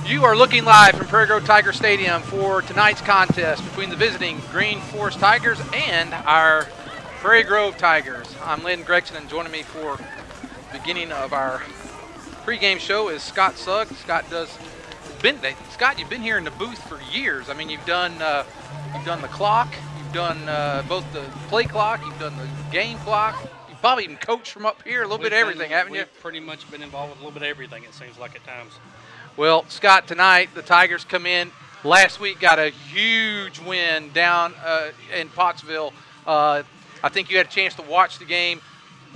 You are looking live from Prairie Grove Tiger Stadium for tonight's contest between the visiting Green Forest Tigers and our Prairie Grove Tigers. I'm Lynn Gregson, and joining me for the beginning of our pregame show is Scott Sugg. Scott, you've been here in the booth for years. I mean, you've done the clock, you've done both the play clock, you've done the game clock. You've probably even coached from up here, a little bit of everything, haven't you? We've pretty much been involved with a little bit of everything, it seems like at times. Well, Scott, tonight the Tigers come in. Last week got a huge win down in Pottsville. I think you had a chance to watch the game.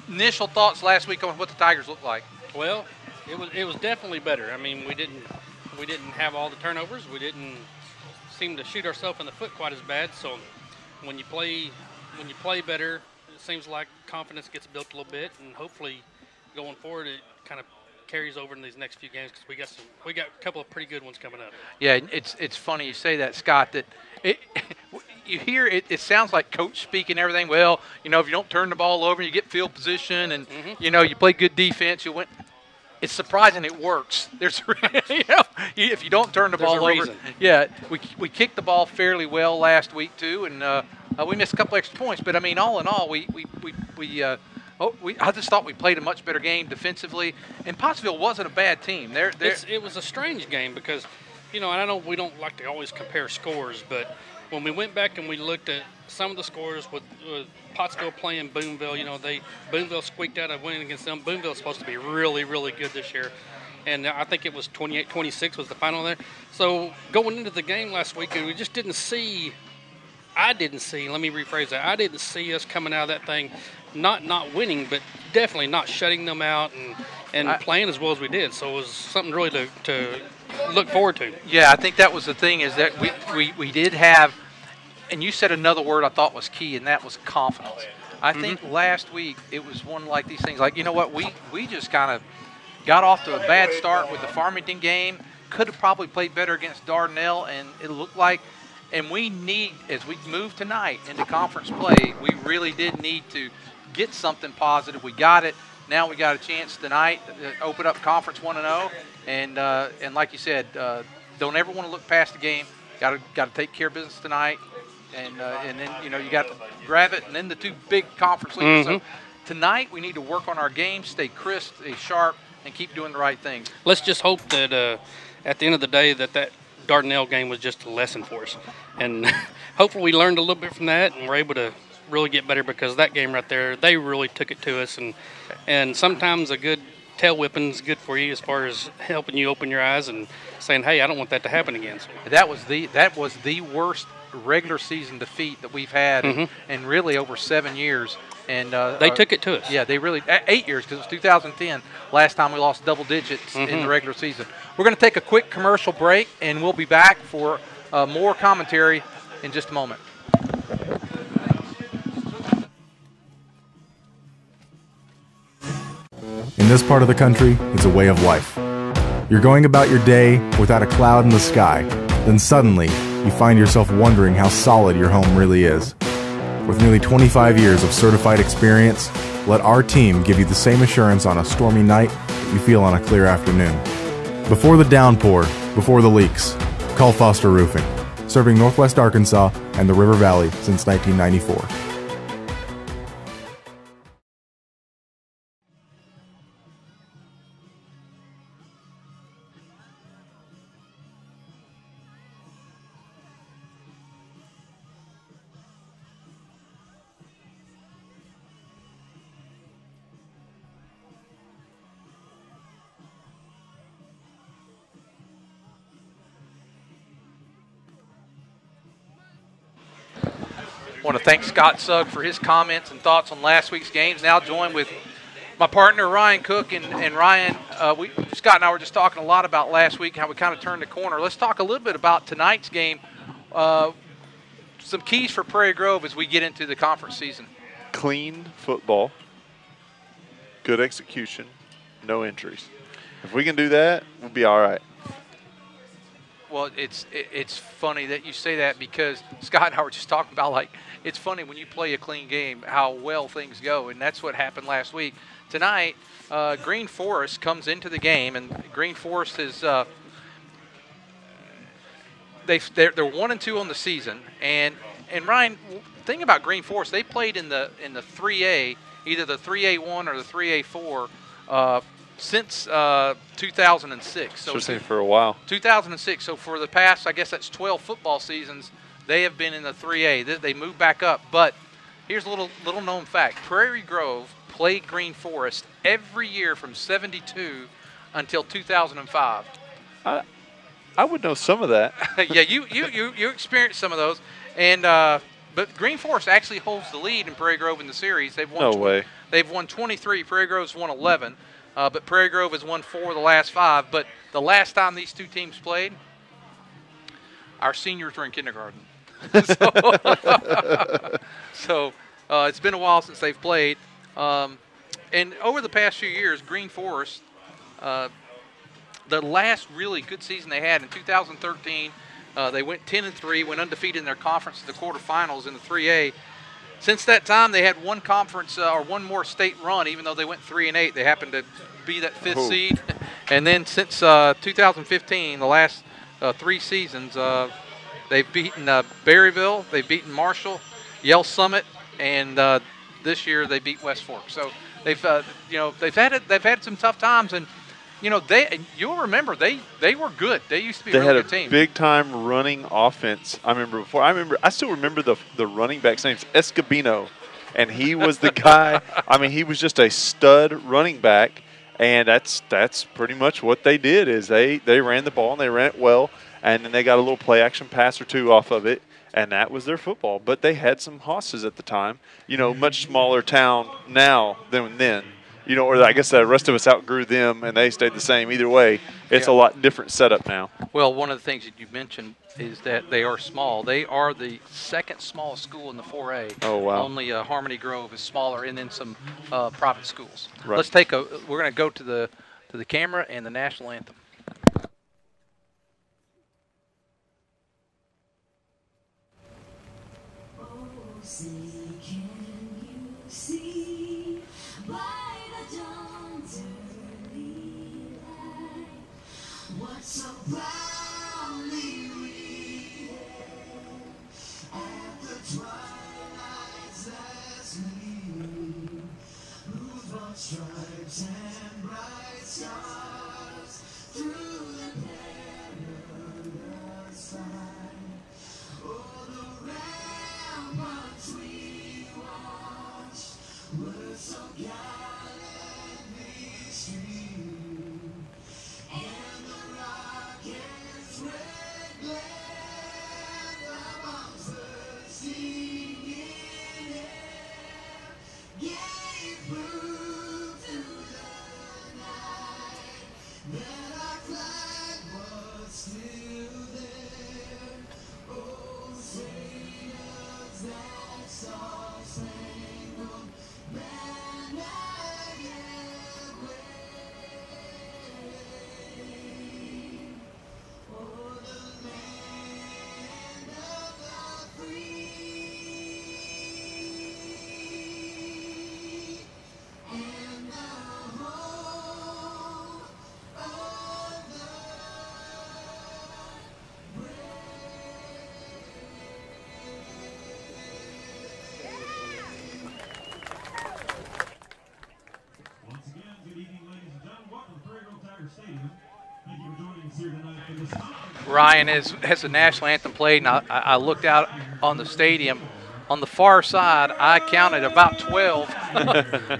Initial thoughts last week on what the Tigers looked like? Well, it was definitely better. I mean, we didn't have all the turnovers. We didn't seem to shoot ourselves in the foot quite as bad. So when you play better, it seems like confidence gets built a little bit, and hopefully going forward it kind of carries over in these next few games because we got a couple of pretty good ones coming up. Yeah, it's funny you say that, Scott. That you hear it sounds like coach speak and everything. Well, if you don't turn the ball over, you get field position, and you play good defense, you win. It's surprising it works. There's if you don't turn the ball over. Yeah, we kicked the ball fairly well last week too, and we missed a couple extra points. But I mean, all in all, I just thought we played a much better game defensively, and Pottsville wasn't a bad team. It was a strange game because, and I know we don't like to always compare scores, but when we went back and we looked at some of the scores with Pottsville playing Boonville, Boonville squeaked out a win against them. Boonville's supposed to be really, really good this year, and I think it was 28-26 was the final there. So going into the game last week, we just didn't see. Let me rephrase that. I didn't see us coming out of that thing not winning, but definitely not shutting them out and playing as well as we did. So it was something really to look forward to. Yeah, I think that was the thing is that we did have, and you said another word I thought was key, and that was confidence. I think last week it was one like these things, like, we just kind of got off to a bad start with the Farmington game, could have probably played better against Dardanelle, and it looked like, and we need, as we move tonight into conference play, we really did need to get something positive. We got it. Now we got a chance tonight to open up conference 1-0, and like you said, don't ever want to look past the game. Got to take care of business tonight, and then you got to grab it, and then the two big conference leaders. So tonight we need to work on our game, stay crisp, stay sharp, and keep doing the right things. Let's just hope that at the end of the day that Dardanelle game was just a lesson for us, and hopefully we learned a little bit from that and we're able to really get better, because that game right there, they really took it to us, and sometimes a good tail whipping is good for you as far as helping you open your eyes and saying, hey, I don't want that to happen again. So that was the worst regular season defeat that we've had in really over 7 years. And they took it to us. Yeah, they really 8 years, because it was 2010 last time we lost double digits in the regular season. We're going to take a quick commercial break, and we'll be back for more commentary in just a moment. In this part of the country, it's a way of life. You're going about your day without a cloud in the sky, then suddenly you find yourself wondering how solid your home really is. With nearly 25 years of certified experience, let our team give you the same assurance on a stormy night that you feel on a clear afternoon. Before the downpour, before the leaks, call Foster Roofing, serving Northwest Arkansas and the River Valley since 1994. I want to thank Scott Sugg for his comments and thoughts on last week's games. Now joined with my partner, Ryan Cook. And Ryan, Scott and I were just talking a lot about last week, how we kind of turned the corner. Let's talk a little bit about tonight's game. Some keys for Prairie Grove as we get into the conference season. Clean football, good execution, no injuries. If we can do that, we'll be all right. Well, it's funny that you say that, because Scott and I were just talking about, like, it's funny when you play a clean game how well things go, and that's what happened last week. Tonight, Green Forest comes into the game, and Green Forest is they're 1-2 on the season, and Ryan, the thing about Green Forest, they played in the 3A, either the 3A1 or the 3A4 since 2006. So for a while. 2006. So for the past, I guess that's 12 football seasons, they have been in the 3A. They moved back up. But here's a little known fact: Prairie Grove played Green Forest every year from '72 until 2005. I would know some of that. Yeah, you experienced some of those, and but Green Forest actually holds the lead in Prairie Grove in the series. They've won. No way. They've won 23. Prairie Grove's won 11, but Prairie Grove has won 4 of the last 5. But the last time these two teams played, our seniors were in kindergarten. So it's been a while since they've played, and over the past few years, Green Forest. The last really good season they had in 2013, they went 10-3, went undefeated in their conference to the quarterfinals in the 3A. Since that time, they had one conference or one more state run, even though they went 3-8. They happened to be that 5th seed. And then since 2015, the last 3 seasons, they've beaten Berryville, they've beaten Marshall, Yale Summit, and this year they beat West Fork. So they've they've had some tough times, and you'll remember they were good. They used to be a really good team. They had a big-time running offense. I still remember the running back's name, Escabino, and he was the guy. I mean, he was just a stud running back, and that's pretty much what they did. Is they ran the ball and they ran it well, and then they got a little play-action pass or two off of it, and that was their football. But they had some hosses at the time. Much smaller town now than then. Or I guess the rest of us outgrew them, and they stayed the same. Either way, it's a lot different setup now. Well, one of the things that you mentioned is that they are small. They are the second smallest school in the 4A. Oh, wow. Only Harmony Grove is smaller, and then some private schools. Right. We're going to go to the camera and the national anthem. So proudly we at the twilight's last gleam, whose broad stripes and bright stars through the perilous sky. Oh, the ramparts we watched were so gallantly streamed, and the rocket's red glare, the bombs bursting in air, gave proof to the night that our flag was still there. Oh, say does that star-spangled banner yet wave? Oh, the land of the free and the home of the Once again, good evening, ladies and gentlemen. Welcome to Prairie Tigers Stadium. Thank you for joining us here tonight for this conference. Ryan, has the national anthem played, and I looked out on the stadium. On the far side, I counted about 12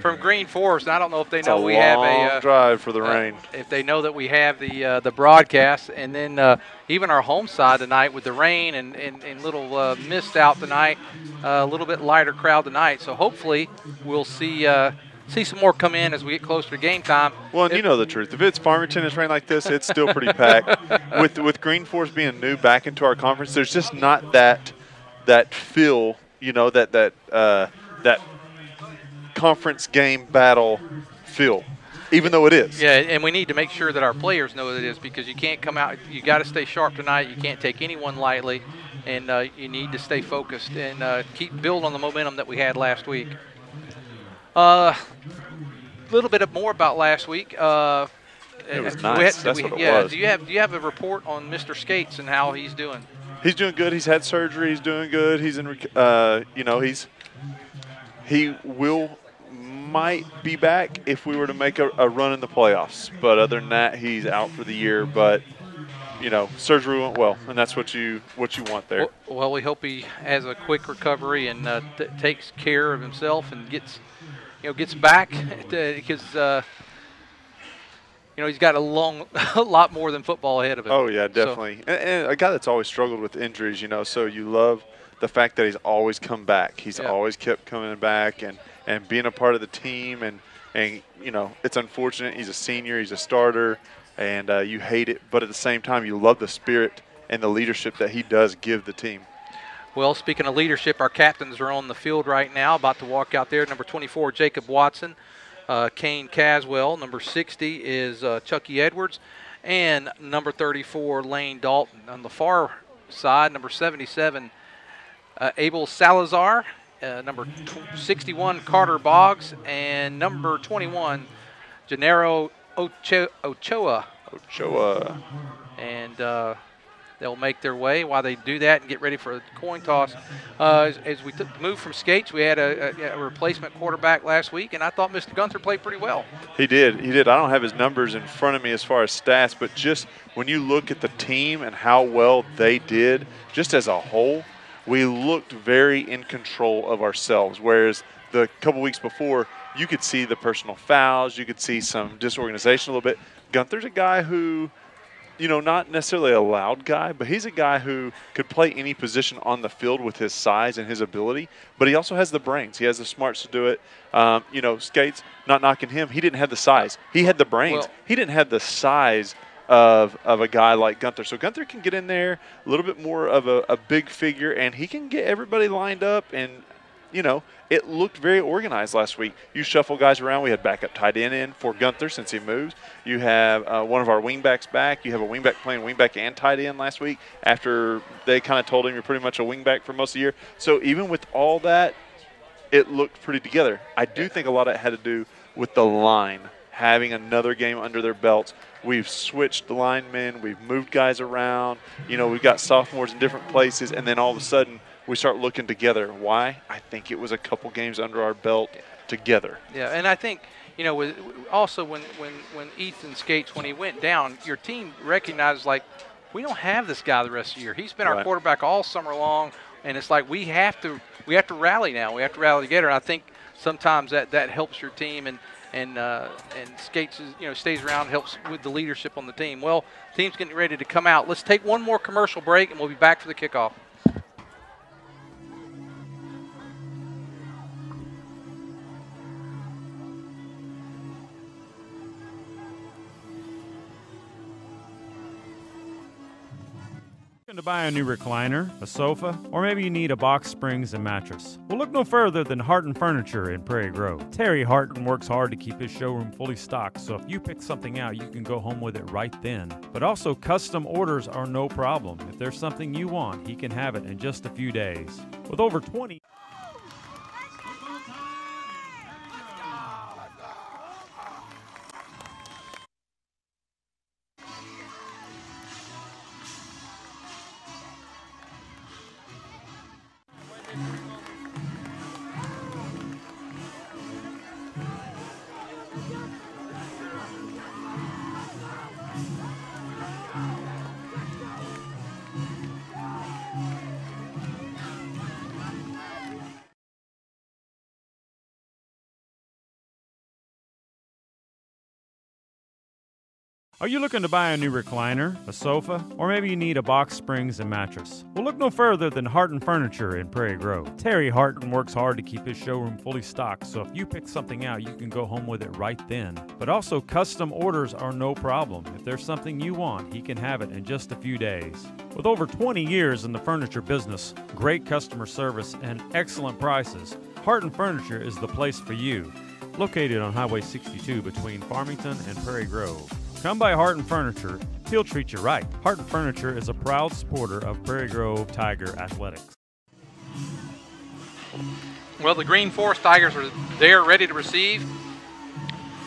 from Green Forest. And I don't know if they know we have a drive for the rain. If they know that we have the broadcast, and then even our home side tonight with the rain and little mist out tonight, a little bit lighter crowd tonight. So hopefully we'll see some more come in as we get closer to game time. Well, and you know the truth. If it's Farmington, it's rain like this, it's still pretty packed. With Green Forest being new back into our conference, there's just not that feel. That conference game battle feel, even though it is. Yeah, and we need to make sure that our players know that it is, because you can't come out. You got to stay sharp tonight. You can't take anyone lightly, and you need to stay focused and keep building on the momentum that we had last week. A little bit more about last week. It was nice. That's what it was. Do you have a report on Mr. Skates and how he's doing? He's doing good. He's had surgery. He's doing good. He's in, he might be back if we were to make a run in the playoffs. But other than that, he's out for the year. But surgery went well, and that's what you want there. Well, we hope he has a quick recovery and takes care of himself and gets back because he's got a lot more than football ahead of him. Oh yeah, definitely. So. And a guy that's always struggled with injuries, so you love the fact that he's always come back. He's always kept coming back and being a part of the team. And it's unfortunate. He's a senior. He's a starter. And you hate it, but at the same time, you love the spirit and the leadership that he does give the team. Well, speaking of leadership, our captains are on the field right now, about to walk out there. Number 24, Jacob Watson, Kane Caswell. Number 60 is Chucky Edwards, and number 34, Lane Dalton. On the far side, number 77, Abel Salazar. Number 61, Carter Boggs, and number 21, Gennaro Ochoa. And they'll make their way while they do that and get ready for a coin toss. As we move from Skates, we had a replacement quarterback last week, and I thought Mr. Gunther played pretty well. He did. I don't have his numbers in front of me as far as stats, but just when you look at the team and how well they did, just as a whole, we looked very in control of ourselves, whereas the couple weeks before, you could see the personal fouls. You could see some disorganization a little bit. Gunther's a guy who, not necessarily a loud guy, but he's a guy who could play any position on the field with his size and his ability, but he also has the brains. He has the smarts to do it. Skates, not knocking him, he didn't have the size. He had the brains. Well, he didn't have the size of a guy like Gunther. So Gunther can get in there a little bit more of a big figure, and he can get everybody lined up and, it looked very organized last week. You shuffle guys around. We had backup tight end in for Gunther since he moves. You have one of our wingbacks back. You have a wingback playing wingback and tight end last week after they kind of told him you're pretty much a wingback for most of the year. So even with all that, it looked pretty together. I do think a lot of it had to do with the line, having another game under their belts. We've switched the linemen. We've moved guys around. We've got sophomores in different places, and then all of a sudden – we start looking together. Why? I think it was a couple games under our belt together. Yeah, and I think, also when Ethan Skates, when he went down, your team recognized, we don't have this guy the rest of the year. He's been our quarterback all summer long, and it's like we have to rally now. We have to rally together. And I think sometimes that helps your team, and Skates stays around, helps with the leadership on the team. Well, the team's getting ready to come out. Let's take one more commercial break, and we'll be back for the kickoff. To buy a new recliner, a sofa, or maybe you need a box springs and mattress. Well, look no further than Harton Furniture in Prairie Grove. Terry Harton works hard to keep his showroom fully stocked, so if you pick something out, you can go home with it right then. But also, custom orders are no problem. If there's something you want, he can have it in just a few days. With over 20... Are you looking to buy a new recliner, a sofa, or maybe you need a box springs and mattress? Well, look no further than Harton Furniture in Prairie Grove. Terry Harton works hard to keep his showroom fully stocked, so if you pick something out, you can go home with it right then. But also, custom orders are no problem. If there's something you want, he can have it in just a few days. With over 20 years in the furniture business, great customer service, and excellent prices, Harton Furniture is the place for you. Located on Highway 62 between Farmington and Prairie Grove. Come by Harton Furniture. He'll treat you right. Harton Furniture is a proud supporter of Prairie Grove Tiger Athletics. Well, the Green Forest Tigers are there ready to receive.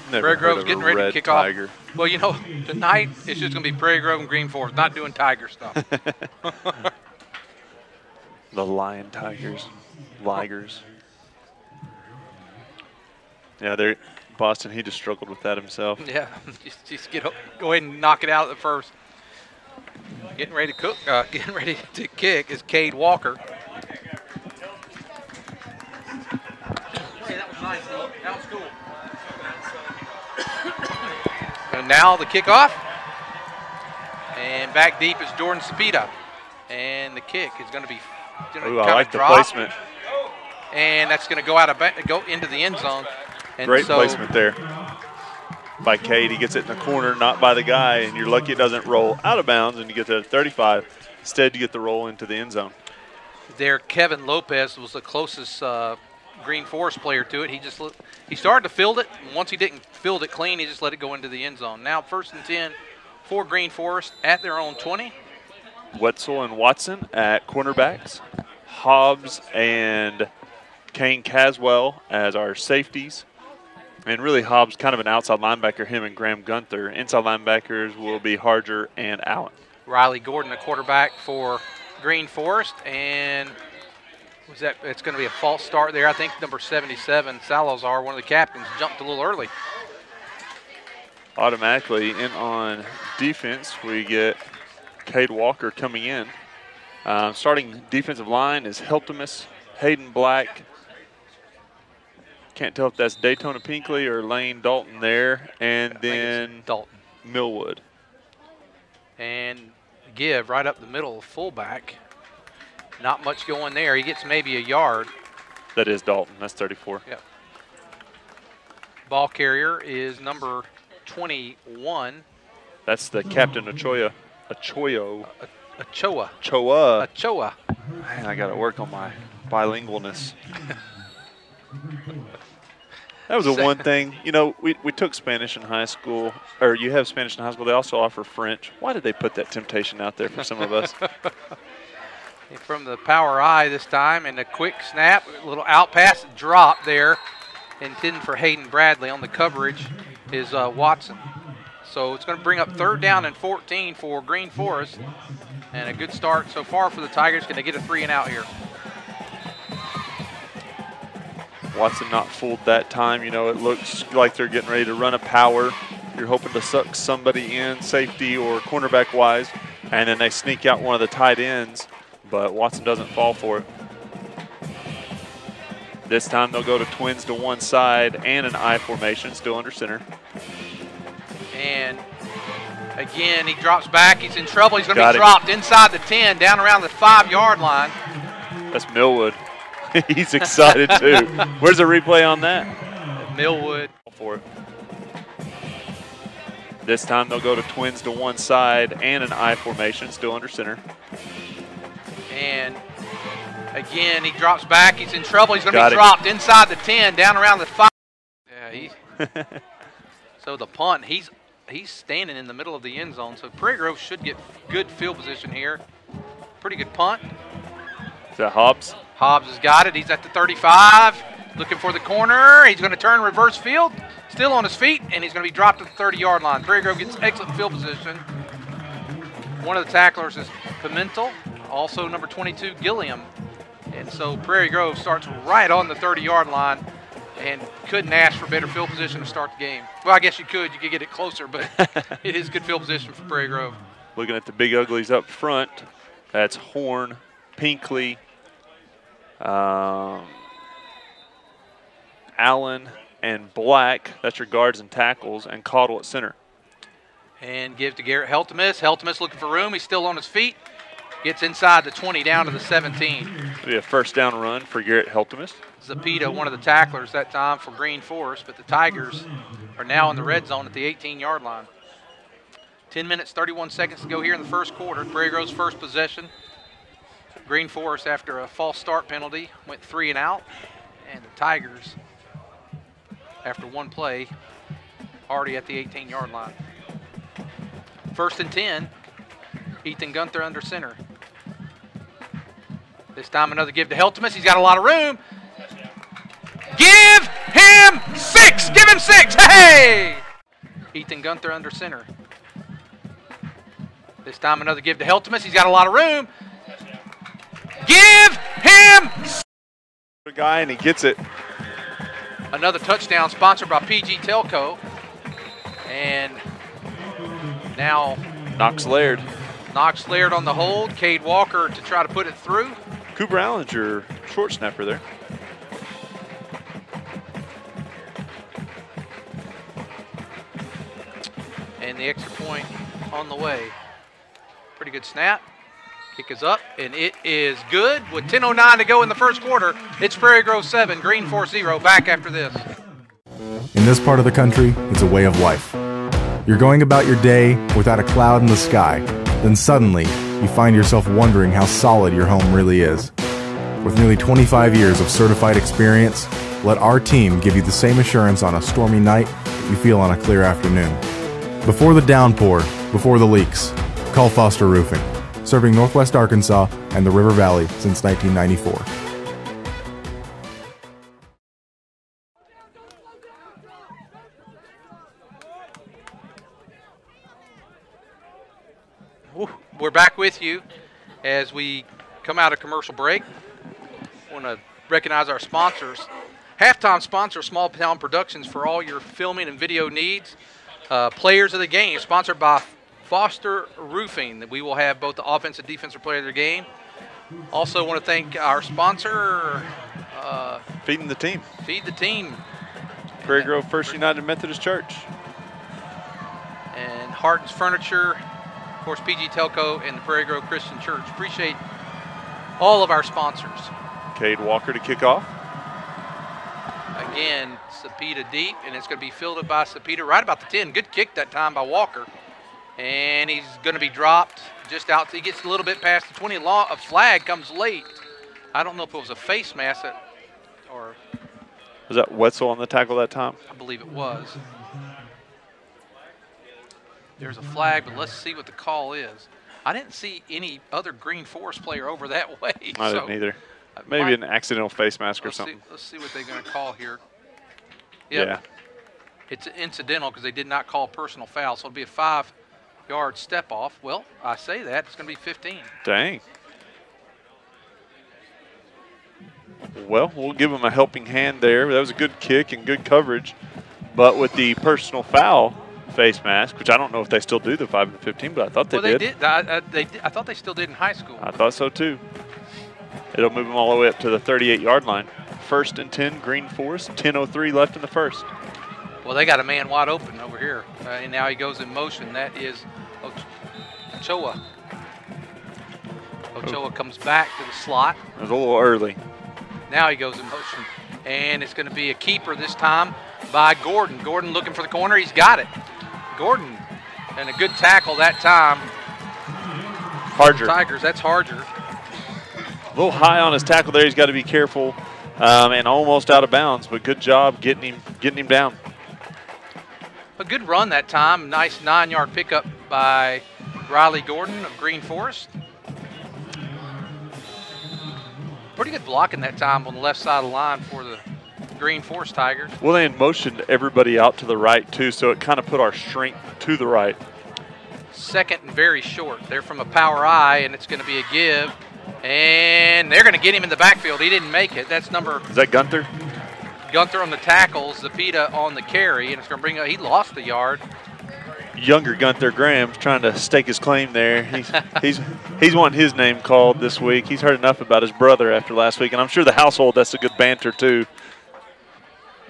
Prairie Grove's getting ready to kick off. Well, tonight it's just going to be Prairie Grove and Green Forest, not doing Tiger stuff. The Lion Tigers. Ligers. Yeah, they're Boston, he just struggled with that himself. Yeah, just go ahead and knock it out at the first. Getting ready to kick is Cade Walker. Hey, that was nice. That was cool. And now the kickoff. And back deep is Jordan Cepeda. And the kick is going to be Ooh, I like the placement. And that's going to go into the end zone. And great placement there by Cade. He gets it in the corner, not by the guy, and you're lucky it doesn't roll out of bounds and you get to 35. Instead, you get the roll into the end zone. There, Kevin Lopez was the closest Green Forest player to it. He started to field it, and once he didn't field it clean, he just let it go into the end zone. Now 1st and 10 for Green Forest at their own 20. Wetzel and Watson at cornerbacks. Hobbs and Kane Caswell as our safeties. And really Hobbs kind of an outside linebacker, him and Graham Gunther. Inside linebackers will be Harger and Allen. Riley Gordon, the quarterback for Green Forest. And it's going to be a false start there. I think number 77, Salazar, one of the captains, jumped a little early. Automatically in on defense, we get Cade Walker coming in. Starting defensive line is Heltemus, Hayden Black. Can't tell if that's Daytona Pinkley or Lane Dalton there. And then Dalton. Millwood. And Give right up the middle, fullback. Not much going there. He gets maybe a yard. That is Dalton. That's 34. Yep. Ball carrier is number 21. That's the captain Ochoa. Ochoa. Man, I got to work on my bilingualness. That was the one thing. You know, we took Spanish in high school, or you have Spanish in high school. They also offer French. Why did they put that temptation out there for some of us? From the power eye this time, and a quick snap, a little out pass, drop there, intended for Hayden Bradley. On the coverage is Watson. So it's going to bring up 3rd down and 14 for Green Forest, and a good start so far for the Tigers. Can they get a 3-and-out here? Watson not fooled that time. You know, it looks like they're getting ready to run a power. You're hoping to suck somebody in, safety or cornerback-wise, and then they sneak out one of the tight ends, but Watson doesn't fall for it. This time they'll go to twins to one side and an I formation, still under center. And again, he drops back. He's in trouble. He's going to be dropped inside the 10, down around the 5-yard line. That's Millwood. He's excited too. Where's the replay on that? Millwood. For it. This time they'll go to twins to one side and an I formation, still under center. And again, he drops back. He's in trouble. He's going to be dropped inside the 10, down around the 5. Yeah, so the punt, he's standing in the middle of the end zone. So Prairie Grove should get good field position here. Pretty good punt. Is that Hobbs? Hobbs has got it. He's at the 35, looking for the corner. He's going to turn reverse field, still on his feet, and he's going to be dropped at the 30-yard line. Prairie Grove gets excellent field position. One of the tacklers is Pimentel, also number 22, Gilliam. And so Prairie Grove starts right on the 30-yard line and couldn't ask for better field position to start the game. Well, I guess you could get it closer, but it is good field position for Prairie Grove. Looking at the big uglies up front, that's Horn, Pinkley, Allen, and Black. That's your guards and tackles, and Caudle at center. And give to Garrett Heltemus. Heltemus looking for room. He's still on his feet. Gets inside the 20, down to the 17. It'll be a 1st down run for Garrett Heltemus. Cepeda, one of the tacklers that time for Green Forest, but the Tigers are now in the red zone at the 18-yard line. 10 minutes, 31 seconds to go here in the first quarter. Prairie Grove's first possession. Green Forest, after a false start penalty, went 3-and-out. And the Tigers, after one play, already at the 18-yard line. 1st and 10, Ethan Gunther under center. This time another give to Heltemus. He's got a lot of room. Give him 6! Give him 6! Hey! Ethan Gunther under center. This time another give to Heltemus. He's got a lot of room. Give him! The guy, and he gets it. Another touchdown sponsored by PG Telco. And now Knox Laird. Knox Laird on the hold. Cade Walker to try to put it through. Cooper Allen's your short snapper there. And the extra point on the way. Pretty good snap. Kick is up, and it is good. With 10:09 to go in the first quarter, it's Prairie Grove 7, Green Force 0. Back after this. In this part of the country, it's a way of life. You're going about your day without a cloud in the sky. Then suddenly, you find yourself wondering how solid your home really is. With nearly 25 years of certified experience, let our team give you the same assurance on a stormy night that you feel on a clear afternoon. Before the downpour, before the leaks, call Foster Roofing, serving Northwest Arkansas and the River Valley since 1994. We're back with you as we come out of commercial break. I want to recognize our sponsors. Halftime sponsor, Small Town Productions, for all your filming and video needs. Players of the game, sponsored by Foster Roofing. We will have both the offensive and defensive player of the game. Also want to thank our sponsor, Feeding the team. Feed the Team. Prairie Grove First United Methodist Church. And Harton's Furniture, of course, PG Telco, and the Prairie Grove Christian Church. Appreciate all of our sponsors. Cade Walker to kick off. Again, Sapita deep, and it's going to be fielded by Sapita right about the 10. Good kick that time by Walker. And he's going to be dropped just out. He gets a little bit past the 20. A flag comes late. I don't know if it was a face mask or Was that Wetzel on the tackle that time? I believe it was. There's a flag, but let's see what the call is. I didn't see any other Green Forest player over that way. I didn't either. Maybe an accidental face mask or something. Let's see what they're going to call here. Yeah. It's incidental because they did not call personal foul, so it'll be a 5-yard step off. Well, I say that. It's going to be 15. Dang. Well, we'll give them a helping hand there. That was a good kick and good coverage. But with the personal foul face mask, which I don't know if they still do the 5 and the 15, but I thought they did. They did. I thought they still did in high school. I thought so too. It'll move them all the way up to the 38-yard line. 1st and 10, Green Forest. 10:03 left in the first. Well, they got a man wide open over here. And now he goes in motion. That is Ochoa. Ochoa comes back to the slot. It was a little early. Now he goes in motion. And it's going to be a keeper this time by Gordon. Gordon looking for the corner. He's got it. Gordon, and a good tackle that time. Harger. Tigers, that's Harger. A little high on his tackle there. He's got to be careful, and almost out of bounds. But good job getting him down. A good run that time. Nice 9-yard pickup by Riley Gordon of Green Forest. Pretty good blocking that time on the left side of the line for the Green Forest Tigers. Well, they motioned everybody out to the right too, so it kind of put our strength to the right. Second and very short. They're from a power I, and it's going to be a give. And they're going to get him in the backfield. He didn't make it. That's number. Is that Gunther? Gunther on the tackles, Zapita on the carry, and it's going to bring up. He lost a yard. Younger Gunther Graham's trying to stake his claim there. He's wanting his name called this week. He's heard enough about his brother after last week, and I'm sure the household, that's a good banter too.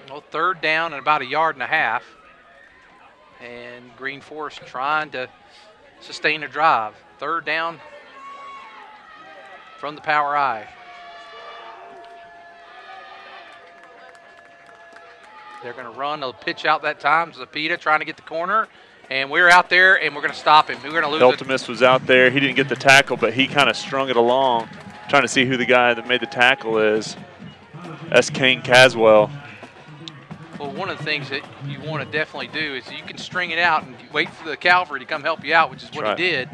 Well, 3rd down and about 1.5 yards. And Green Forest trying to sustain a drive. 3rd down from the power I. They're going to run a pitch out that time. Zapita trying to get the corner. And we're out there, and we're going to stop him. We're going to lose it. Peltimus was out there. He didn't get the tackle, but he kind of strung it along, trying to see who the guy that made the tackle is. That's Kane Caswell. Well, one of the things that you want to definitely do is you can string it out and wait for the cavalry to come help you out, which is what he did.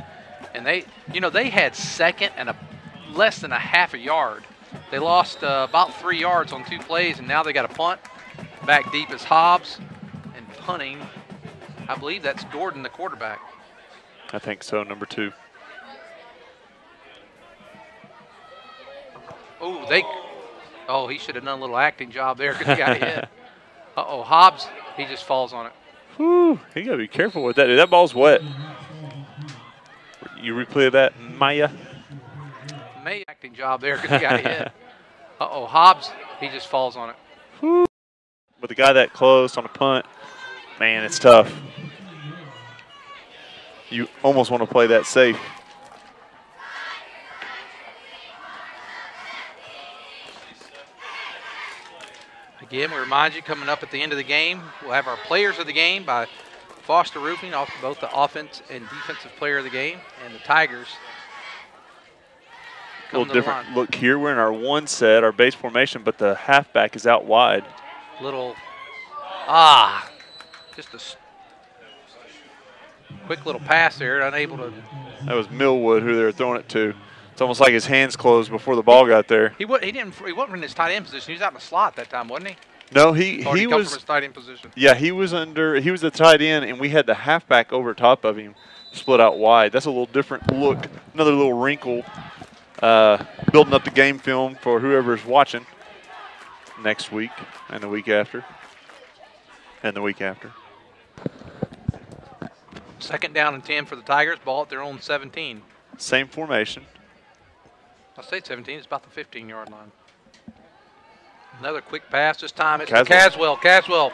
And they had second and less than a half a yard. They lost about 3 yards on 2 plays, and now they got a punt. Back deep is Hobbs, and punting, I believe that's Gordon, the quarterback. I think so, number 2. Oh, he should have done a little acting job there because he got hit. Uh-oh, Hobbs, he just falls on it. Whew, you got to be careful with that. Dude, that ball's wet. You replay that, Maya? May acting job there because he got hit. Uh-oh, Hobbs, he just falls on it. Whew. With a guy that close on a punt, man, it's tough. You almost want to play that safe. Again, we remind you, coming up at the end of the game, we'll have our players of the game by Foster Roofing, off both the offense and defensive player of the game, and the Tigers. A little different look here. We're in our one set, our base formation, but the halfback is out wide. Just a quick little pass there, unable to. That was Millwood who they were throwing it to. It's almost like his hands closed before the ball got there. He wasn't in his tight end position. He was out in the slot that time, wasn't he? No, he come was from his tight end position. Yeah, he was the tight end, and we had the halfback over top of him, split out wide. That's a little different look. Another little wrinkle, building up the game film for whoever's watching next week and the week after, and the week after. 2nd down and 10 for the Tigers. Ball at their own 17. Same formation. I say 17. It's about the 15-yard line. Another quick pass. This time it's to Caswell. Caswell,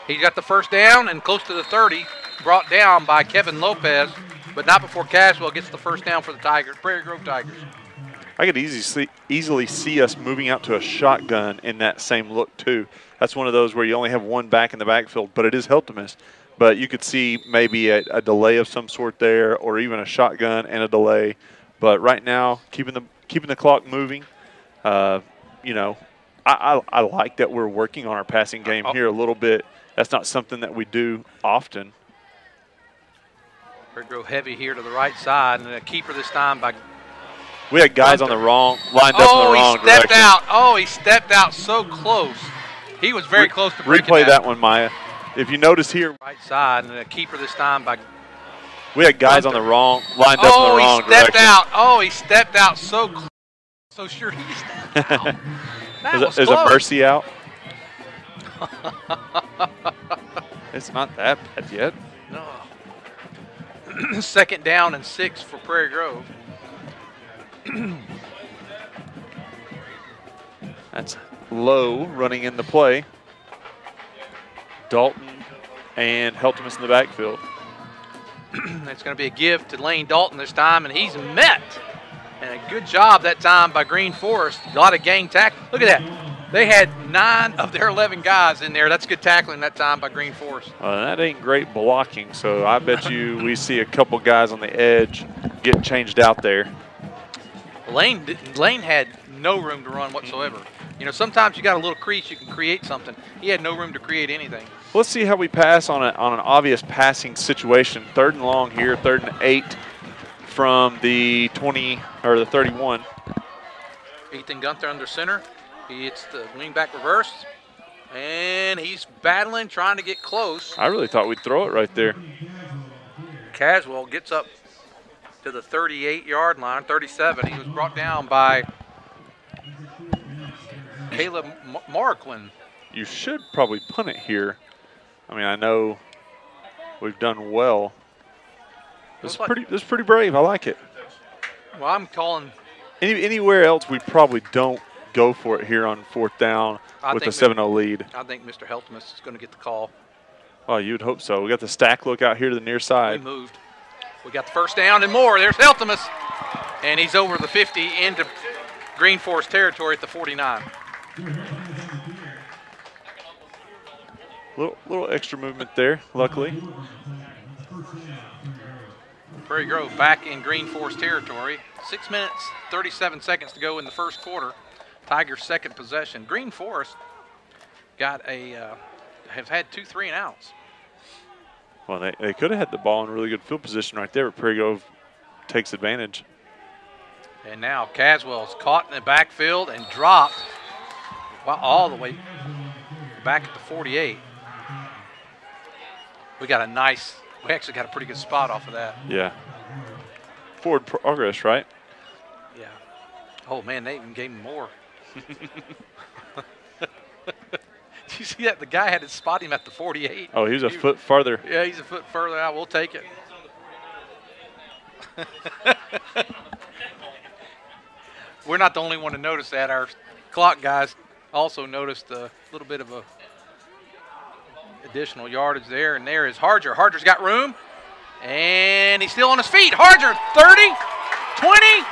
he got the first down and close to the 30. Brought down by Kevin Lopez, but not before Caswell gets the first down for the Tigers, Prairie Grove Tigers. I could easily see us moving out to a shotgun in that same look, too. That's one of those where you only have one back in the backfield, but it is Heltemus. But you could see maybe a delay of some sort there, or even a shotgun and a delay. But right now, keeping the clock moving, you know, I like that we're working on our passing game here a little bit. That's not something that we do often. Prairie Grove heavy here to the right side, and a keeper this time by. We had guys on the wrong, lined up in the wrong direction. Oh, he stepped out. Oh, he stepped out so close. He was very close to breaking Replay that one, Maya. If you notice here. Right side, and a keeper this time by. We had guys on the wrong, lined up in the wrong direction. Oh, he stepped out. Oh, he stepped out so close. So sure he stepped out. That was is close. A mercy out? It's not that bad yet. No. 2nd down and 6 for Prairie Grove. That's Lowe running in the play. Dalton and Heltemus in the backfield. It's going to be a give to Lane Dalton this time, and he's met. And a good job that time by Green Forest. A lot of gang tackle. Look at that. They had 9 of their 11 guys in there. That's good tackling that time by Green Forest. That ain't great blocking, so I bet you we see a couple guys on the edge get changed out there. Lane had no room to run whatsoever. You know, sometimes you got a little crease, you can create something. He had no room to create anything. Let's see how we pass on an obvious passing situation. 3rd and long here, 3rd and 8 from the 20 or the 31. Ethan Gunther under center. He hits the wingback reverse, and he's battling, trying to get close. I really thought we'd throw it right there. Caswell gets up to the 38-yard line, 37. He was brought down by Caleb Marklin. You should probably punt it here. I mean, I know we've done well. This is pretty brave. I like it. Well, I'm calling. Anywhere else, we probably don't go for it here on 4th down with a 7-0 lead. I think Mr. Heltemus is going to get the call. Well, you'd hope so. We got the stack look out here to the near side. We moved. We got the first down and more. There's Heltemus, and he's over the 50 into Green Forest territory at the 49. Little extra movement there, luckily. Prairie Grove back in Green Forest territory. 6 minutes, 37 seconds to go in the first quarter. Tigers' 2nd possession. Green Forest got have had 2 3-and-outs. Well, they could have had the ball in really good field position right there, but Prairie Grove takes advantage. And now Caswell's caught in the backfield and dropped all the way back at the 48. We actually got a pretty good spot off of that. Yeah. Forward progress, right? Yeah. Oh, man, they even gave him more. Did you see that? The guy had to spot him at the 48. Oh, he was a foot farther. Yeah, he's a foot further out. We'll take it. We're not the only one to notice that. Our clock guys also noticed a little bit of a additional yardage there. And there is Harger. Harger's got room. And he's still on his feet. Harger, 30, 20.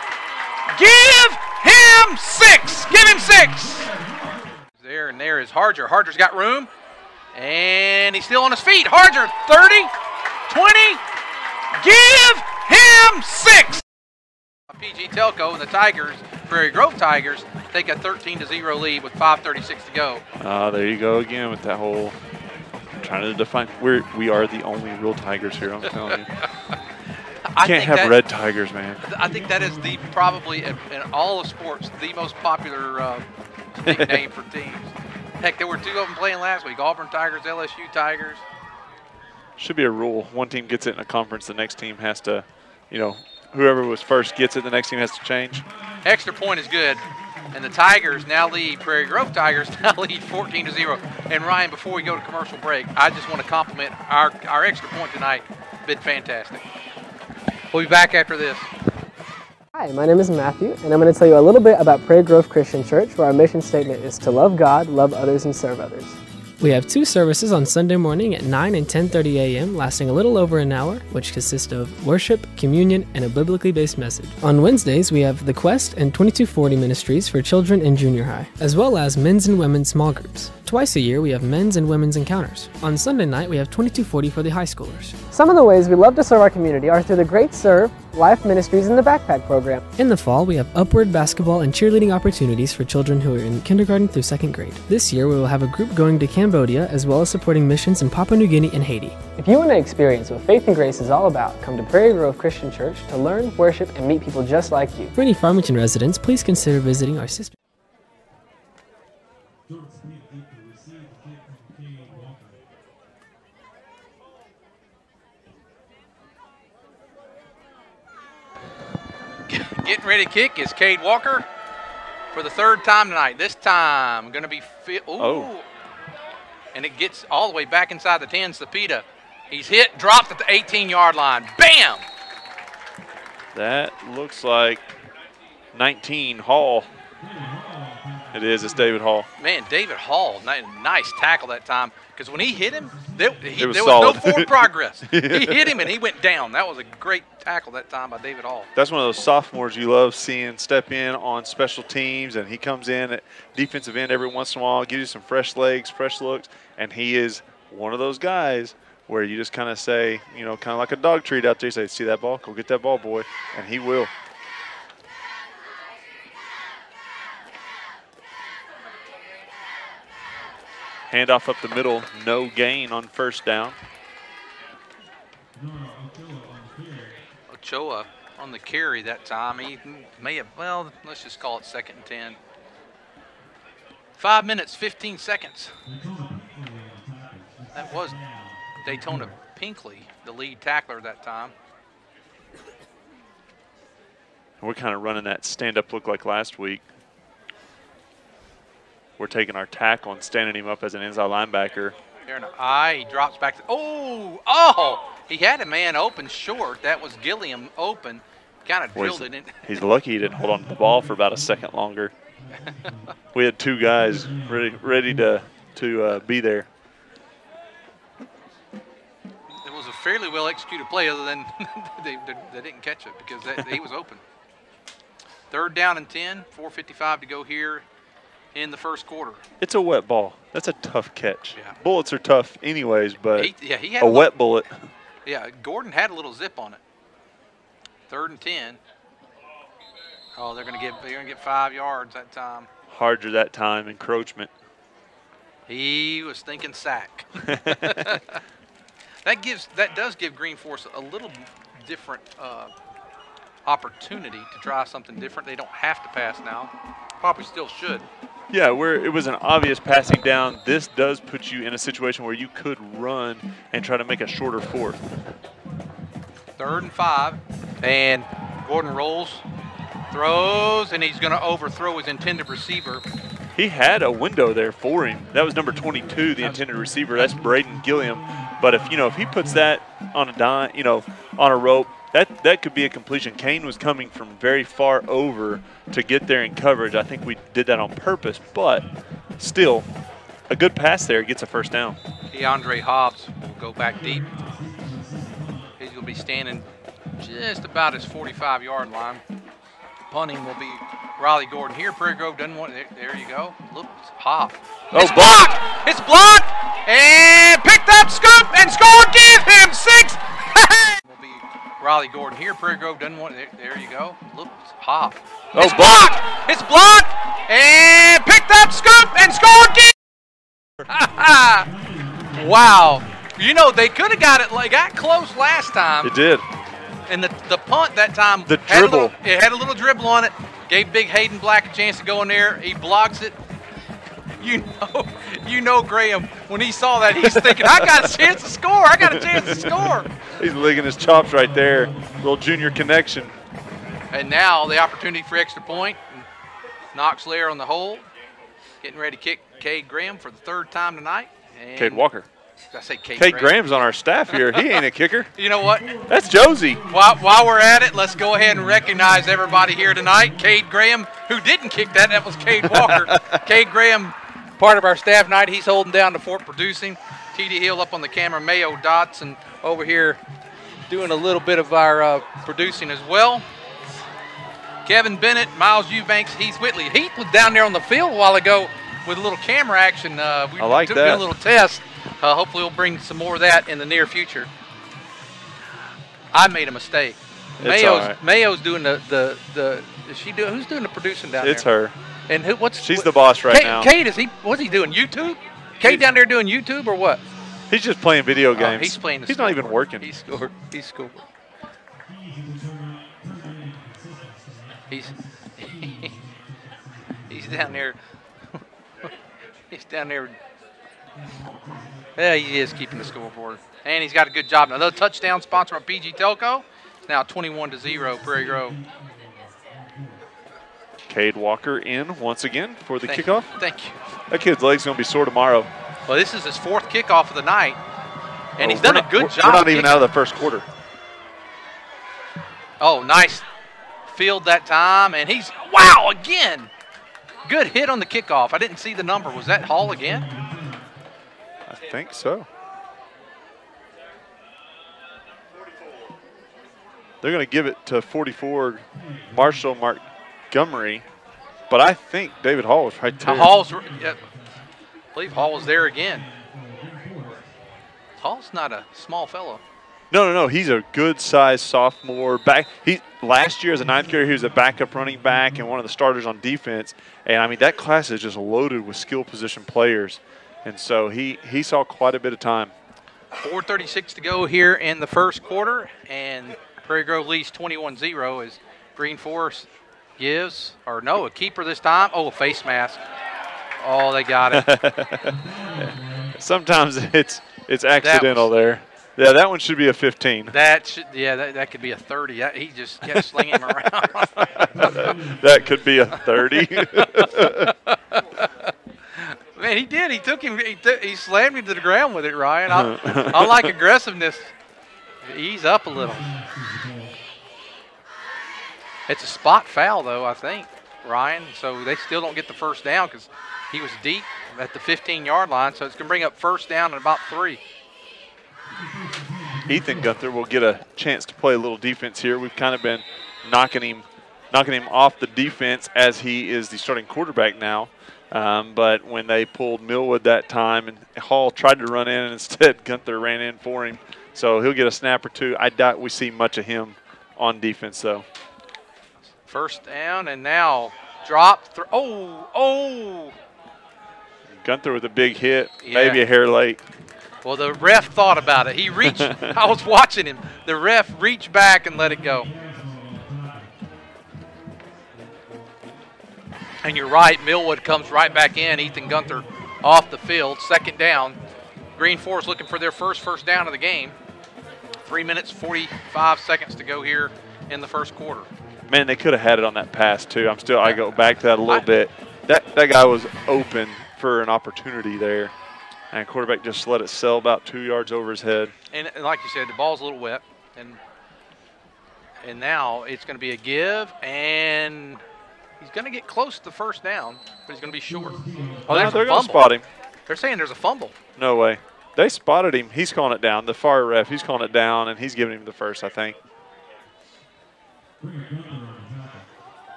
Give him 6. Give him 6. There and there is Harger. Harger's got room. And he's still on his feet. Harger, 30, 20. Give him 6. PG Telco and the Tigers, Prairie Grove Tigers, take a 13-0 lead with 5:36 to go. There you go again with that whole trying to define. We are the only real Tigers here, I'm telling you. Can't have red Tigers, man. I think that is probably in all of sports the most popular nickname for teams. Heck, there were 2 of them playing last week: Auburn Tigers, LSU Tigers. Should be a rule. One team gets it in a conference, the next team has to, whoever was first gets it, the next team has to change. Extra point is good, and the Tigers now lead. Prairie Grove Tigers now lead 14-0. And Ryan, before we go to commercial break, I just want to compliment our extra point tonight. Been fantastic. We'll be back after this. Hi, my name is Matthew, and I'm going to tell you a little bit about Prairie Grove Christian Church, where our mission statement is to love God, love others, and serve others. We have 2 services on Sunday morning at 9 and 10:30 a.m., lasting a little over an hour, which consist of worship, communion, and a biblically based message. On Wednesdays, we have The Quest and 2240 Ministries for children and junior high, as well as men's and women's small groups. Twice a year, we have men's and women's encounters. On Sunday night, we have 2240 for the high schoolers. Some of the ways we love to serve our community are through the Great Serve, Life Ministries, and the Backpack Program. In the fall, we have upward basketball and cheerleading opportunities for children who are in kindergarten through 2nd grade. This year, we will have a group going to Cambodia, as well as supporting missions in Papua New Guinea and Haiti. If you want to experience what Faith and Grace is all about, come to Prairie Grove Christian Church to learn, worship, and meet people just like you. For any Farmington residents, please consider visiting our sister. Jordan Smith deep to receive the kick from Cade Walker. Getting ready to kick is Cade Walker for the 3rd time tonight. This time going to be and it gets all the way back inside the 10. Sapita. He's hit, dropped at the 18-yard line. Bam! That looks like 19 Hall. It is. It's David Hall. Man, David Hall, nice tackle that time. Because when he hit him, there was solid. no forward progress. He hit him and he went down. That was a great tackle that time by David Hall. That's one of those sophomores you love seeing step in on special teams, and he comes in at defensive end every once in a while, gives you some fresh legs, fresh looks, and he is one of those guys where you just kind of say, kind of like a dog treat out there, you say, see that ball? Go get that ball, boy, and he will. Handoff up the middle, no gain on 1st down. Ochoa on the carry that time. He may have, well, let's just call it 2nd and 10. 5 minutes, 15 seconds. That was Daytona Pinkley, the lead tackler that time. We're kind of running that stand-up look like last week. We're taking our tackle and standing him up as an inside linebacker. There in the eye, he drops back. He had a man open short. That was Gilliam open. Kind of drilled it in. He's lucky he didn't hold on to the ball for about a second longer. We had 2 guys ready to be there. It was a fairly well executed play, other than they didn't catch it because he was open. 3rd down and 10, 4:55 to go here in the 1st quarter. It's a wet ball. That's a tough catch. Yeah. Bullets are tough anyways, but he had a wet bullet. Yeah, Gordon had a little zip on it. 3rd and 10. Oh, they're gonna get 5 yards that time. Harder that time, encroachment. He was thinking sack. That does give Green Force a little different opportunity to try something different. They don't have to pass now. Probably still should. Yeah, where it was an obvious passing down, this does put you in a situation where you could run and try to make a shorter 4th. 3rd and 5, and Gordon rolls, Throws, and he's going to overthrow his intended receiver. He had a window there for him. That was number 22, the intended receiver. That's Braden Gilliam. But if he puts that on a dime, on a rope, that could be a completion. Kane was coming from very far over to get there in coverage. I think we did that on purpose, but still, a good pass there gets a first down. DeAndre Hobbs will go back deep. He's going to be standing just about his 45-yard line. Punting will be Riley Gordon here. Prairie Grove doesn't want it. There you go. Look, hop. It's blocked. It's blocked. And picked up, scoop, and scored. Give him 6. Will be Riley Gordon here. Prairie Grove doesn't want it. There you go. Look, hop. It's blocked. It's blocked. And picked up, scoop, and scored. Wow. They could have got close last time. It did. And the punt that time, the dribble. It had a little dribble on it. Gave Big Hayden Black a chance to go in there. He blocks it. Graham, when he saw that, he's thinking, I got a chance to score. I got a chance to score. He's licking his chops right there. Little junior connection. And now the opportunity for extra point. Knox Lair on the hold. Getting ready to kick Cade Graham for the 3rd time tonight. And Cade Walker. Did I say Cade Graham's on our staff here. He ain't a kicker. You know what? That's Josie. While we're at it, let's go ahead and recognize everybody here tonight. Cade Graham, who didn't kick that. That was Cade Walker. Cade Graham, part of our staff tonight. He's holding down the fort producing. T.D. Hill up on the camera. Mayo Dotson over here doing a little bit of our producing as well. Kevin Bennett, Miles Eubanks, Heath Whitley. Heath was down there on the field a while ago with a little camera action. We I like took that. a little test. Hopefully we'll bring some more of that in the near future. I made a mistake. Mayo's doing the is she doing, who's doing the producing down there? It's her. And she's the boss right now. Cade, what's he doing? YouTube? Cade down there doing YouTube or what? He's just playing video games. He's playing. He's not even working. He scored. He scored. He's down there. He's down there. Yeah, he is keeping the scoreboard. And he's got a good job. Another touchdown sponsored by PG Telco. Now 21-0, Prairie Grove. Cade Walker in once again for the kickoff. Thank you. That kid's leg's going to be sore tomorrow. Well, this is his 4th kickoff of the night. And he's done a good job. We're not even out of the first quarter. Oh, nice field that time. And he's, wow, again. Good hit on the kickoff. I didn't see the number. Was that Hall again? I think so. They're going to give it to 44 Marshall Montgomery, but I think David Hall was right there. I believe Hall was there again. Hall's not a small fellow. No. He's a good-sized sophomore back. Last year as a 9th grader, he was a backup running back and one of the starters on defense. And, I mean, that class is just loaded with skill position players. And so he saw quite a bit of time. 4:36 to go here in the first quarter. And Prairie Grove leads 21-0 as Green Forest gives, or no, a keeper this time. Oh, a face mask. Oh, they got it. Sometimes it's accidental there. Yeah, that one should be a 15. That could be a 30. He just kept slinging him around. That could be a 30. Man, he did. He took him. He slammed him to the ground with it, Ryan. I like aggressiveness. Ease up a little. It's a spot foul, though, I think, Ryan. So they still don't get the first down because he was deep at the 15-yard line. So it's going to bring up first down at about 3. Ethan Gunther will get a chance to play a little defense here. We've kind of been knocking him off the defense as he is the starting quarterback now. But when they pulled Millwood that time and Hall tried to run in, and instead Gunther ran in for him. So he'll get a snap or two. I doubt we see much of him on defense, though. First down, and now drop. Oh! Gunther with a big hit, maybe a hair late. Well, the ref thought about it. He reached. I was watching him. The ref reached back and let it go. And you're right. Millwood comes right back in. Ethan Gunther off the field. Second down. Green Forest looking for their first down of the game. 3 minutes, 45 seconds to go here in the first quarter. Man, they could have had it on that pass too. I go back to that a little bit. That guy was open for an opportunity there, and quarterback just let it sail about 2 yards over his head. And like you said, the ball's a little wet, and now it's going to be a give, and he's going to get close to the first down, but he's going to be short. Oh, No, they're going to spot him. They're saying there's a fumble. No way. They spotted him. He's calling it down. The far ref, he's calling it down, and he's giving him the first, I think.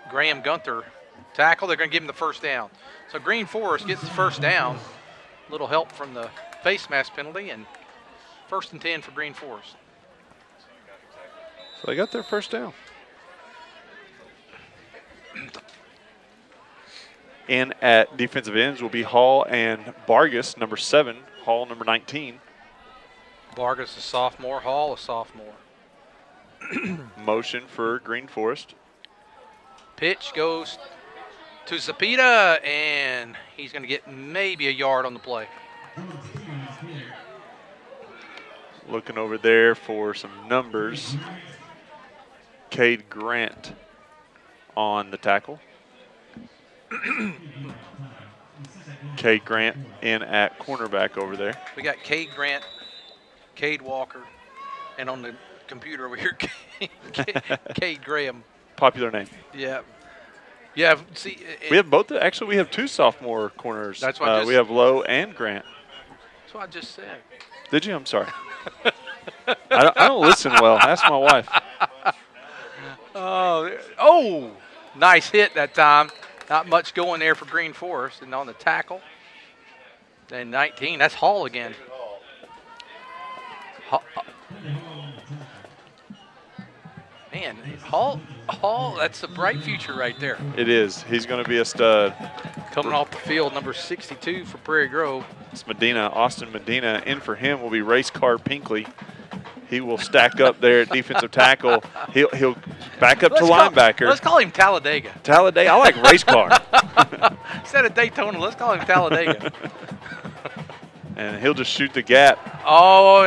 Graham Gunther tackle. They're going to give him the first down. So Green Forest gets the first down. A little help from the face mask penalty, and 1st and 10 for Green Forest. So they got their first down. In at defensive ends will be Hall and Vargas, number 7, Hall, number 19. Vargas a sophomore, Hall a sophomore. Motion for Green Forest. Pitch goes to Zapita, and he's going to get maybe a yard on the play. Looking over there for some numbers. Cade Grant on the tackle. Cade Grant in at cornerback over there. We got Cade Grant, Cade Walker, and on the computer over here, Cade Graham. Popular name. Yeah. Yeah, see. We have both. Actually, we have 2 sophomore corners. That's what we have Lowe and Grant. That's what I just said. Did you? I'm sorry. I don't listen well. Ask my wife. Oh, nice hit that time. Not much going there for Green Forest. And on the tackle, then 19, that's Hall again. Man, Hall, that's a bright future right there. It is. He's going to be a stud. Coming off the field, number 62 for Prairie Grove. It's Medina, Austin Medina. In for him will be Race Car Pinkley. He will stack up there at defensive tackle. He'll back up to linebacker. Let's call him Talladega. Talladega. I like Race Car. Instead of Daytona, let's call him Talladega. And he'll just shoot the gap. Oh,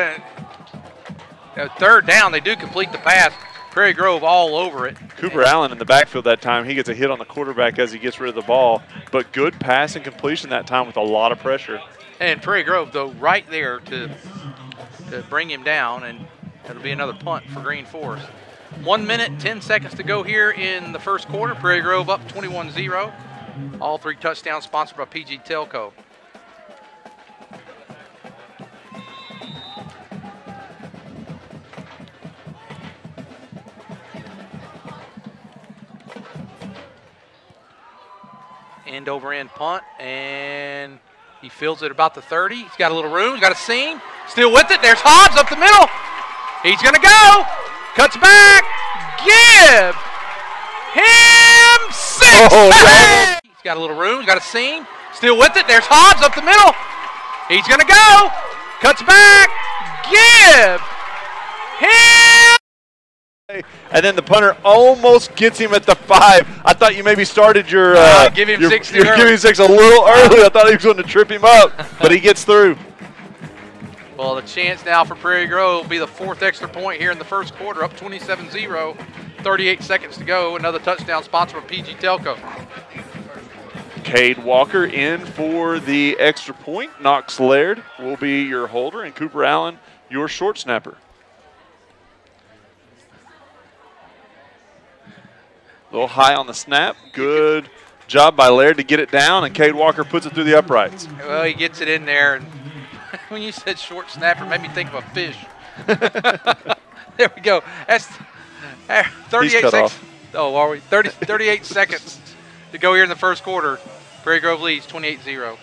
and 3rd down, they do complete the pass. Prairie Grove all over it. Cooper Allen in the backfield that time. He gets a hit on the quarterback as he gets rid of the ball. But good pass and completion that time with a lot of pressure. And Prairie Grove, though, right there to bring him down, and it'll be another punt for Green Forest. 1 minute, 10 seconds to go here in the first quarter. Prairie Grove up 21-0. All 3 touchdowns sponsored by PG Telco. End over end punt, and he fields it about the 30. He's got a little room, he's got a seam. Still with it, there's Hobbs up the middle. He's gonna go, cuts back, give him 6. Oh, yeah. He's got a little room, he's got a seam. Still with it, there's Hobbs up the middle. He's gonna go, cuts back, give him. And then the punter almost gets him at the 5. I thought you maybe started your give him 6 you're giving 6 a little early. I thought he was going to trip him up, but he gets through. Well, the chance now for Prairie Grove will be the 4th extra point here in the first quarter, up 27-0. 38 seconds to go. Another touchdown sponsored by PG Telco. Cade Walker in for the extra point. Knox Laird will be your holder, and Cooper Allen your short snapper. A little high on the snap. Good job by Laird to get it down, and Cade Walker puts it through the uprights. Well, he gets it in there, and when you said short snapper, it made me think of a fish. There we go. That's 38 seconds. Oh, are we? 38 seconds to go here in the first quarter. Prairie Grove leads 28-0.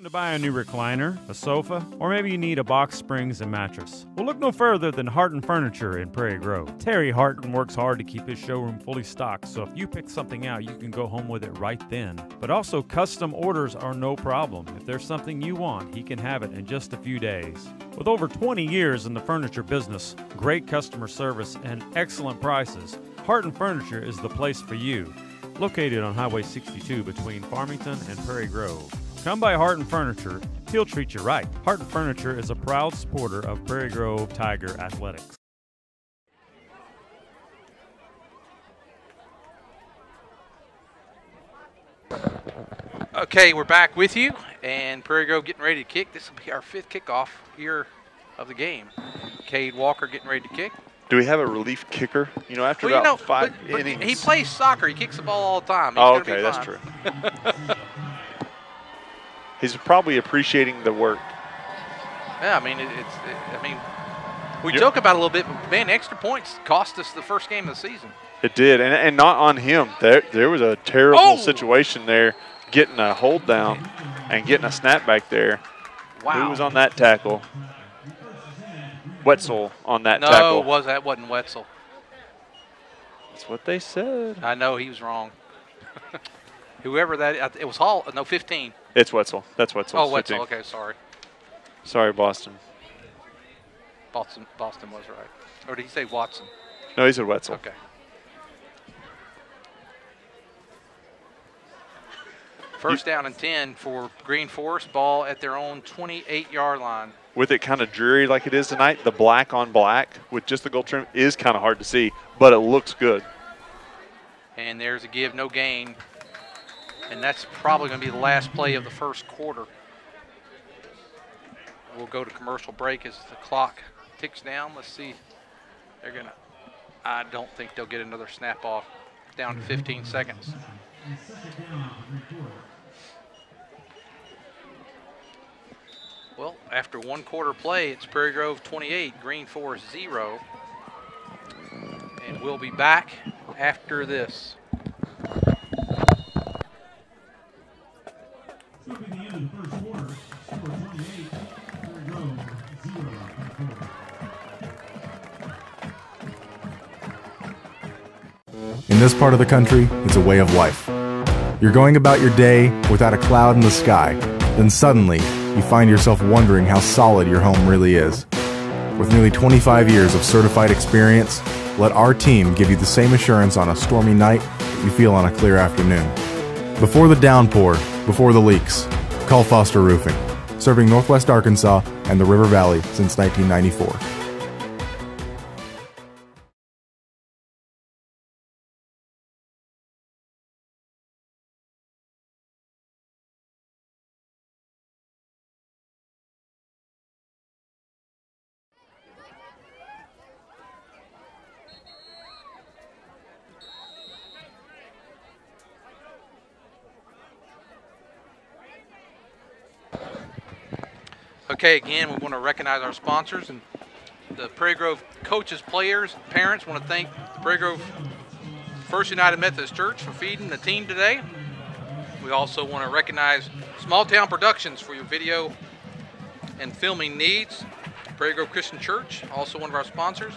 To buy a new recliner, a sofa, or maybe you need a box springs and mattress. Well, look no further than Harton Furniture in Prairie Grove. Terry Harton works hard to keep his showroom fully stocked, so if you pick something out, you can go home with it right then. But also, custom orders are no problem. If there's something you want, he can have it in just a few days. With over 20 years in the furniture business, great customer service, and excellent prices, Harton Furniture is the place for you. Located on Highway 62 between Farmington and Prairie Grove. Come by Harton Furniture, he'll treat you right. Harton Furniture is a proud supporter of Prairie Grove Tiger Athletics. Okay, we're back with you, and Prairie Grove getting ready to kick. This will be our 5th kickoff here of the game. Cade Walker getting ready to kick. Do we have a relief kicker? You know, after Well, about 5 but innings. he plays soccer. He kicks the ball all the time. He's Oh, gonna be okay, that's fine. true. He's probably appreciating the work. Yeah, I mean, we joke about it a little bit, but man, extra points cost us the first game of the season. It did, and not on him. There was a terrible Oh! situation there, getting a hold down and getting a snap back there. Wow. Who was on that tackle? Wetzel on that No, tackle. that wasn't Wetzel. That's what they said. I know he was wrong. Whoever that, it was Hall. No, 15. It's Wetzel. That's Wetzel. Oh, Wetzel. 15. Okay, sorry. Sorry, Boston. Boston was right. Or did he say Watson? No, he said Wetzel. Okay. First down and 10 for Green Forest. Ball at their own 28-yard line. With it kind of dreary like it is tonight, the black on black with just the gold trim is kind of hard to see, but it looks good. And there's a give, no gain. And that's probably going to be the last play of the first quarter. We'll go to commercial break as the clock ticks down. Let's see. They're going to, I don't think they'll get another snap off. Down to 15 seconds. Well, after 1 quarter play, it's Prairie Grove 28, Green Forest 0. And we'll be back after this. So at the end of the first quarter, score 28, Prairie Grove 0. In this part of the country, it's a way of life. You're going about your day without a cloud in the sky, then suddenly you find yourself wondering how solid your home really is. With nearly 25 years of certified experience, let our team give you the same assurance on a stormy night that you feel on a clear afternoon. Before the downpour, before the leaks, call Foster Roofing, serving Northwest Arkansas and the River Valley since 1994. Okay, again, we want to recognize our sponsors and the Prairie Grove coaches, players, parents. Want to thank the Prairie Grove First United Methodist Church for feeding the team today. We also want to recognize Small Town Productions for your video and filming needs. Prairie Grove Christian Church, also one of our sponsors.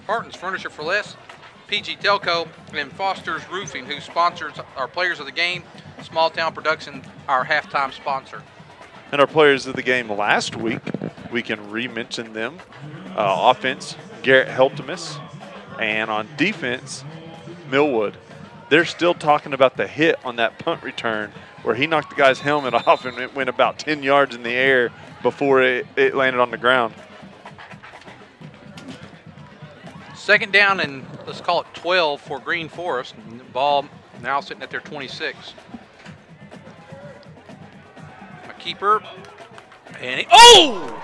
Harton's Furniture for Less, PG Telco, and Foster's Roofing, who sponsors our players of the game. Small Town Production, our halftime sponsor. And our players of the game last week, we can re-mention them. Offense, Garrett Helptimus, and on defense, Millwood. They're still talking about the hit on that punt return where he knocked the guy's helmet off and it went about 10 yards in the air before it landed on the ground. Second down and let's call it 12 for Green Forest. And the ball now sitting at their 26. A keeper. And oh!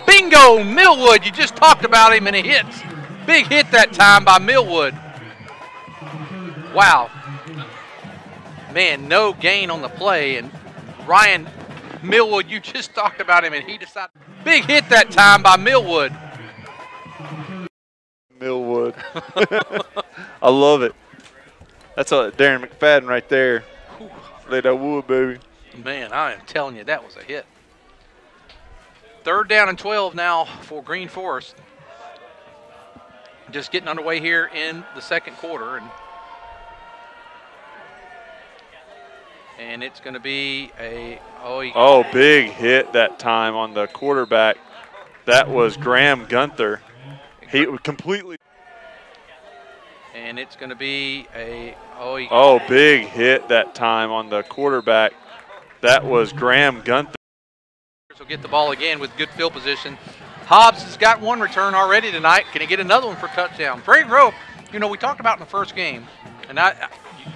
Bingo! Millwood, you just talked about him and he hits. Big hit that time by Millwood. Wow. Man, no gain on the play. And Ryan Millwood, you just talked about him and he decided. Big hit that time by Millwood. Millwood. I love it. That's a Darren McFadden right there. Lay that wood, baby. Man, I am telling you, that was a hit. Third down and 12 now for Green Forest. Just getting underway here in the second quarter. And it's going to be a, big hit that time on the quarterback. That was Graham Gunther. He completely. And it's going to be a, big hit that time on the quarterback. That was Graham Gunther. Will get the ball again with good field position. Hobbs has got one return already tonight. Can he get another one for touchdown? Prairie Grove, you know, we talked about in the first game, and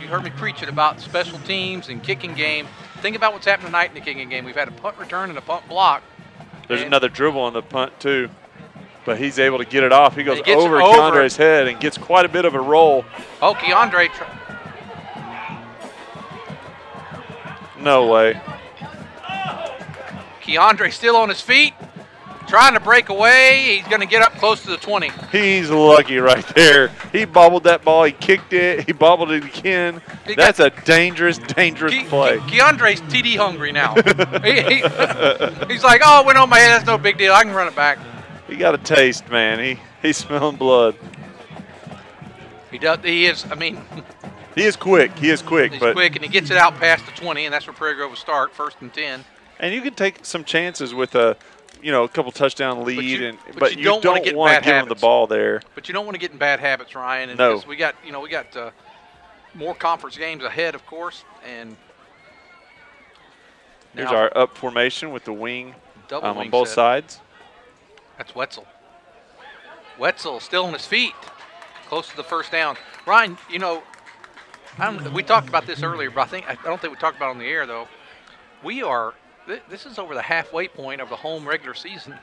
you heard me preaching about special teams and kicking game. Think about what's happened tonight in the kicking game. We've had a punt return and a punt block. There's And another dribble on the punt, too. But he's able to get it off. He goes he gets over it over. Keandre's head and gets quite a bit of a roll. Oh, Keandre. No way. Keandre still on his feet, trying to break away. He's going to get up close to the 20. He's lucky right there. He bobbled that ball. He kicked it. He bobbled it again. That's a dangerous, dangerous play. Keandre's TD hungry now. He's like, oh, it went on my head. That's no big deal. I can run it back. He got a taste, man. He's smelling blood. He does. He is. I mean, he is quick. He is quick. He's but quick, and he gets it out past the 20, and that's where Prairie Grove will start, 1st and 10. And you can take some chances with a couple touchdown lead, but you don't want to give him the ball there. But you don't want to get in bad habits, Ryan. And no. We got more conference games ahead, of course, and here's our up formation with the wing on both set. sides. That's Wetzel. Wetzel still on his feet, close to the first down. Ryan, we talked about this earlier, but I don't think we talked about it on the air though. This is over the halfway point of the home regular season.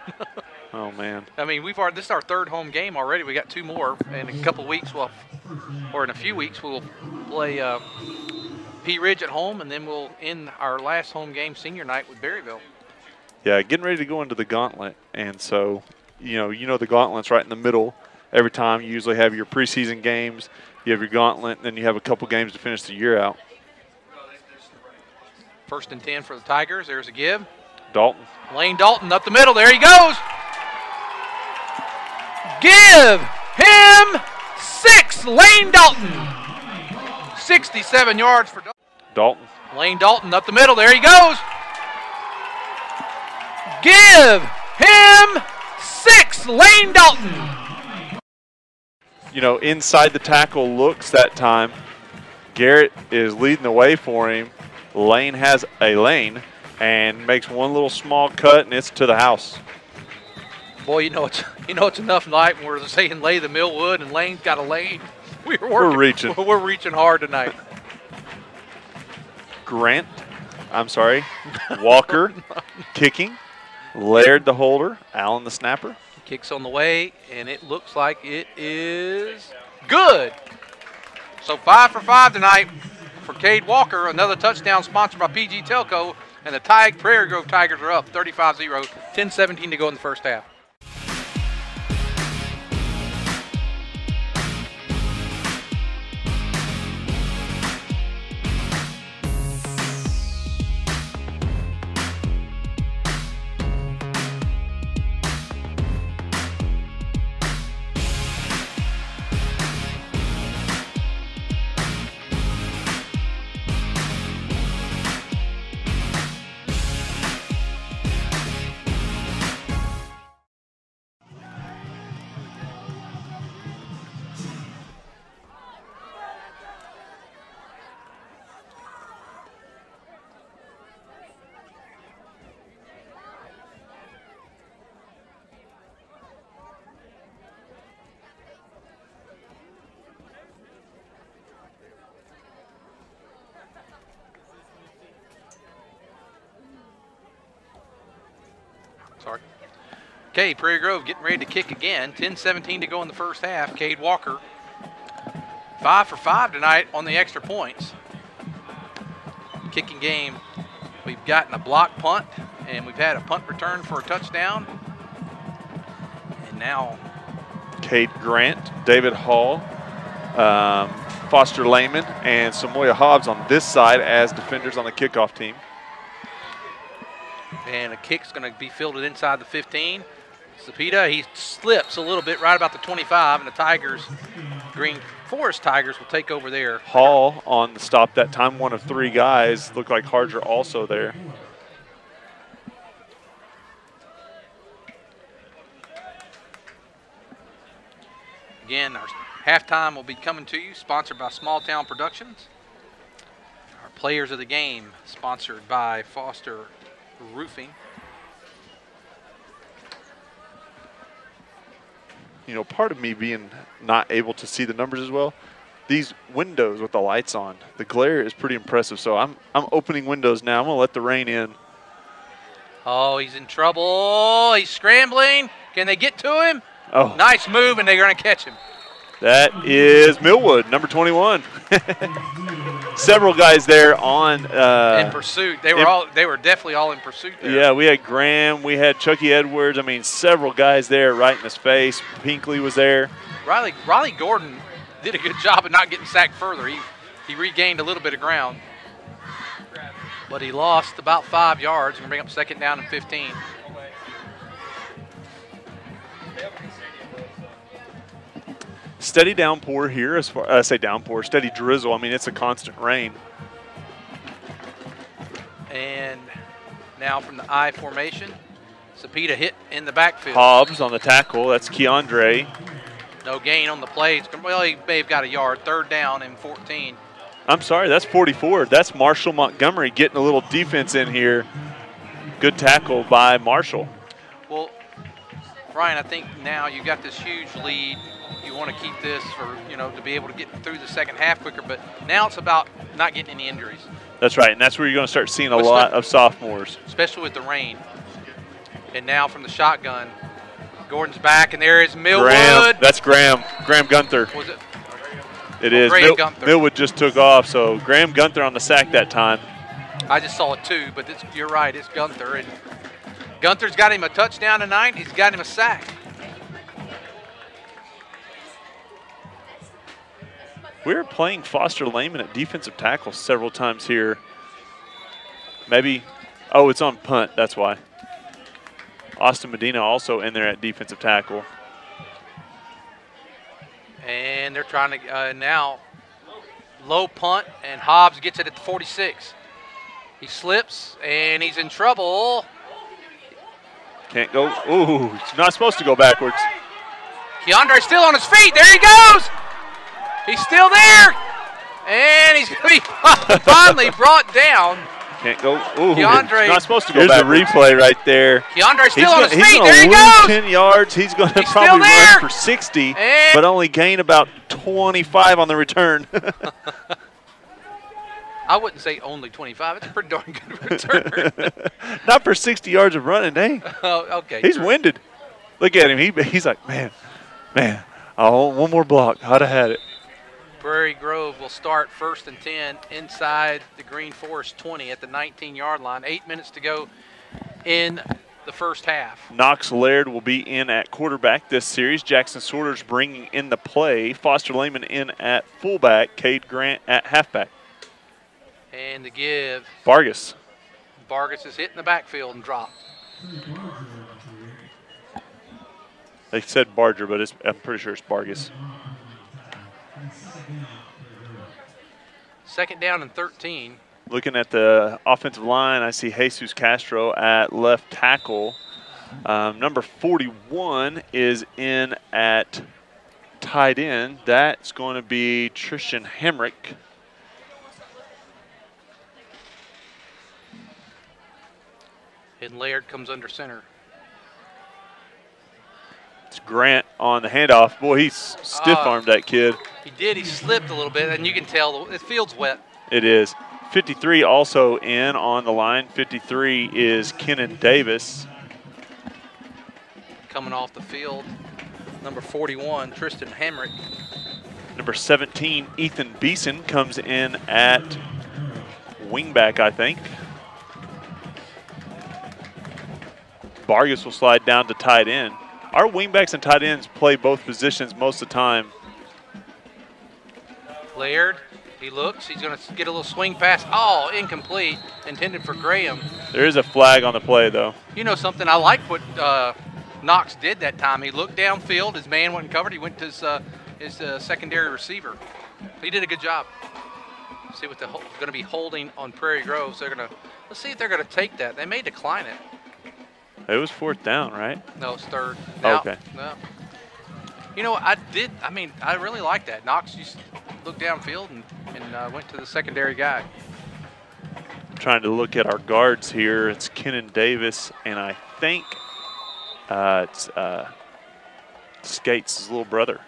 Oh man! I mean, this is our 3rd home game already. We got 2 more, and in a couple of weeks, or in a few weeks, we'll play P Ridge at home, and then we'll end our last home game senior night with Berryville. Yeah, getting ready to go into the gauntlet, and so the gauntlet's right in the middle. Every time you usually have your preseason games, you have your gauntlet, and then you have a couple games to finish the year out. 1st and 10 for the Tigers. There's a give. Dalton. Lane Dalton up the middle. There he goes. Give him 6. Lane Dalton. 67 yards for Dalton. Lane Dalton up the middle. There he goes. Give him 6. Lane Dalton. Inside the tackle looks that time. Garrett is leading the way for him. Lane has a lane and makes one little small cut, and it's to the house. Boy, it's enough night when we're saying lay the Millwood and Lane's got a lane. We're reaching. We're reaching hard tonight. Walker kicking. Laird the holder. Allen the snapper. Kicks on the way, and it looks like it is good. So 5 for 5 tonight for Cade Walker. Another touchdown sponsored by PG Telco, and the Prairie Grove Tigers are up 35-0, 10-17 to go in the first half. Okay, Prairie Grove getting ready to kick again. 10-17 to go in the first half. Cade Walker, 5 for 5 tonight on the extra points. Kicking game, we've gotten a block punt, and we've had a punt return for a touchdown. And now Cade Grant, David Hall, Foster Lehman, and Samoya Hobbs on this side as defenders on the kickoff team. And a kick's going to be fielded inside the 15. Cepeda, he slips a little bit right about the 25, and the Tigers, Green Forest Tigers, will take over there. Hall on the stop that time, one of 3 guys. Looked like Harger also there. Again, our halftime will be coming to you, sponsored by Small Town Productions. Our players of the game, sponsored by Foster Roofing. Part of me being not able to see the numbers as well, these windows with the lights on, the glare is pretty impressive. So I'm opening windows now. I'm going to let the rain in. Oh, he's in trouble. He's scrambling. Can they get to him? Oh, Nice move, and they're going to catch him. that is Millwood, number 21. Several guys there on In pursuit. They were definitely all in pursuit there. Yeah, we had Graham, we had Chucky Edwards. I mean, several guys there right in his face. Pinkley was there. Riley Gordon did a good job of not getting sacked further. He regained a little bit of ground. But he lost about 5 yards and bring up 2nd down and 15. Steady downpour here, as far I say downpour, steady drizzle. I mean, it's a constant rain. And now from the I formation, Sapita hit in the backfield. Hobbs on the tackle. That's Keandre. No gain on the play. Well, he may have got a yard. 3rd down and 14. I'm sorry, that's 44. That's Marshall Montgomery getting a little defense in here. Good tackle by Marshall. Well, Ryan, I think now you got this huge lead. You want to keep this for, to be able to get through the second half quicker. But now it's about not getting any injuries. That's right, and that's where you're going to start seeing a lot of sophomores. Especially with the rain. And now from the shotgun, Gordon's back, and there is Millwood. That's Graham Gunther. Was it? It is. Gunther. Millwood just took off, so Graham Gunther on the sack that time. I just saw it too, but you're right, it's Gunther. And Gunther's got him a touchdown tonight. He's got him a sack. We're playing Foster Lehman at defensive tackle several times here. Maybe, it's on punt, that's why. Austin Medina also in there at defensive tackle. And they're trying to now low punt, and Hobbs gets it at the 46. He slips, and he's in trouble. Can't go. Ooh, he's not supposed to go backwards. Keandre's still on his feet. There he goes. He's still there. And he's going to be finally brought down. Can't go. Ooh, Keandre, he's not supposed to go backwards. Here's the replay right there. Keandre's still on his feet. He's There he going to goes. lose 10 yards. He's going to probably run for 60, but only gain about 25 on the return. I wouldn't say only 25. It's a pretty darn good return. Not for 60 yards of running, dang. Oh, okay. He's winded. Look at him. He's like, man, I want one more block. I'd have had it. Prairie Grove will start 1st and 10 inside the Green Forest 20 at the 19-yard line. 8 minutes to go in the first half. Knox Laird will be in at quarterback this series. Jackson Sorters bringing in the play. Foster Lehman in at fullback. Cade Grant at halfback. And to give. Vargas. Vargas is hit in the backfield and dropped. They said Barger, but I'm pretty sure it's Vargas. 2nd down and 13. Looking at the offensive line, I see Jesus Castro at left tackle. Number 41 is in at tight end. That's going to be Tristan Hemrick. And Laird comes under center. It's Grant on the handoff. Boy, he's stiff-armed that kid. He did. He slipped a little bit, and you can tell the field's wet. It is. 53 also in on the line. 53 is Kenan Davis. Coming off the field, number 41, Tristan Hamrick. Number 17, Ethan Beeson, comes in at wingback, I think. Vargas will slide down to tight end. Our wingbacks and tight ends play both positions most of the time. Laird, he looks. He's going to get a little swing pass. Oh, incomplete. Intended for Graham. There is a flag on the play, though. You know something? I like what Knox did that time. He looked downfield. His man wasn't covered. He went to his secondary receiver. He did a good job. See what they're going to be holding on Prairie Grove. So let's see if they're going to take that. They may decline it. It was 4th down, right? No, it's 3rd. Now, okay. No. You know, I really like that. Knox just looked downfield and went to the secondary guy. Trying to look at our guards here. It's Kenan Davis, and I think it's Skates' little brother.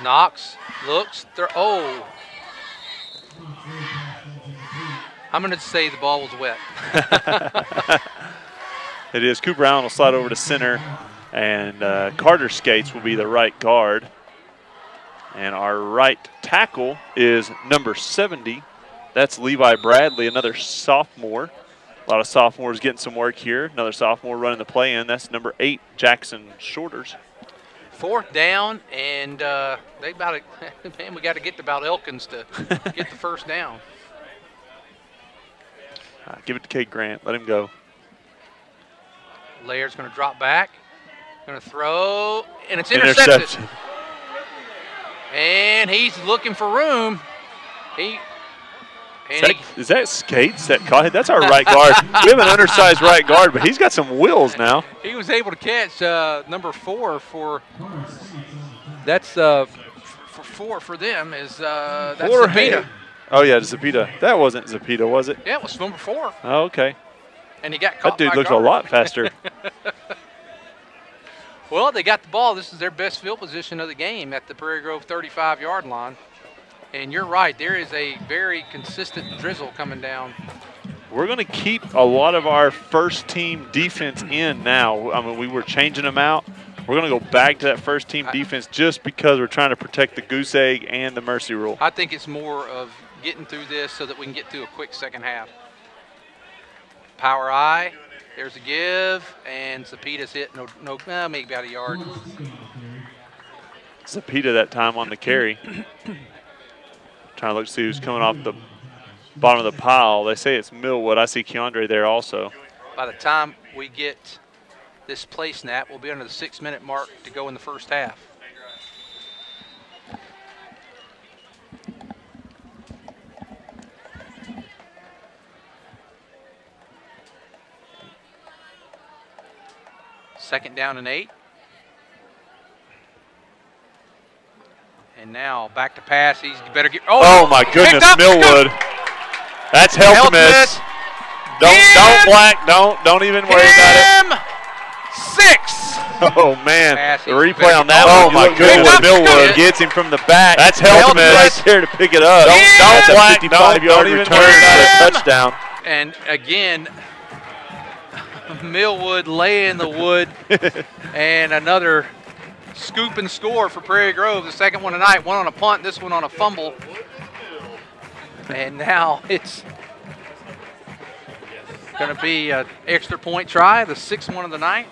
Knox looks. Oh. I'm going to say the ball was wet. It is. Cooper Allen will slide over to center, and Carter Skates will be the right guard. And our right tackle is number 70. That's Levi Bradley, another sophomore. A lot of sophomores getting some work here. Another sophomore running the play in. That's number 8, Jackson Shorters. 4th down, and they about man, we got to get to about Elkins to get the first down. Give it to Cade Grant. Let him go. Laird's going to drop back. Going to throw, and it's intercepted. And he's looking for room. Is that Skates that caught it? That's our right guard. We have an undersized right guard, but he's got some wheels now. He was able to catch number 4 for. That's for 4 for them is that's Zapita. Oh yeah, Zapita. That wasn't Zapita, was it? Yeah, it was number 4. Oh, okay. And he got caught. That dude looks a lot faster. Well, they got the ball. This is their best field position of the game at the Prairie Grove 35-yard line. And you're right, there is a very consistent drizzle coming down. We're going to keep a lot of our first team defense in now. I mean, we were changing them out. We're going to go back to that first team defense just because we're trying to protect the goose egg and the mercy rule. I think it's more of getting through this so that we can get through a quick second half. Power I, there's a give, and Zapita's hit maybe about a yard. Zapita that time on the carry. Trying to look to see who's coming off the bottom of the pile. They say it's Millwood. I see Keandre there also. By the time we get this play snap, we'll be under the 6-minute mark to go in the first half. Second down and 8. And now back to pass. He's better get. Oh my goodness, Millwood. That's health miss. Don't even worry about it. 6. Oh man, the replay on that Oh one. my goodness, Millwood gets him from the back. That's health miss right there to pick it up. Don't even worry about a touchdown. And again, Millwood laying the wood, and another scoop and score for Prairie Grove. The second one tonight, one on a punt, this one on a fumble. And now it's going to be an extra point try, the 6th one of the night.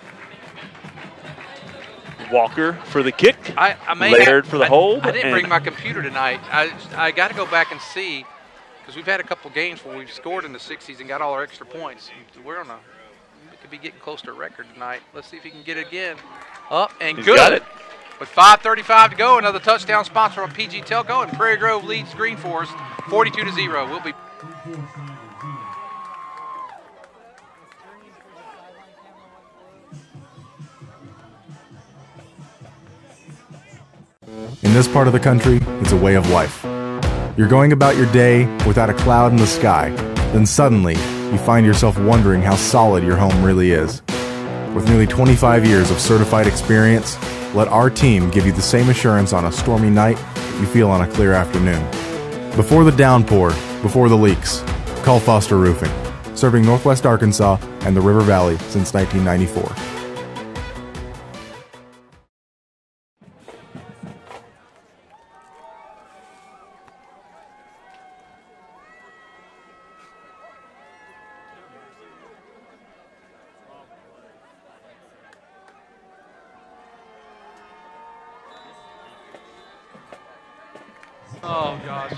Walker for the kick. Laird for the hold. I didn't bring my computer tonight. I got to go back and see, because we've had a couple games where we've scored in the 60s and got all our extra points. We could be getting close to a record tonight. Let's see if he can get it again. Up and He's good. got it. With 5:35 to go, another touchdown sponsor on PG Telco, and Prairie Grove leads Green Forest 42-0. We'll be. In this part of the country, it's a way of life. You're going about your day without a cloud in the sky. Then suddenly, you find yourself wondering how solid your home really is. With nearly 25 years of certified experience, let our team give you the same assurance on a stormy night you feel on a clear afternoon. Before the downpour, before the leaks, call Foster Roofing, serving Northwest Arkansas and the River Valley since 1994. Oh, gosh.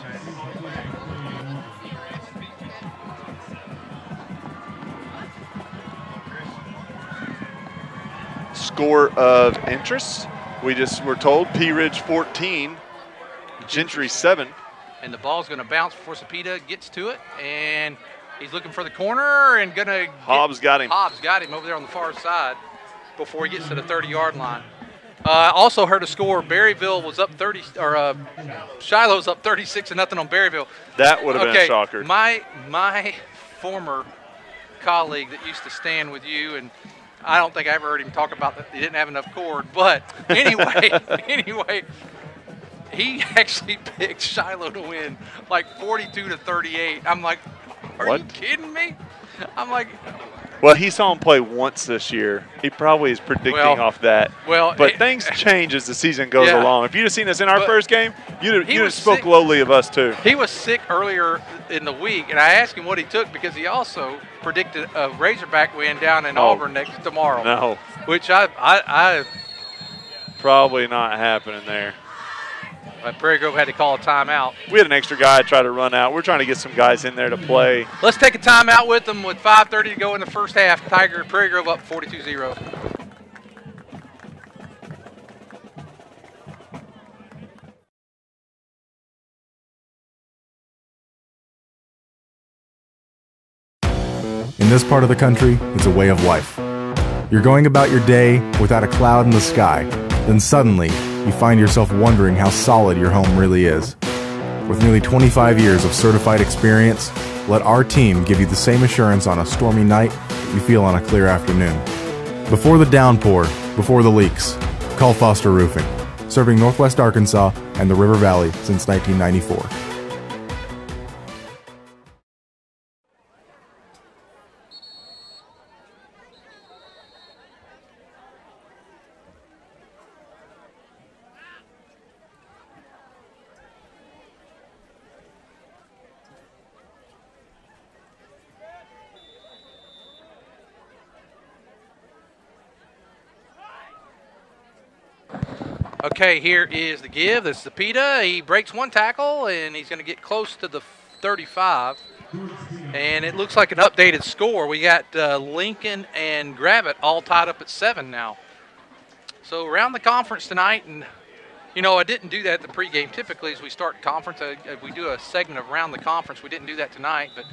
Score of interest. We just were told Pea Ridge 14, Gentry 7. And the ball's going to bounce before Zapita gets to it. And he's looking for the corner and going to. Hobbs got him. Hobbs got him over there on the far side before he gets to the 30-yard line. Also heard a score. Berryville was up 30, or Shiloh's up 36-0 on Berryville. That would have been a shocker. My former colleague that used to stand with you, and I don't think I ever heard him talk about that he didn't have enough cord. But anyway, he actually picked Shiloh to win like 42-38. I'm like, are What? you kidding me? I'm like, Well, he saw him play once this year. He probably is predicting off that. But things change as the season goes along. If you'd have seen us in our first game, you'd have spoke lowly of us too. He was sick earlier in the week, and I asked him what he took because he also predicted a Razorback win down in Auburn tomorrow. No. Which I probably not happening there. Prairie Grove had to call a timeout. We had an extra guy try to run out. We're trying to get some guys in there to play. Let's take a timeout with them with 5:30 to go in the first half. Prairie Grove up 42-0. In this part of the country, it's a way of life. You're going about your day without a cloud in the sky. Then suddenly, you find yourself wondering how solid your home really is. With nearly 25 years of certified experience, let our team give you the same assurance on a stormy night that you feel on a clear afternoon. Before the downpour, before the leaks, call Foster Roofing, serving Northwest Arkansas and the River Valley since 1994. Okay, here is the give. This is Zapita. He breaks one tackle, and he's going to get close to the 35. And it looks like an updated score. We got Lincoln and Gravett all tied up at 7 now. So around the conference tonight, and, you know, I didn't do that at the pregame. Typically, as we start conference, we do a segment of around the conference. We didn't do that tonight. But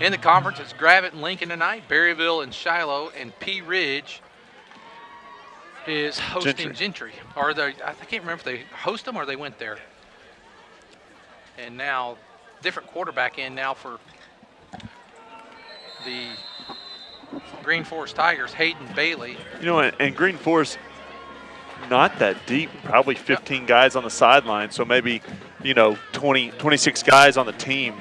in the conference, it's Gravett and Lincoln tonight, Berryville and Shiloh, and Pea Ridge is hosting Gentry. Or I can't remember if they host them or they went there. And now, different quarterback in now for the Green Forest Tigers, Hayden Bailey. You know, and Green Forest, not that deep, probably 15 guys on the sideline, so maybe, you know, 26 guys on the team.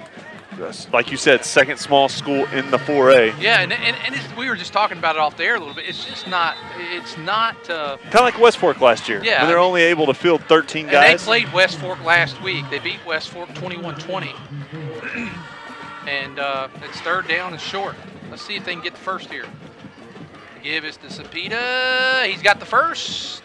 Like you said, second small school in the 4A. Yeah, and we were just talking about it off the air a little bit. It's just not. It's not. Kind of like West Fork last year. Yeah, when they're only able to field 13 guys. And they played West Fork last week. They beat West Fork 21-20. And it's third down and short. Let's see if they can get the first here. The give is to Zapita. He's got the first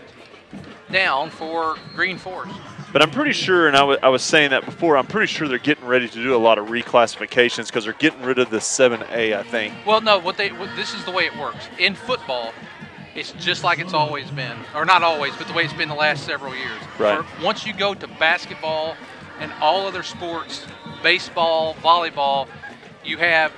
down for Green Forest. But I'm pretty sure, and I was saying that before, I'm pretty sure they're getting ready to do a lot of reclassifications because they're getting rid of the 7A, I think. Well, no, this is the way it works. In football, it's just like it's always been. Or not always, but the way it's been the last several years. Right. Once you go to basketball and all other sports, baseball, volleyball, you have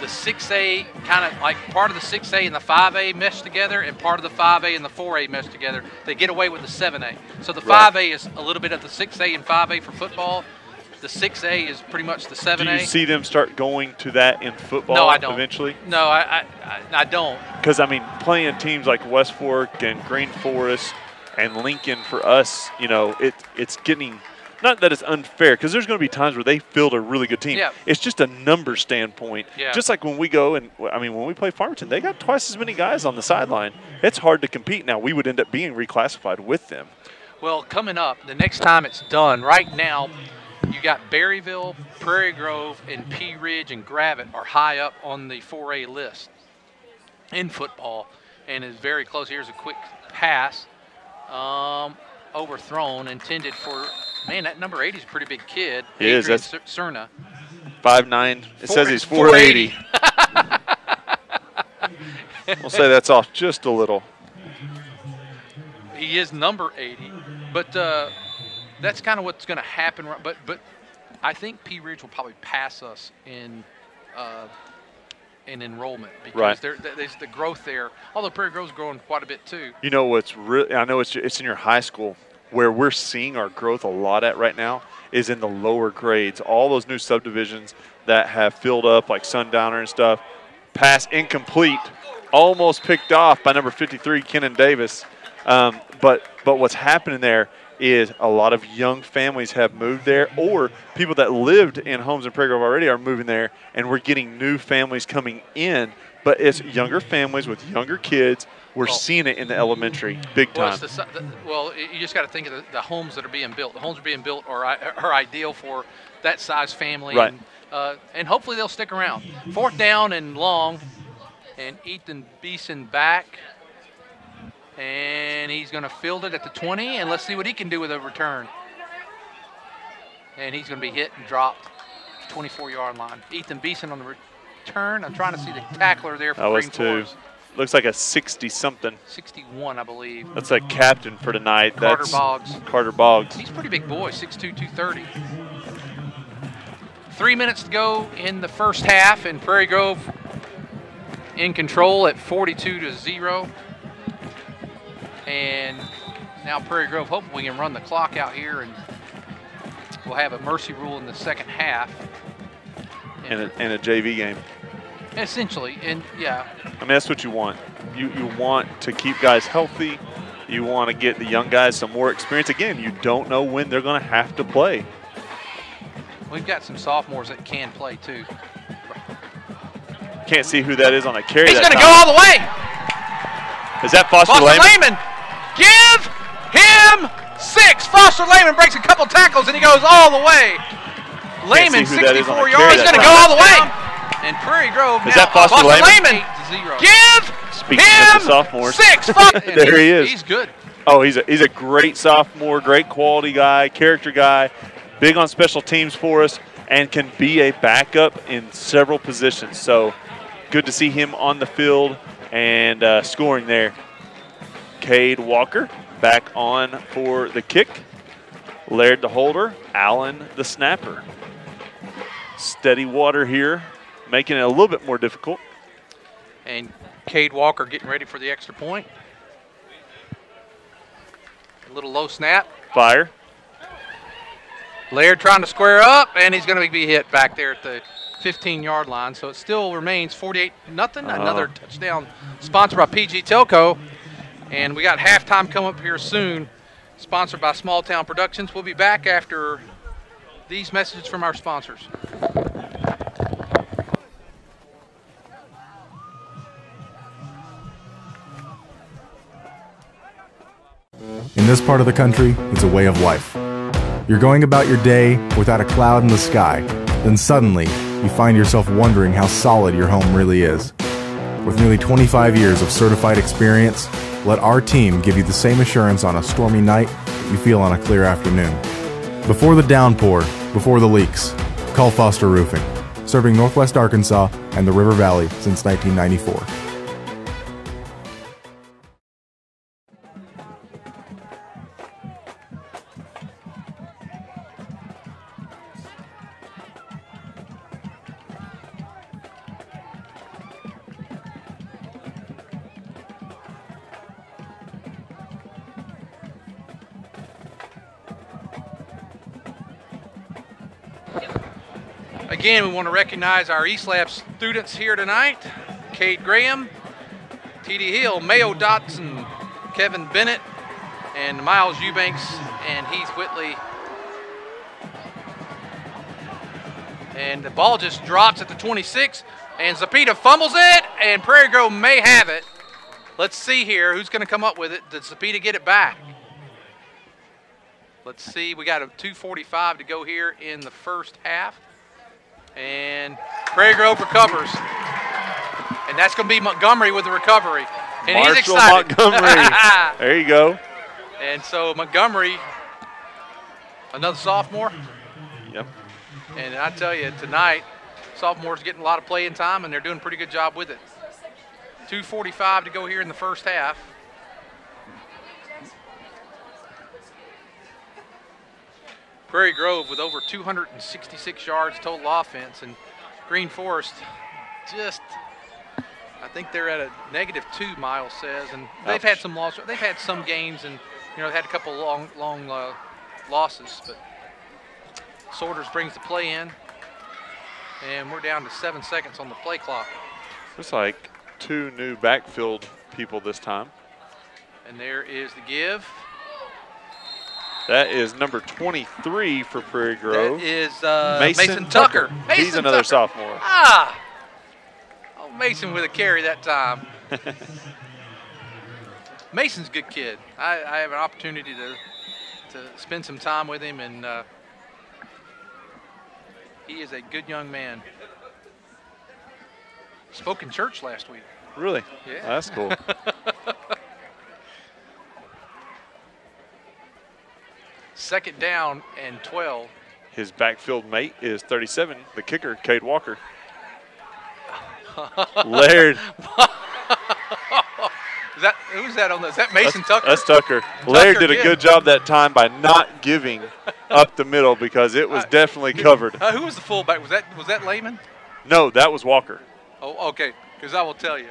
the 6A kind of like part of the 6A and the 5A mesh together and part of the 5A and the 4A mesh together. They get away with the 7A. So the 5A is a little bit of the 6A and 5A for football. The 6A is pretty much the 7A. Do you see them start going to that in football no, I don't. eventually? No, I don't. Because, I mean, playing teams like West Fork and Green Forest and Lincoln for us, you know, it's getting – not that it's unfair, because there's going to be times where they field a really good team. Yeah. It's just a number standpoint. Yeah. Just like when we go and, I mean, when we play Farmington, they got twice as many guys on the sideline. It's hard to compete. Now, we would end up being reclassified with them. Well, coming up, the next time it's done, right now, you got Berryville, Prairie Grove, and Pea Ridge and Gravett are high up on the 4A list in football, and is very close. Here's a quick pass, overthrown, intended for – man, that number 80 is a pretty big kid. He is. That's Cerna. 5'9". It says he's 480. We'll say that's off just a little. He is number 80, but that's kind of what's going to happen. But I think Pea Ridge will probably pass us in enrollment because there's the growth there. Although Prairie Grove's growing quite a bit too. You know what's really? I know it's in your high school. Where we're seeing our growth a lot at right now is in the lower grades. All those new subdivisions that have filled up, like Sundowner and stuff, pass incomplete, almost picked off by number 53, Kenan Davis. But what's happening there is a lot of young families have moved there, or people that lived in homes in Prairie Grove already are moving there, and we're getting new families coming in. But it's younger families with younger kids. We're seeing it in the elementary big time. Well, you just got to think of the homes that are being built. The homes are being built are ideal for that size family. Right. And hopefully they'll stick around. 4th down and long, and Ethan Beeson back. And he's going to field it at the 20, and let's see what he can do with a return. And he's going to be hit and dropped 24-yard line. Ethan Beeson on the return. I'm trying to see the tackler there for Green Forest. Looks like a 60-something. 61, I believe. That's a captain for tonight. Carter That's Boggs. Carter Boggs. He's a pretty big boy, 6'2", 230. 3 minutes to go in the first half, and Prairie Grove in control at 42-0. And now Prairie Grove hoping we can run the clock out here, and we'll have a mercy rule in the second half. And a JV game. Essentially, and yeah. I mean, that's what you want. You want to keep guys healthy. You want to get the young guys some more experience. Again, you don't know when they're going to have to play. We've got some sophomores that can play too. Can't see who that is on a carry. He's going to go all the way. Is that Foster Lehman? Give him 6. Foster Lehman breaks a couple tackles and he goes all the way. Lehman, 64 yards. He's going to go all the way. And Prairie Grove is now. That Foster Lehman? Give him sophomore. 6. There he is. He's good. Oh, he's a great sophomore, great quality guy, character guy, big on special teams for us, and can be a backup in several positions. So good to see him on the field and scoring there. Cade Walker back on for the kick. Laird the holder, Allen the snapper. Steady water here, making it a little bit more difficult. And Cade Walker getting ready for the extra point. A little low snap. Fire. Laird trying to square up, and he's going to be hit back there at the 15-yard line. So it still remains 48-0. Another touchdown sponsored by PG Telco. And we got halftime coming up here soon, sponsored by Small Town Productions. We'll be back after these messages from our sponsors. In this part of the country, it's a way of life. You're going about your day without a cloud in the sky. Then suddenly, you find yourself wondering how solid your home really is. With nearly 25 years of certified experience, let our team give you the same assurance on a stormy night that you feel on a clear afternoon. Before the downpour, before the leaks, call Foster Roofing, serving Northwest Arkansas and the River Valley since 1994. Again, we want to recognize our East Lab students here tonight. Cade Graham, T.D. Hill, Mayo Dotson, Kevin Bennett, and Miles Eubanks, and Heath Whitley. And the ball just drops at the 26, and Zapita fumbles it, and Prairie Grove may have it. Let's see here who's going to come up with it. Did Zapita get it back? Let's see. We got a 2:45 to go here in the first half. And Prairie Grove recovers. And that's going to be Montgomery with the recovery. And Marshall he's excited. Montgomery. There you go. And so Montgomery, another sophomore. Yep. And I tell you, tonight, sophomores getting a lot of playing time, and they're doing a pretty good job with it. 2:45 to go here in the first half. Prairie Grove with over 266 yards total offense, and Green Forest just, I think they're at a -2, Miles says, and they've had some losses. They've had some games, and had a couple long losses, but Sorters brings the play in, and we're down to 7 seconds on the play clock. Looks like 2 new backfield people this time. And there is the give. That is number 23 for Prairie Grove. That is Mason Tucker. He's Mason another Tucker. sophomore. Ah! Oh, Mason with a carry that time. Mason's a good kid. I have an opportunity to spend some time with him, and he is a good young man. Spoke in church last week. Really? Yeah. That's cool. Second down and 12. His backfield mate is 37, the kicker, Cade Walker. Laird. Who's that on? Is that Mason Tucker? That's Tucker. Laird did a good job that time by not giving up the middle because it was definitely covered. Who was the fullback? Was that Lehman? No, that was Walker. Oh, okay. Because I will tell you,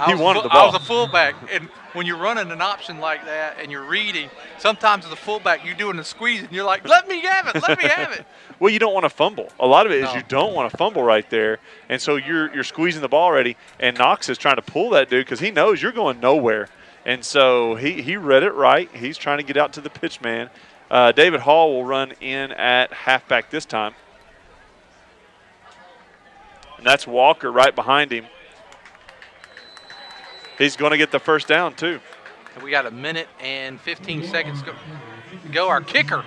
He wanted the ball. I was a fullback, and when you're running an option like that and you're reading, sometimes as a fullback you're doing a squeeze and you're like, "Let me have it, let me have it." Well, you don't want to fumble. A lot of it is No. you don't want to fumble right there, and so you're squeezing the ball already. And Knox is trying to pull that dude because he knows you're going nowhere, and so he read it right. He's trying to get out to the pitch man. David Hall will run in at halfback this time, and that's Walker right behind him. He's going to get the first down too. And we got a minute and 15 seconds to go. Our kicker's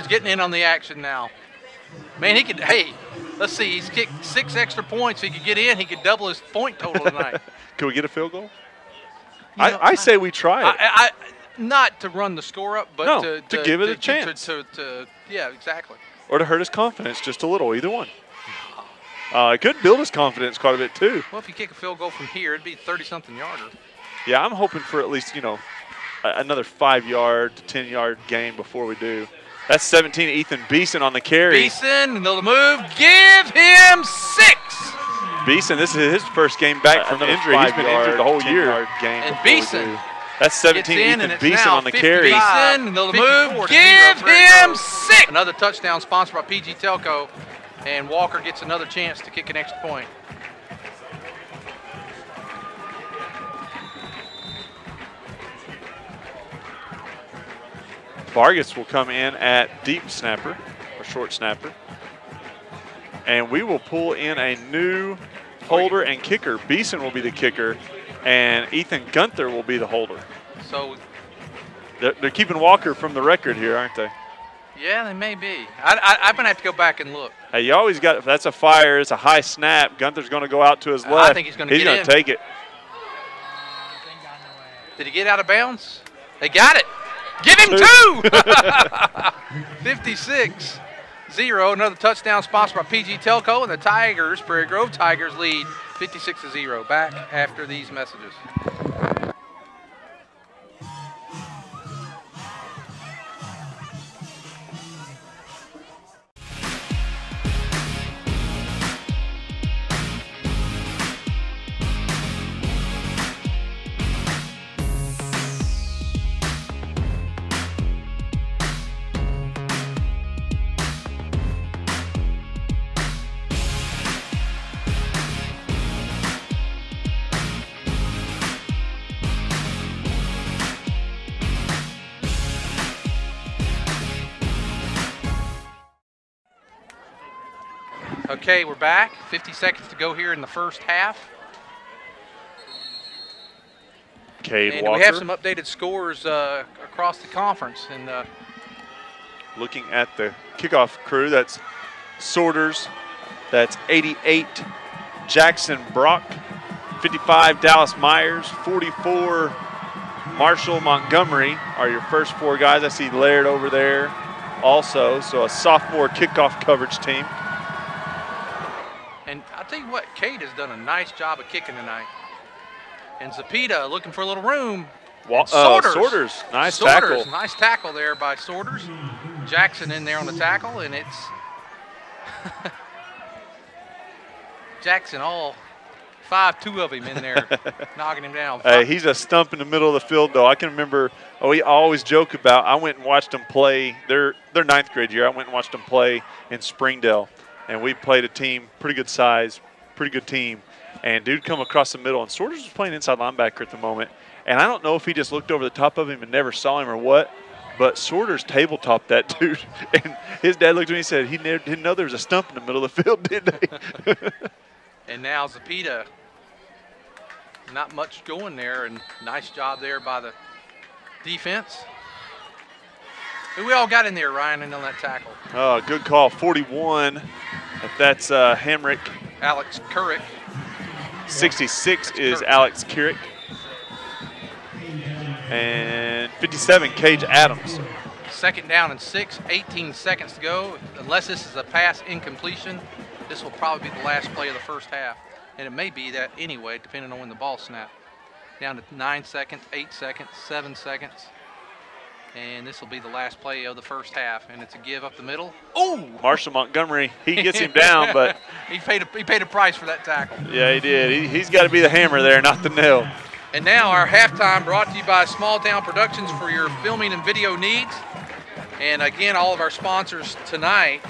getting in on the action now. Man, hey, let's see. He's kicked 6 extra points. If he could get in, he could double his point total tonight. Can we get a field goal? I say we try it. I not to run the score up, but No, to give it a chance. Yeah, exactly. Or to hurt his confidence just a little, either one. It could build his confidence quite a bit too. Well, if you kick a field goal from here, it'd be 30-something yarder. Yeah, I'm hoping for at least, another 5-yard to 10-yard gain before we do. That's 17, Ethan Beeson on the carry. Beeson, another move. Give him 6. Beeson, this is his first game back from injury. He's been injured the whole year. And Beeson. That's 17, Ethan Beeson on the carry. Beeson, another move. Give him 6. Another touchdown sponsored by PG Telco. And Walker gets another chance to kick an extra point. Vargas will come in at deep snapper, or short snapper. And we will pull in a new holder and kicker. Beeson will be the kicker, and Ethan Gunther will be the holder. So they're keeping Walker from the record here, aren't they? yeah, they may be. I'm going to have to go back and look. Hey, you always got, if that's a fire, it's a high snap. Gunther's going to go out to his left. I think he's going to get in. Take it. Did he get out of bounds? They got it. Give him 2. 56-0. Another touchdown sponsored by PG Telco, and the Tigers, Prairie Grove Tigers, lead 56-0. Back after these messages. Okay, we're back. 50 seconds to go here in the first half. Cade And Walker. we have some updated scores across the conference. And Looking at the kickoff crew, that's Sorters, that's 88, Jackson Brock, 55, Dallas Myers, 44, Marshall Montgomery are your first 4 guys. I see Laird over there also, so a sophomore kickoff coverage team. And I'll tell you what, Cade has done a nice job of kicking tonight. And Zapita looking for a little room. Sorters, nice tackle. Nice tackle there by Sorters. Jackson in there on the tackle, and it's Jackson, all 5'2" of him in there, knocking him down. Hey, he's a stump in the middle of the field, though. I can remember, we always joke about, I went and watched them play their 9th grade year. I went and watched them play in Springdale. And we played a team, pretty good size, pretty good team. And dude come across the middle, and Sorters was playing inside linebacker at the moment. And I don't know if he just looked over the top of him and never saw him or what, but Sorters tabletop that dude. And his dad looked at me and said he didn't know there was a stump in the middle of the field, did they? And now Zepeda, not much going there, and nice job there by the defense. Who we all got in there, Ryan, and on that tackle? Oh, good call. 41. If that's Hamrick. Alex Couric. 66 is Alex Couric. And 57, Cage Adams. 2nd down and 6, 18 seconds to go. Unless this is a pass incompletion, this will probably be the last play of the first half. And it may be that anyway, depending on when the ball snapped. Down to 9 seconds, 8 seconds, 7 seconds. And this will be the last play of the first half. And it's a give up the middle. Oh! Marshall Montgomery, he gets him down, but he paid a price for that tackle. Yeah, he did. He's got to be the hammer there, not the nail. And now our halftime brought to you by Small Town Productions for your filming and video needs. And again, all of our sponsors tonight.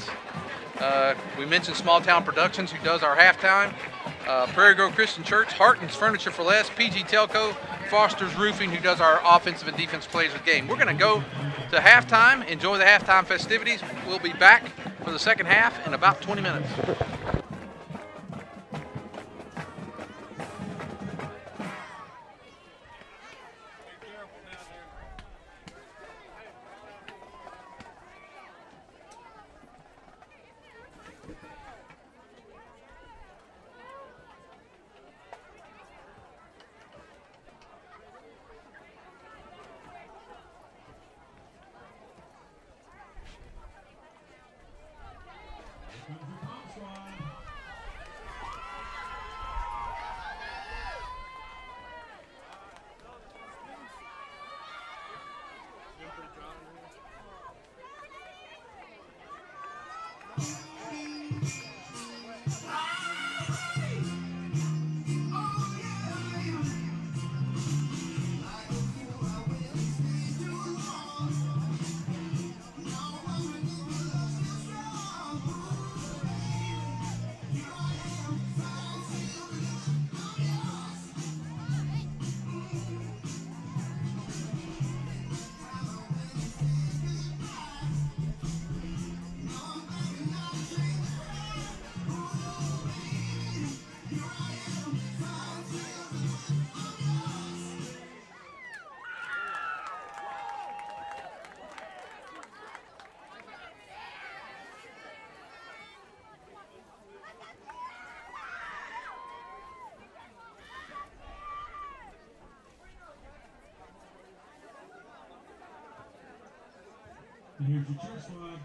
We mentioned Small Town Productions, who does our halftime. Prairie Grove Christian Church, Harton's Furniture for Less, PG Telco, Foster's Roofing, who does our offensive and defensive plays of the game. We're going to go to halftime, enjoy the halftime festivities. We'll be back for the second half in about 20 minutes. And here's your cheer squad.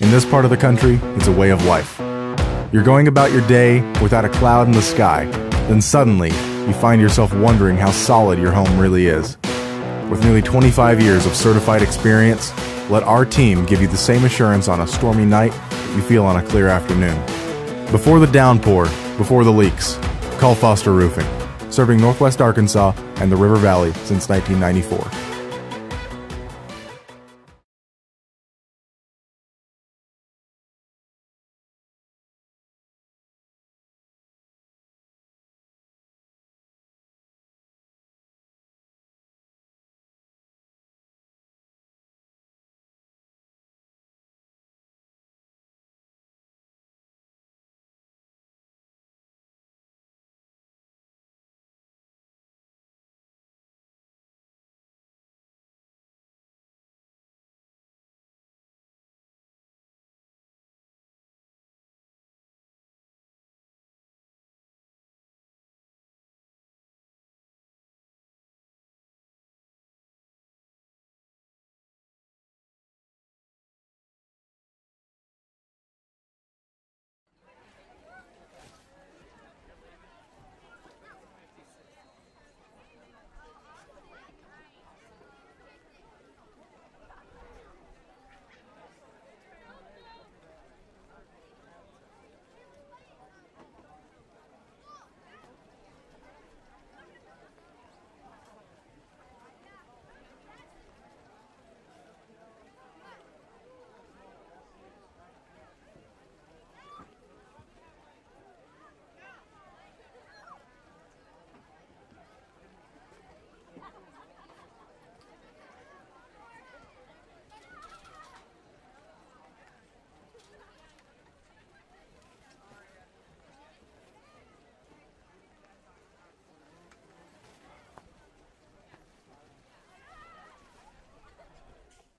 In this part of the country, it's a way of life. You're going about your day without a cloud in the sky, then suddenly you find yourself wondering how solid your home really is. With nearly 25 years of certified experience, let our team give you the same assurance on a stormy night that you feel on a clear afternoon. Before the downpour, before the leaks, call Foster Roofing, serving Northwest Arkansas and the River Valley since 1994.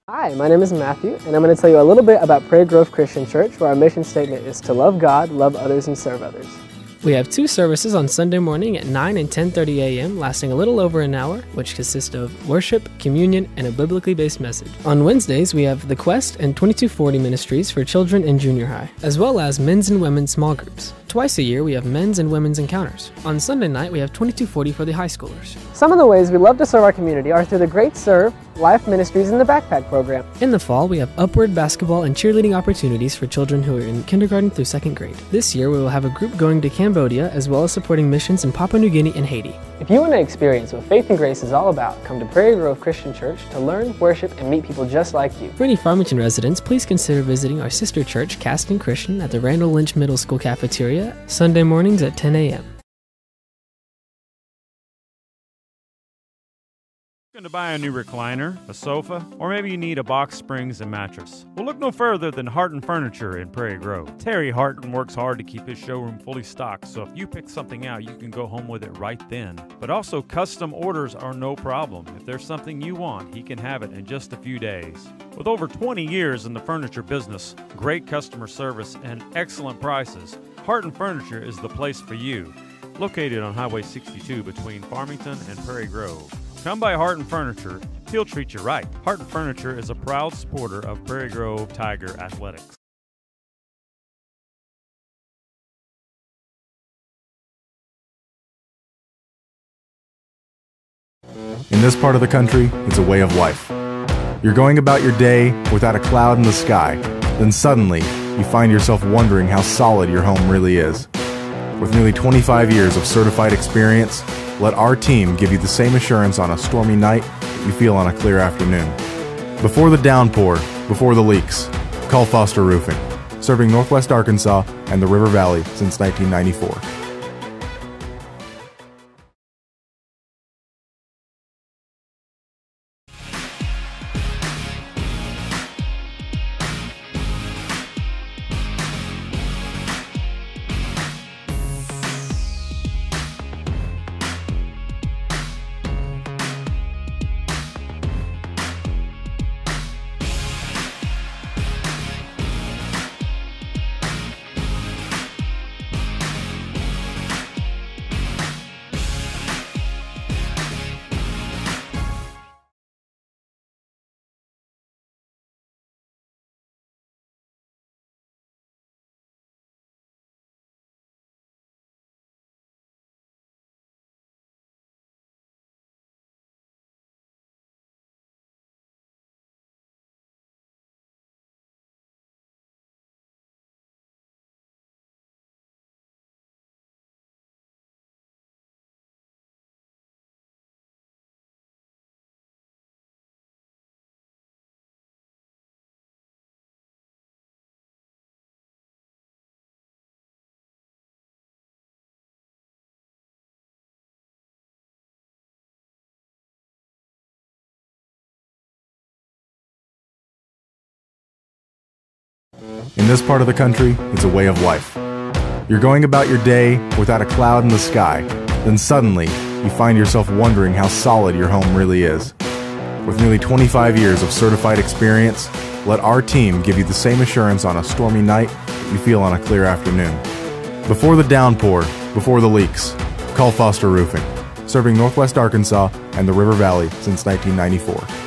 Hi, my name is Matthew, and I'm going to tell you a little bit about Prairie Grove Christian Church, where our mission statement is to love God, love others, and serve others. We have two services on Sunday morning at 9 and 10:30 a.m., lasting a little over an hour, which consist of worship, communion, and a biblically based message. On Wednesdays, we have The Quest and 2240 Ministries for children in junior high, as well as men's and women's small groups. Twice a year, we have men's and women's encounters. On Sunday night, we have 2240 for the high schoolers. Some of the ways we love to serve our community are through the Great Serve, Life Ministries, and the Backpack Program. In the fall, we have Upward basketball and cheerleading opportunities for children who are in kindergarten through second grade. This year, we will have a group going to Cambodia, as well as supporting missions in Papua New Guinea and Haiti. If you want to experience what faith and grace is all about, come to Prairie Grove Christian Church to learn, worship, and meet people just like you. For any Farmington residents, please consider visiting our sister church, Caston Christian, at the Randall Lynch Middle School cafeteria, Sunday mornings at 10 a.m. Looking to buy a new recliner, a sofa, or maybe you need a box springs and mattress? Well, look no further than Harton Furniture in Prairie Grove. Terry Harton works hard to keep his showroom fully stocked, so if you pick something out, you can go home with it right then. But also, custom orders are no problem. If there's something you want, he can have it in just a few days. With over 20 years in the furniture business, great customer service, and excellent prices, Harton Furniture is the place for you. Located on Highway 62 between Farmington and Prairie Grove. Come by Harton Furniture, he'll treat you right. Harton Furniture is a proud supporter of Prairie Grove Tiger Athletics. In this part of the country, it's a way of life. You're going about your day without a cloud in the sky. Then suddenly, you find yourself wondering how solid your home really is. With nearly 25 years of certified experience, let our team give you the same assurance on a stormy night that you feel on a clear afternoon. Before the downpour, before the leaks, call Foster Roofing, serving Northwest Arkansas and the River Valley since 1994. In this part of the country, it's a way of life. You're going about your day without a cloud in the sky, then suddenly you find yourself wondering how solid your home really is. With nearly 25 years of certified experience, let our team give you the same assurance on a stormy night that you feel on a clear afternoon. Before the downpour, before the leaks, call Foster Roofing, serving Northwest Arkansas and the River Valley since 1994.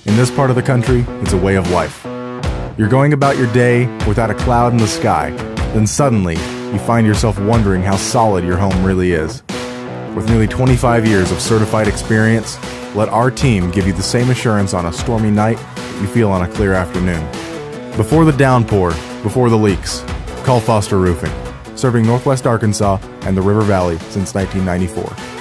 In this part of the country, it's a way of life. You're going about your day without a cloud in the sky, then suddenly you find yourself wondering how solid your home really is. With nearly 25 years of certified experience, let our team give you the same assurance on a stormy night that you feel on a clear afternoon. Before the downpour, before the leaks, call Foster Roofing, serving Northwest Arkansas and the River Valley since 1994.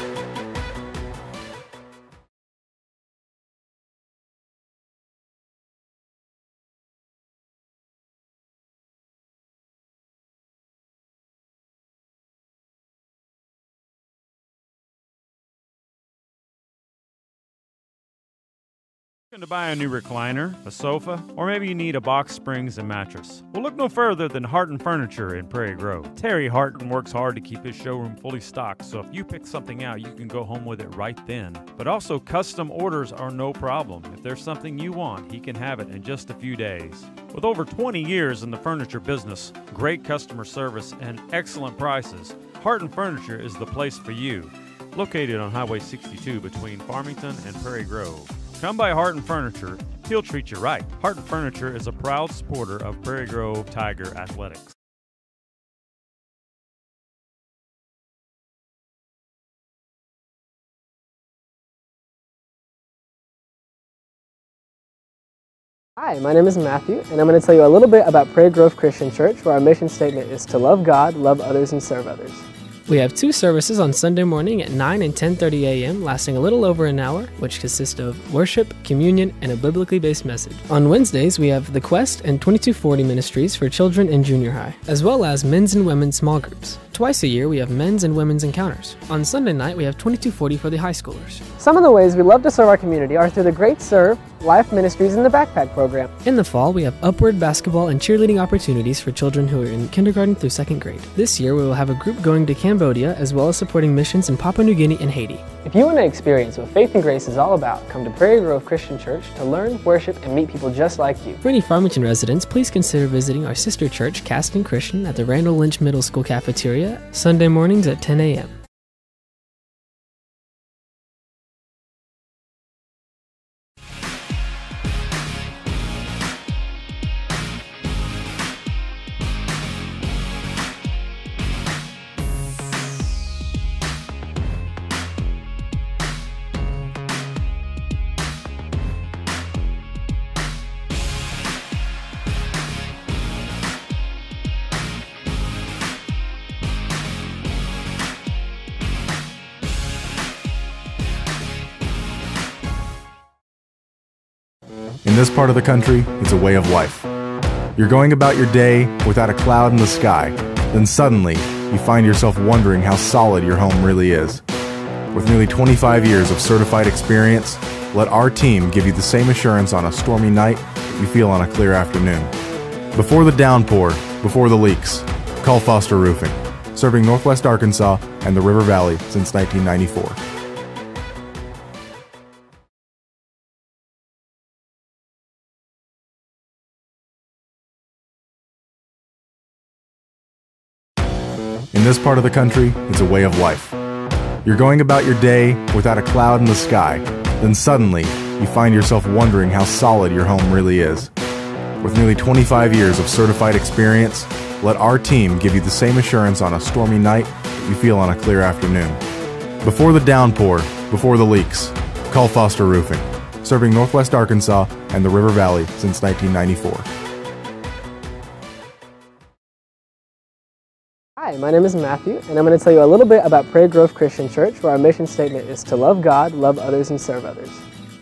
Looking to buy a new recliner, a sofa, or maybe you need a box springs and mattress? Well, look no further than Harton Furniture in Prairie Grove. Terry Harton works hard to keep his showroom fully stocked, so if you pick something out, you can go home with it right then. But also, custom orders are no problem. If there's something you want, he can have it in just a few days. With over 20 years in the furniture business, great customer service, and excellent prices, Harton Furniture is the place for you. Located on Highway 62 between Farmington and Prairie Grove. Come by Harton Furniture, he'll treat you right. Harton Furniture is a proud supporter of Prairie Grove Tiger Athletics. Hi, my name is Matthew, and I'm going to tell you a little bit about Prairie Grove Christian Church, where our mission statement is to love God, love others, and serve others. We have two services on Sunday morning at 9 and 10:30 a.m., lasting a little over an hour, which consist of worship, communion, and a biblically based message. On Wednesdays, we have the Quest and 2240 ministries for children in junior high, as well as men's and women's small groups. Twice a year, we have men's and women's encounters. On Sunday night, we have 2240 for the high schoolers. Some of the ways we love to serve our community are through the Great Serve, Life Ministries, and the Backpack Program. In the fall, we have upward basketball and cheerleading opportunities for children who are in kindergarten through second grade. This year, we will have a group going to Cambodia, as well as supporting missions in Papua New Guinea and Haiti. If you want to experience what faith and grace is all about, come to Prairie Grove Christian Church to learn, worship, and meet people just like you. For any Farmington residents, please consider visiting our sister church, Caston Christian, at the Randall Lynch Middle School cafeteria, Sunday mornings at 10 a.m. In this part of the country, it's a way of life. You're going about your day without a cloud in the sky, then suddenly you find yourself wondering how solid your home really is. With nearly 25 years of certified experience, let our team give you the same assurance on a stormy night that you feel on a clear afternoon. Before the downpour, before the leaks, call Foster Roofing, serving Northwest Arkansas and the River Valley since 1994. In this part of the country, it's a way of life. You're going about your day without a cloud in the sky, then suddenly you find yourself wondering how solid your home really is. With nearly 25 years of certified experience, let our team give you the same assurance on a stormy night that you feel on a clear afternoon. Before the downpour, before the leaks, call Foster Roofing, serving Northwest Arkansas and the River Valley since 1994. Hi, Hi, my name is Matthew, and I'm going to tell you a little bit about Prairie Grove Christian Church, where our mission statement is to love God, love others, and serve others.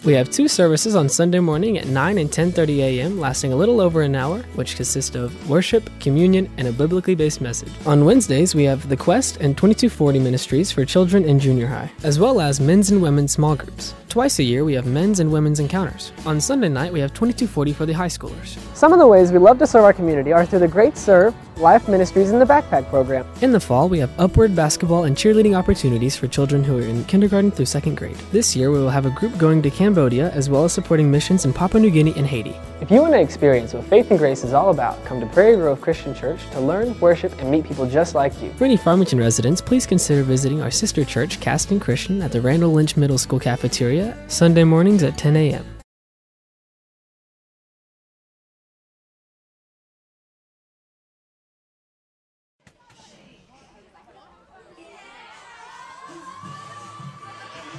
We have 2 services on Sunday morning at 9 and 10:30 a.m., lasting a little over an hour, which consist of worship, communion, and a biblically based message. On Wednesdays, we have the Quest and 2240 ministries for children in junior high, as well as men's and women's small groups. Twice a year, we have men's and women's encounters. On Sunday night, we have 2240 for the high schoolers. Some of the ways we love to serve our community are through the Great Serve, Life Ministries, and the Backpack Program. In the fall, we have upward basketball and cheerleading opportunities for children who are in kindergarten through 2nd grade. This year, we will have a group going to Cambodia, as well as supporting missions in Papua New Guinea and Haiti. If you want to experience what faith and grace is all about, come to Prairie Grove Christian Church to learn, worship, and meet people just like you. For any Farmington residents, please consider visiting our sister church, Casting Christian, at the Randall Lynch Middle School cafeteria, Sunday mornings at 10 a.m.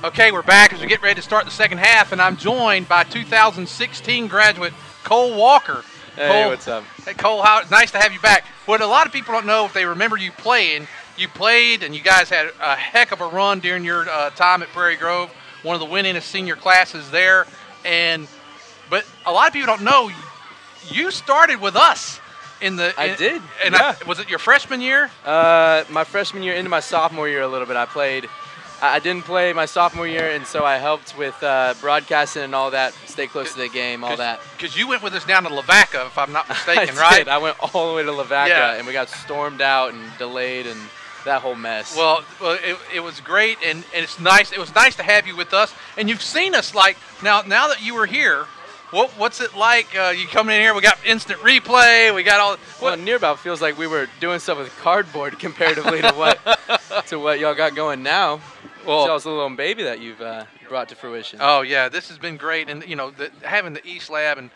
Okay, we're back as we get ready to start the second half, and I'm joined by 2016 graduate Cole Walker. Hey, Cole, what's up? Hey, Cole, nice to have you back. What a lot of people don't know, if they remember you played, and you guys had a heck of a run during your time at Prairie Grove, one of the winningest senior classes there. But a lot of people don't know, you started with us. I did. And yeah. was it your freshman year? My freshman year into my sophomore year a little bit. I didn't play my sophomore year, and so I helped with broadcasting and all that, stay close to the game, all that. Because you went with us down to Lavaca, if I'm not mistaken, I right? did. I went all the way to Lavaca, Yeah. and we got stormed out and delayed and that whole mess. Well, it was great, and it's nice. It was nice to have you with us, and you've seen us like now that you were here. What's it like? You coming in here? We got instant replay. We got all. Well, Nearbout feels like we were doing stuff with cardboard comparatively to what y'all got going now. Well, tell us a little baby that you've brought to fruition. Oh yeah, this has been great, and having the East Lab and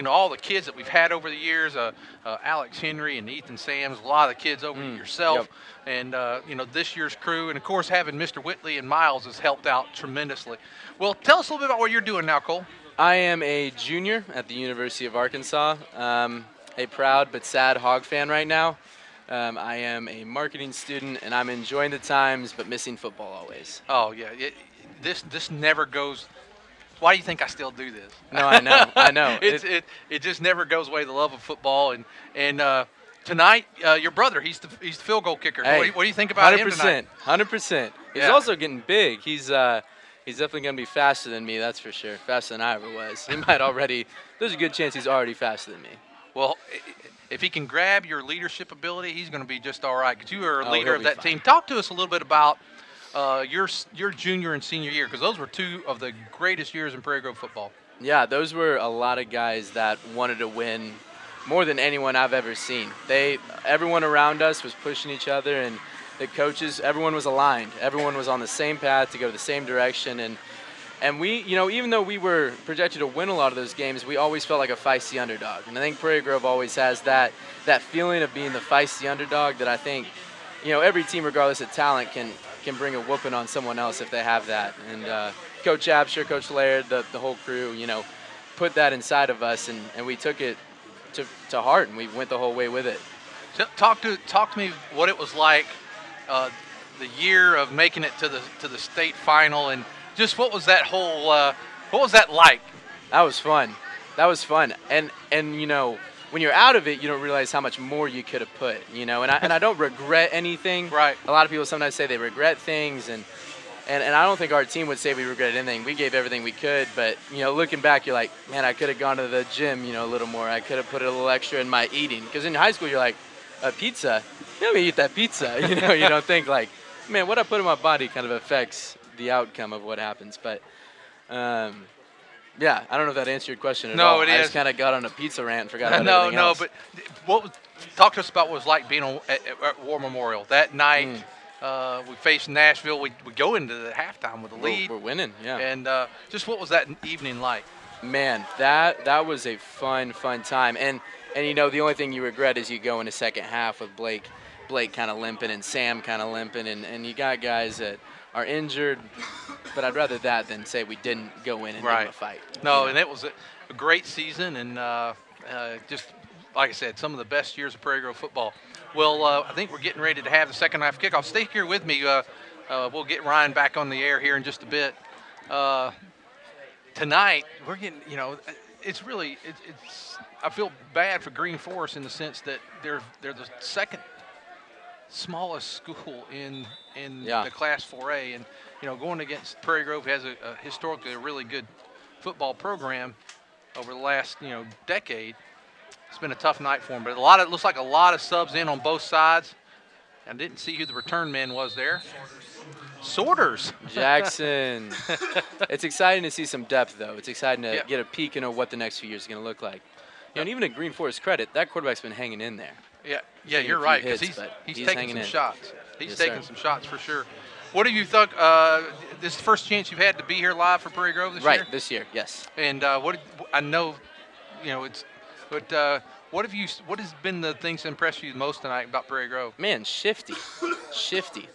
all the kids that we've had over the years, Alex Henry and Ethan Sams, a lot of the kids over to yourself, yep. and this year's crew, and of course having Mr. Whitley and Miles has helped out tremendously. Well, tell us a little bit about what you're doing now, Cole. I am a junior at the University of Arkansas. A proud but sad Hog fan right now. I am a marketing student, and I'm enjoying the times, but missing football always. Oh yeah, this never goes. Why do you think I still do this? No, I know. It just never goes away. The love of football, and tonight your brother, he's the field goal kicker. Hey, what do you think about him tonight? 100%. He's Yeah. also getting big. He's definitely going to be faster than me, that's for sure. Faster than I ever was. He might already. There's a good chance he's already faster than me. Well, if he can grab your leadership ability, he's going to be just all right, because you are a leader he'll of be that fine. team. Talk to us a little bit about your junior and senior year, because those were 2 of the greatest years in Prairie Grove football. Yeah, those were a lot of guys that wanted to win more than anyone I've ever seen. Everyone around us was pushing each other, and the coaches, everyone was aligned. Everyone was on the same path to go the same direction, and we, even though we were projected to win a lot of those games, we always felt like a feisty underdog. And I think Prairie Grove always has that feeling of being the feisty underdog that I think, every team, regardless of talent, can bring a whooping on someone else if they have that. And Coach Absher, Coach Laird, the whole crew, put that inside of us, and we took it to heart, and we went the whole way with it. Talk to me what it was like the year of making it to the state final, and just what was that like? That was fun. And when you're out of it, you don't realize how much more you could have put, and I don't regret anything. Right. A lot of people sometimes say they regret things, and I don't think our team would say we regretted anything. We gave everything we could, but looking back, you're like, man, I could have gone to the gym, a little more. I could have put a little extra in my eating, because in high school you're like, a pizza, let me eat that pizza. You don't think like, man, what I put in my body kind of affects the outcome of what happens. But yeah, I don't know if that answered your question at all. No, it is. I just kind of got on a pizza rant and forgot about everything else. But talk to us about what it was like being at War Memorial that night. We faced Nashville. We go into the halftime with a lead. We're winning, yeah. And just what was that evening like? Man, that was a fun time. And the only thing you regret is you go in the second half with Blake kind of limping and Sam kind of limping, and you got guys that are injured. But I'd rather that than say we didn't go in and give them a fight. No, and it was a great season, and just like I said, some of the best years of Prairie Grove football. Well, I think we're getting ready to have the second half kickoff. Stay here with me. We'll get Ryan back on the air here in just a bit. Tonight, we're getting, it's really, I feel bad for Green Forest in the sense that they're the second smallest school in the Class 4A, and going against Prairie Grove has historically a really good football program over the last decade. It's been a tough night for them, but it looks like a lot of subs in on both sides. I didn't see who the return man was there. Sorters. Jackson. It's exciting to see some depth, though. It's exciting to get a peek into what the next few years is going to look like. And even at Green Forest credit, that quarterback's been hanging in there. Yeah, you're right, because he's taking some shots. He's taking some shots for sure. What have you thought? This is the first chance you've had to be here live for Prairie Grove this year? Right, this year, yes. And I know, but what has been the things that impressed you most tonight about Prairie Grove? Man, shifty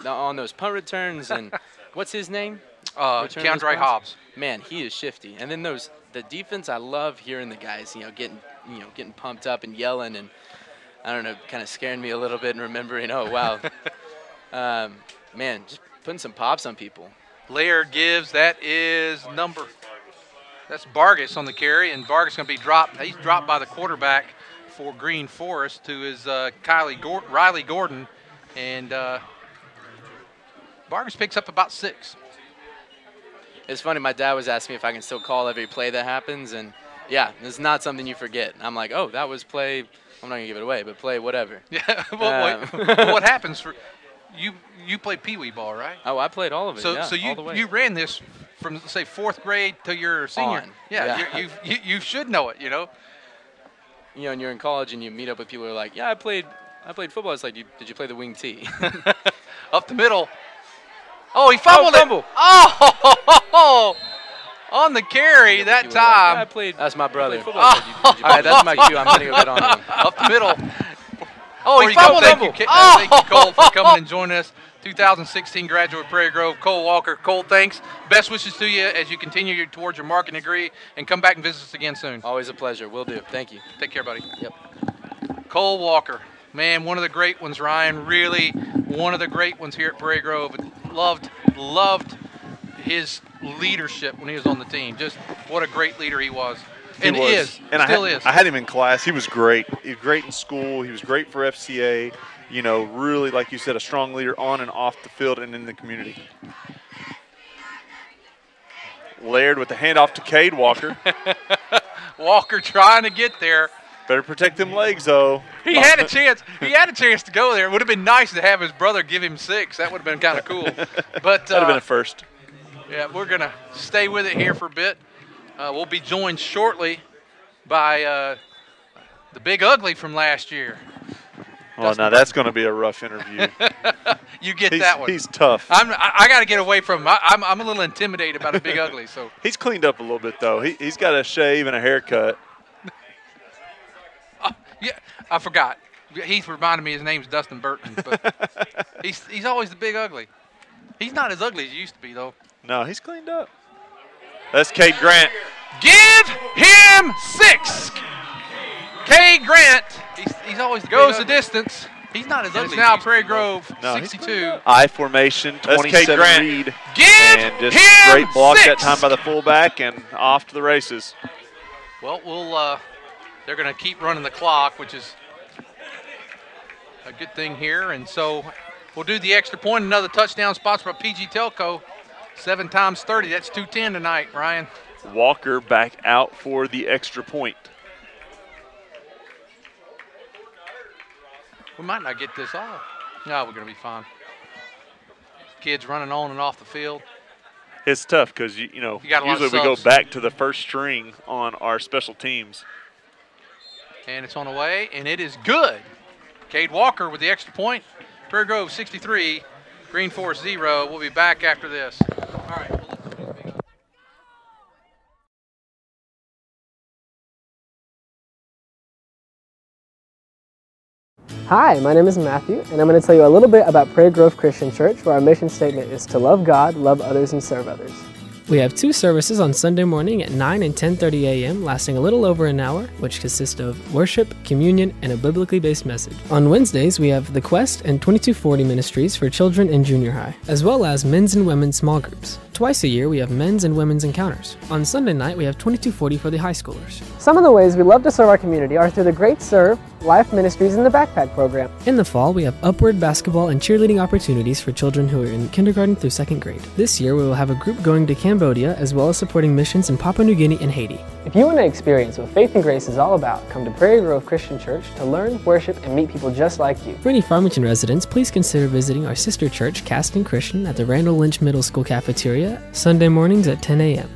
on those punt returns, and what's his name? Keandre Hobbs. Man, he is shifty. And then the defense, I love hearing the guys, getting pumped up and yelling, and I don't know, kind of scaring me a little bit and remembering, oh wow, man, just putting some pops on people. Laird gives, that is that's Vargas on the carry, and Vargas going to be dropped. He's dropped by the quarterback for Green Forest, who is Riley Gordon, and Vargas picks up about 6. It's funny, my dad was asking me if I can still call every play that happens, and yeah, it's not something you forget. I'm like, oh, that was play, I'm not going to give it away, but play whatever. Yeah, what happens for you played Pee Wee ball, right? Oh, I played all of it, so all the way. You ran this from, say, 4th grade to your senior. On. Yeah. You should know it, and you're in college and you meet up with people who are like, yeah, I played football. It's like, did you play the wing tee? Up the middle. Oh, he fumbled it. Oh, on the carry that time. Like, yeah, I played. That's my brother. All right, that's my cue. I'm going to go get on him. Up the middle. Oh, he fumbled it. Thank you, Cole, for coming and joining us. 2016 graduate of Prairie Grove, Cole Walker. Cole, thanks. Best wishes to you as you continue towards your marketing degree, and come back and visit us again soon. Always a pleasure. Will do. Thank you. Take care, buddy. Yep. Cole Walker. Man, one of the great ones, Ryan. Really one of the great ones here at Prairie Grove. Loved his leadership when he was on the team. Just what a great leader he was. And still is. I had him in class. He was great. He was great in school. He was great for FCA. Really, like you said, a strong leader on and off the field and in the community. Laird with the handoff to Cade Walker. Walker trying to get there. Better protect them legs, though. He had a chance. He had a chance to go there. It would have been nice to have his brother give him 6. That would have been kind of cool. But that would have been a first. Yeah, we're going to stay with it here for a bit. We'll be joined shortly by the Big Ugly from last year. Oh, now that's going to be a rough interview. You get that one. He's tough. I got to get away from him. I'm a little intimidated about a Big Ugly. So he's cleaned up a little bit, though. He's got a shave and a haircut. Yeah, I forgot. Heath reminded me his name's Dustin Burton, but he's always the Big Ugly. He's not as ugly as he used to be, though. No, he's cleaned up. That's Cade Grant. Give him 6. Cade Grant. He's always goes the distance. He's not as ugly. It's now Prairie Grove, 62. I formation, 27 read. Give and just him great block 6. that time by the fullback and off to the races. Well, they're going to keep running the clock, which is a good thing here. And so we'll do the extra point. Another touchdown sponsored by PG Telco. 7 times 30. That's 210 tonight, Ryan. Walker back out for the extra point. We might not get this off. No, we're going to be fine. Kids running on and off the field. It's tough because, usually we go back to the first string on our special teams. And it's on the way, and it is good. Cade Walker with the extra point. Prairie Grove 63, Green Forest 0. We'll be back after this. All right. Hi, my name is Matthew, and I'm going to tell you a little bit about Prairie Grove Christian Church, where our mission statement is to love God, love others, and serve others. We have 2 services on Sunday morning at 9 and 10:30 a.m., lasting a little over an hour, which consist of worship, communion, and a biblically based message. On Wednesdays, we have The Quest and 2240 Ministries for children in junior high, as well as men's and women's small groups. Twice a year, we have men's and women's encounters. On Sunday night, we have 2240 for the high schoolers. Some of the ways we love to serve our community are through the Great Serve, Life Ministries, and the Backpack Program. In the fall, we have upward basketball and cheerleading opportunities for children who are in kindergarten through 2nd grade. This year, we will have a group going to Cambodia, as well as supporting missions in Papua New Guinea and Haiti. If you want to experience what Faith and Grace is all about, come to Prairie Grove Christian Church to learn, worship, and meet people just like you. For any Farmington residents, please consider visiting our sister church, Caston Christian, at the Randall Lynch Middle School cafeteria, Sunday mornings at 10 a.m.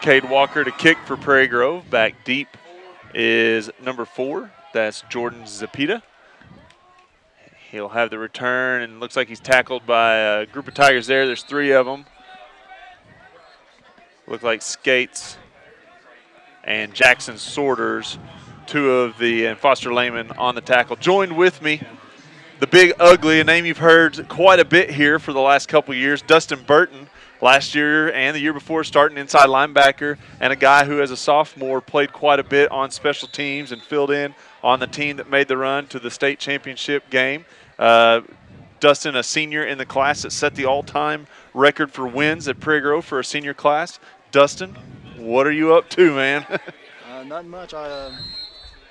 Cade Walker to kick for Prairie Grove. Back deep is number 4. That's Jordan Zapita. He'll have the return, and looks like he's tackled by a group of Tigers there. There's 3 of them. Look like Skates and Jackson Sorters, 2 of the, and Foster Lehman on the tackle. Joined with me, the big ugly, a name you've heard quite a bit here for the last couple of years, Dustin Burton. Last year and the year before, starting inside linebacker, and a guy who, as a sophomore, played quite a bit on special teams and filled in on the team that made the run to the state championship game. Dustin, a senior in the class that set the all-time record for wins at Prairie Grove for a senior class. Dustin, what are you up to, man? Nothing much. I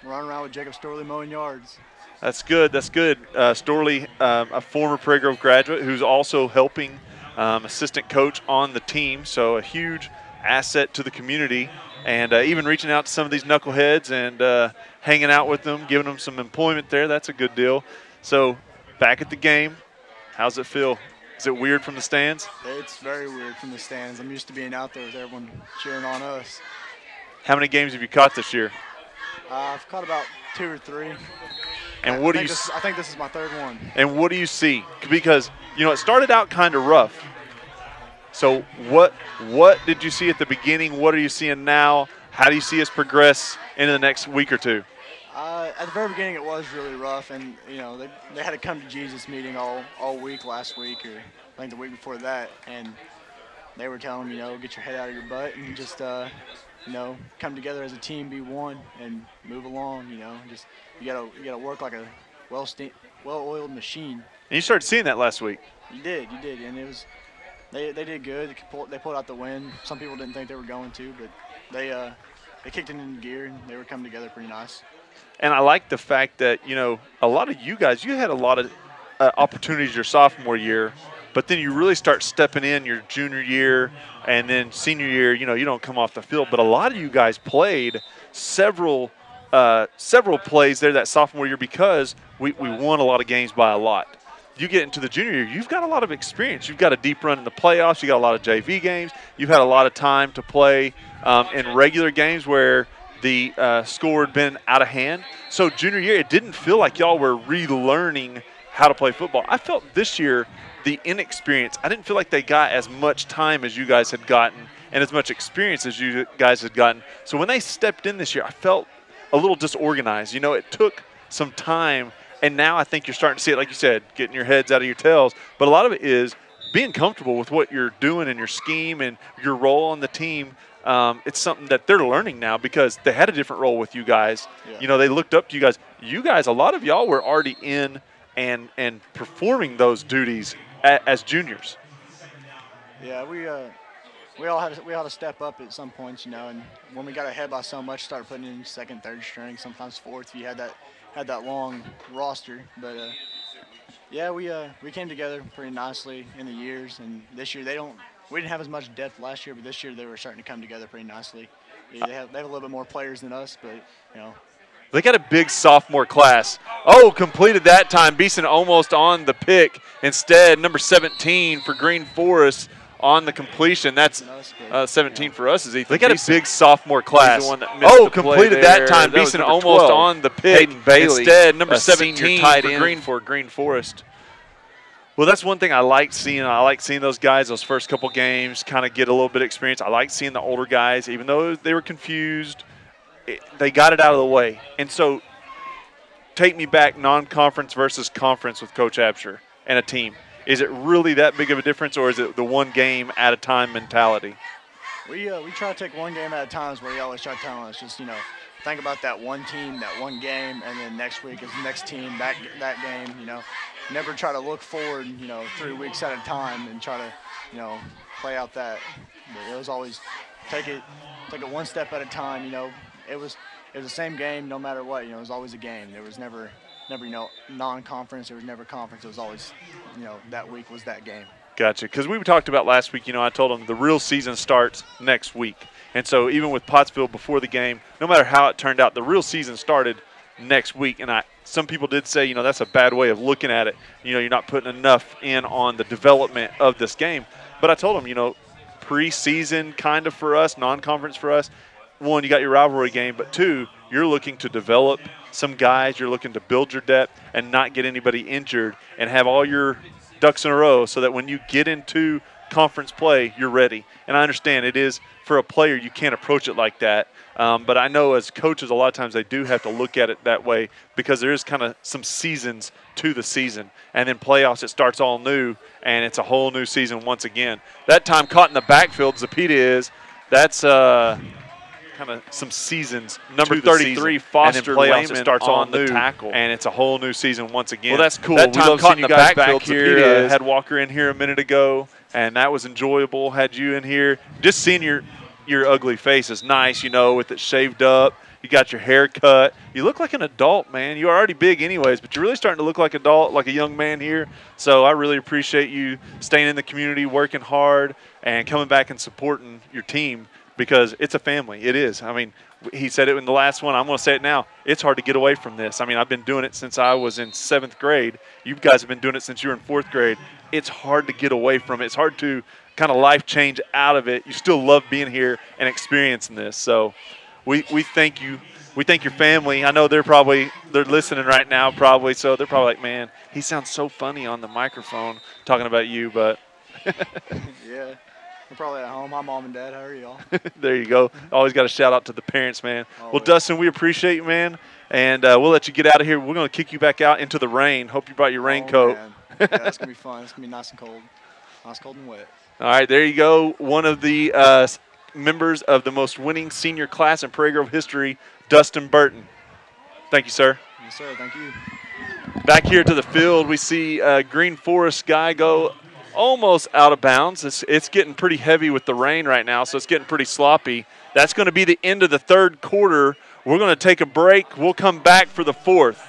run around with Jacob Storley mowing yards. That's good. That's good. Storley, a former Prairie Grove graduate who's also helping assistant coach on the team, so a huge asset to the community, and even reaching out to some of these knuckleheads and hanging out with them, giving them some employment there. That's a good deal. So back at the game, how's it feel? Is it weird from the stands? It's very weird from the stands. I'm used to being out there with everyone cheering on us. How many games have you caught this year? I've caught about 2 or 3. And what do you? I think this is my 3rd one. And what do you see? Because it started out kind of rough. So what did you see at the beginning? What are you seeing now? How do you see us progress into the next week or 2? At the very beginning, it was really rough, and they had a come to Jesus meeting all week last week, or I think the week before that, and they were telling them, get your head out of your butt and just come together as a team, be one, and move along. Just you gotta work like a well-oiled machine. And you started seeing that last week. You did, and it was they did good. They pulled out the win. Some people didn't think they were going to, but they kicked it into gear, and they were coming together pretty nice. And I like the fact that a lot of you guys, you had a lot of opportunities your sophomore year, but then you really start stepping in your junior year, and then senior year, you don't come off the field. But a lot of you guys played several plays there that sophomore year because we won a lot of games by a lot. You get into the junior year, you've got a lot of experience. You've got a deep run in the playoffs. You got a lot of JV games. You've had a lot of time to play in regular games where the score had been out of hand. So junior year, it didn't feel like y'all were relearning how to play football. I felt this year the inexperience, I didn't feel like they got as much time as you guys had gotten and as much experience as you guys had gotten. So when they stepped in this year, I felt a little disorganized. It took some time, and now I think you're starting to see it, like you said, getting your heads out of your tails. But a lot of it is being comfortable with what you're doing and your scheme and your role on the team. It's something that they're learning now because they had a different role with you guys. Yeah. They looked up to you guys. You guys, a lot of y'all were already in and performing those duties as juniors. Yeah, we all had to step up at some points, and when we got ahead by so much, start putting in 2nd, 3rd string, sometimes 4th. If you had that long roster, but yeah, we came together pretty nicely in the years, and this year we didn't have as much depth last year, but this year they were starting to come together pretty nicely. Yeah, they have a little bit more players than us, but They got a big sophomore class. Oh, completed that time. Beeson almost on the pick. Instead, number 17 for Green Forest on the completion. That's 17 for us is Ethan. They got a big sophomore class. Oh, completed that time. Beeson almost on the pick. Instead, number 17 for Green Forest. Well, that's one thing I like seeing. I like seeing those guys, those first couple games, kind of get a little bit of experience. I like seeing the older guys, even though they were confused, they got it out of the way. And so take me back non-conference versus conference with Coach Absher. and a team? Is it really that big of a difference, or is it the one game at a time mentality? We try to take one game at a time is what we always try to tell us. Just, think about that one team, that one game, and then next week is the next team, that game, Never try to look forward, 3 weeks at a time and try to, play out that. But it was always take it one step at a time, It was the same game no matter what, it was always a game. There was never non-conference, there was never conference. It was always, that week was that game. Gotcha. Because we talked about last week, I told them the real season starts next week. And so even with Pottsville before the game, no matter how it turned out, the real season started next week. And some people did say, that's a bad way of looking at it. You're not putting enough in on the development of this game. But I told them, preseason kind of for us, non-conference for us. One, you got your rivalry game, but two, you're looking to develop some guys. You're looking to build your depth and not get anybody injured and have all your ducks in a row so that when you get into conference play, you're ready. And I understand it is, for a player, you can't approach it like that. But I know as coaches, a lot of times they do have to look at it that way because there is kind of some seasons to the season. And then playoffs, it starts all new, and it's a whole new season once again. That time caught in the backfield, Zapita that's kind of some seasons. Number 33, Foster Lehman, it starts all new, tackle, and it's a whole new season once again. Well, that's cool. That time caught in the backfield here. Had Walker in here a minute ago, and that was enjoyable. Had you in here. Just seeing your ugly face is nice, with it shaved up. You got your hair cut. You look like an adult, man. You're already big anyways, but you're really starting to look like adult, like a young man here. So I really appreciate you staying in the community, working hard, and coming back and supporting your team because it's a family. It is. I mean, he said it in the last one. I'm going to say it now. It's hard to get away from this. I mean, I've been doing it since I was in 7th grade. You guys have been doing it since you were in 4th grade. It's hard to get away from it. It's hard to kind of life change out of it. You still love being here and experiencing this. So we thank you. We thank your family. I know they're listening right now probably, so they're probably like, man, he sounds so funny on the microphone talking about you, but. Yeah. We're probably at home. Hi, Mom and Dad. How are y'all? There you go. Always got to shout out to the parents, man. Always. Well, Dustin, we appreciate you, man, and we'll let you get out of here. We're going to kick you back out into the rain. Hope you brought your raincoat. Yeah, it's going to be fun. It's going to be nice and cold. Nice, cold, and wet. All right, there you go. One of the members of the most winning senior class in Prairie Grove history, Dustin Burton. Thank you, sir. Yes, sir. Thank you. Back here to the field, we see Green Forest guy go almost out of bounds. It's getting pretty heavy with the rain right now, so it's getting pretty sloppy. That's going to be the end of the 3rd quarter. We're going to take a break. We'll come back for the 4th.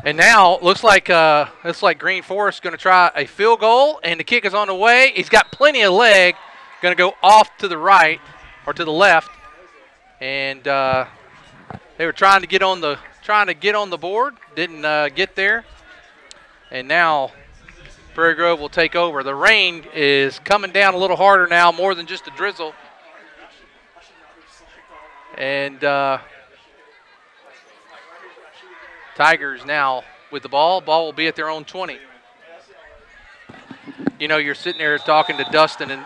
And now looks like Green Forest going to try a field goal, and the kick is on the way. He's got plenty of leg. Going to go off to the right or to the left, and they were trying to get on the board, didn't get there, and now Prairie Grove will take over. The rain is coming down a little harder now, more than just a drizzle, and Tigers now with the ball. Ball will be at their own 20. you know, you're sitting there talking to Dustin, and